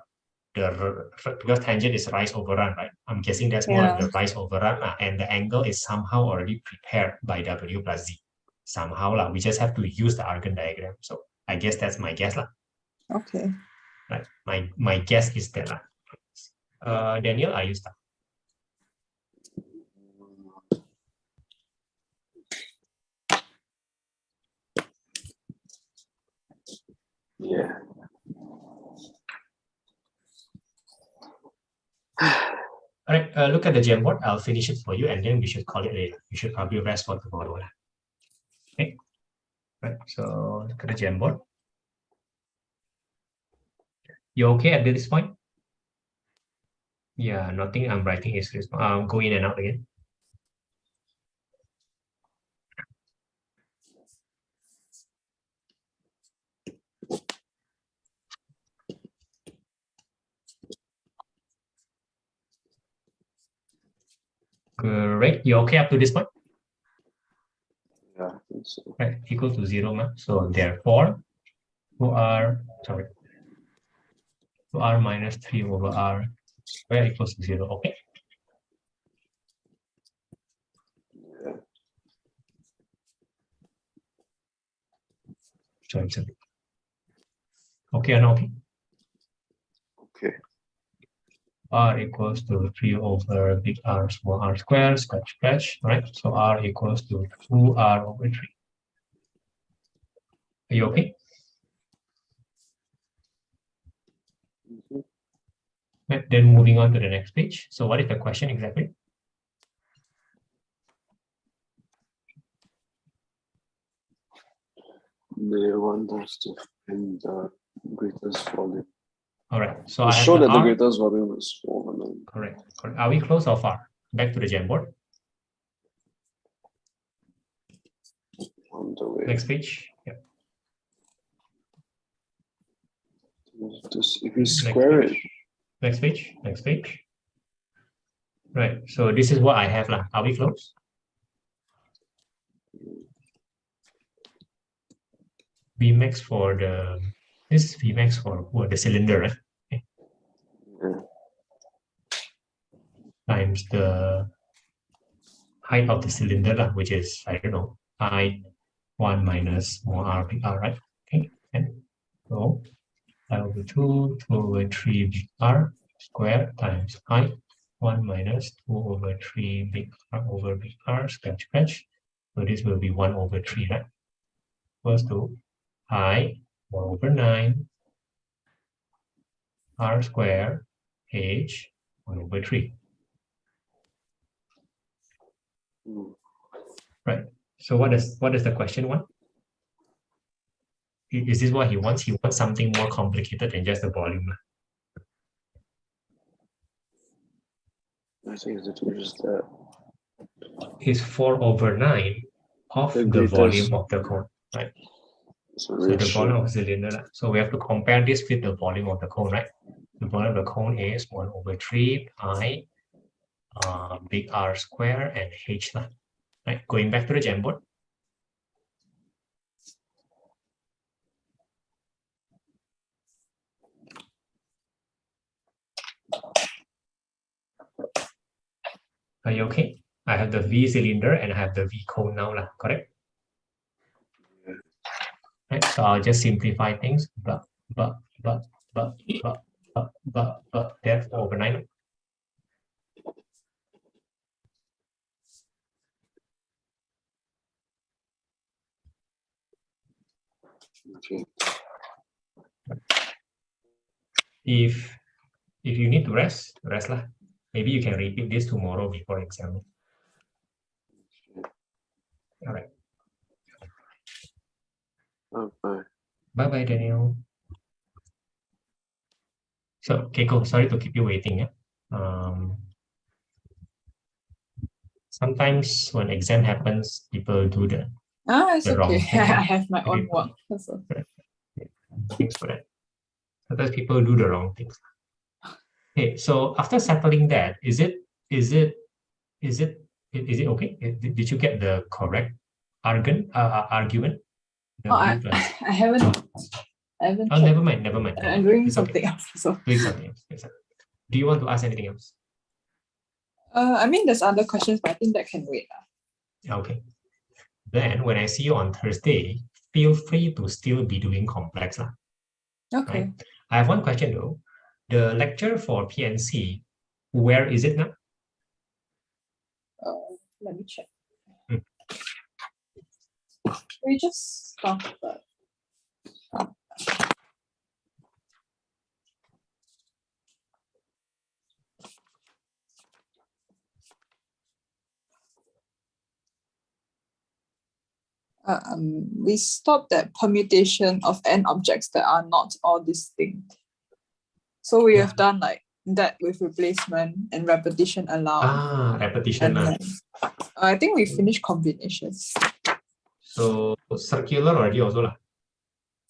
because tangent is rise over run, right? I'm guessing that's more like the rise over run, and the angle is somehow already prepared by W plus Z. Somehow, we just have to use the Argand diagram. So I guess that's my guess, Okay. Right. My guess is that, Daniel, are you stuck? Yeah. All right, look at the Jamboard. I'll finish it for you, and then we should call it later. We should probably rest for tomorrow. Okay. Right. So look at the Jamboard. You okay at this point? Yeah, nothing I'm writing is go in and out again. Great. You okay up to this point? Yeah, I think so. Right, equal to 0. So therefore, 2r minus 3 over r square equals to 0. Okay. Yeah. So it's okay or not okay? Okay. R equals to 3 over big R small r square, scratch, right? So R equals to 2r over 3. Are you okay? Mhm. Right, then moving on to the next page. So what is the question exactly? They want us to find the greatest volume. All right. So To I have show that the R. greatest volume is 4 over 9. Correct. Are we close or far? Back to the Jamboard. On the way. Next page. Yeah. If we square it, Next page. Next page. Right. So this is what I have. Are we close? Vmax for the Vmax for the cylinder, right? Okay. yeah. Times the height of the cylinder, which is, I don't know, I 1 minus more r big R, right? Okay. And so I over 2 over 3 big R square times I 1 minus 2 over 3 big R over big R, scratch. So this will be 1 over 3, right? Equals to I 1 over 9 R square H 1 over 3. Mm. Right. So what is the question want? Is this what he wants? He wants something more complicated than just the volume. I think it's just that. Is 4 over 9 of The the volume greatest- of the cone, right? So So the ratio. volume of the cylinder. So we have to compare this with the volume of the cone, right? The volume of the cone is 1 over 3 pi big R square and H line. Right. Going back to the Jamboard. Are you okay? I have the V cylinder and I have the V cone now, correct? Yeah. Right. So I'll just simplify things. But therefore over 9. Okay. If you need to rest lah. Maybe you can repeat this tomorrow before exam. All right. Bye. Bye, Daniel. So, Keiko, sorry to keep you waiting. Yeah. Sometimes when exam happens, people do the It's the wrong okay. thing. I have my own work. So. Thanks for that. Sometimes people do the wrong things. Okay, so after settling that, is it okay? Did you get the correct argument? I haven't. Oh, never mind. I'm doing It's something okay. else. So. Doing something else. Do you want to ask anything else? I mean, there's other questions, but I think that can wait. Okay. Then when I see you on Thursday, feel free to still be doing complex. Okay. Right? I have one question though. The lecture for PNC, where is it now? Let me check. Hmm. We just started. We stopped at permutation of n objects that are not all distinct. So we have done like that with replacement and repetition allowed. Repetition. And then, I think we finished combinations. So circular already also lah.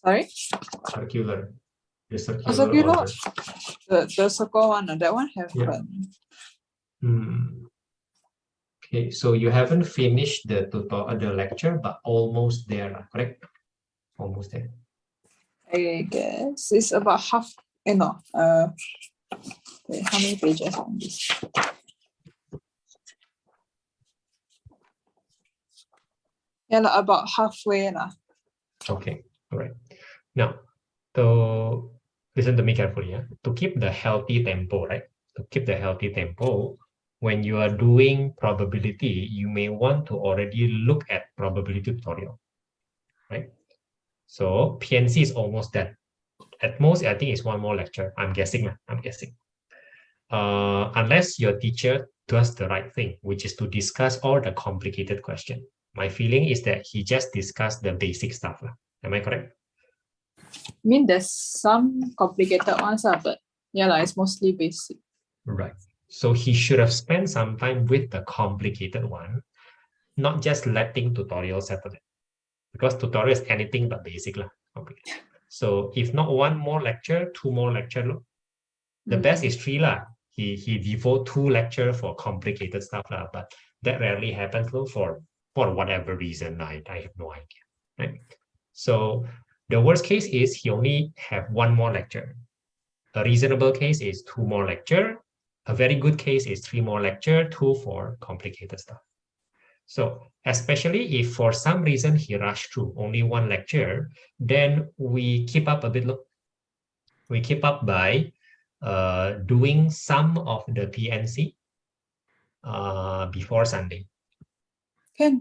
Sorry? Circular. The circular. circular. order. The circle one, that one have Yeah. Okay, so you haven't finished the tutorial, the lecture, but almost there, correct? Almost there. I guess it's about half. No. Wait, how many pages on this? Yeah, like about halfway lah. Okay, all right. Now, to listen to me carefully. Yeah? To keep the healthy tempo, right? To keep the healthy tempo, when you are doing probability, you may want to already look at probability tutorial, right? So PNC is almost done. At most, I think it's one more lecture. I'm guessing. Unless your teacher does the right thing, which is to discuss all the complicated question. My feeling is that he just discussed the basic stuff. Am I correct? I mean, there's some complicated ones, but yeah, like, it's mostly basic. Right. So he should have spent some time with the complicated one, not just letting tutorial settle it. Because tutorial is anything but basic. So if not one more lecture, two more lecture. The best is three. He devote 2 lectures for complicated stuff. But that rarely happens for whatever reason. I have no idea. Right? So the worst case is he only have 1 more lecture. A reasonable case is 2 more lecture. A very good case is 3 more lecture, 2 for complicated stuff. So especially if for some reason he rushed through only 1 lecture, then we keep up a bit. We keep up by doing some of the PNC before Sunday. Can.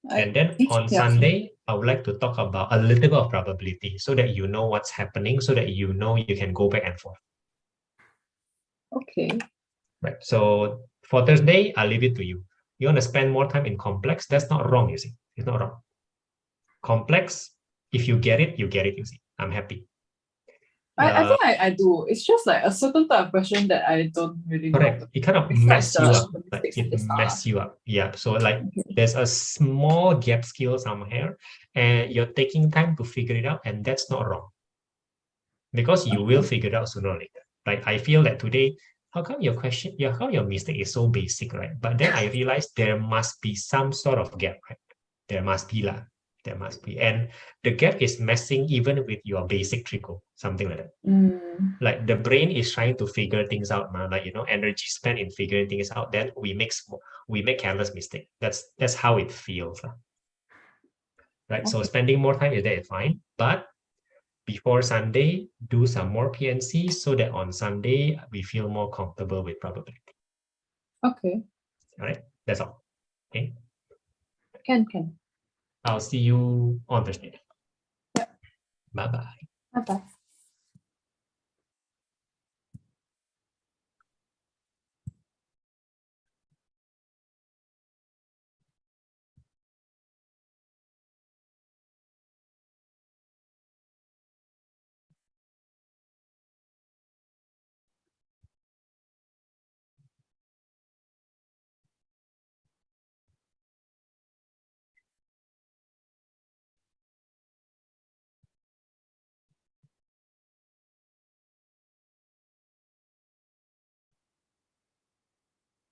And then on Sunday, I would like to talk about a little bit of probability so that you know what's happening, so that you know you can go back and forth. Okay. Right. So for Thursday, I'll leave it to you. You want to spend more time in complex? That's not wrong, you see. It's not wrong. Complex, if you get it, you see. I'm happy. I think I do. It's just like a certain type of question that I don't really Correct. know. It kind of Besides mess you the up. Like statistics it and stuff. mess you up. Yeah. So like there's a small gap skill somewhere and you're taking time to figure it out, and that's not wrong. Because you will figure it out sooner or later. Like I feel that today, how come your mistake is so basic, right? But then I realized there must be some sort of gap, right? There must be. And the gap is messing even with your basic trickle, something like that. Like the brain is trying to figure things out, like energy spent in figuring things out. Then we make careless mistake. That's how it feels, right? So spending more time is there, fine, but before Sunday, do some more PNC so that on Sunday we feel more comfortable with probability. Okay. All right, that's all. Okay. Can. I'll see you on Thursday. Yep. Bye-bye. Bye-bye.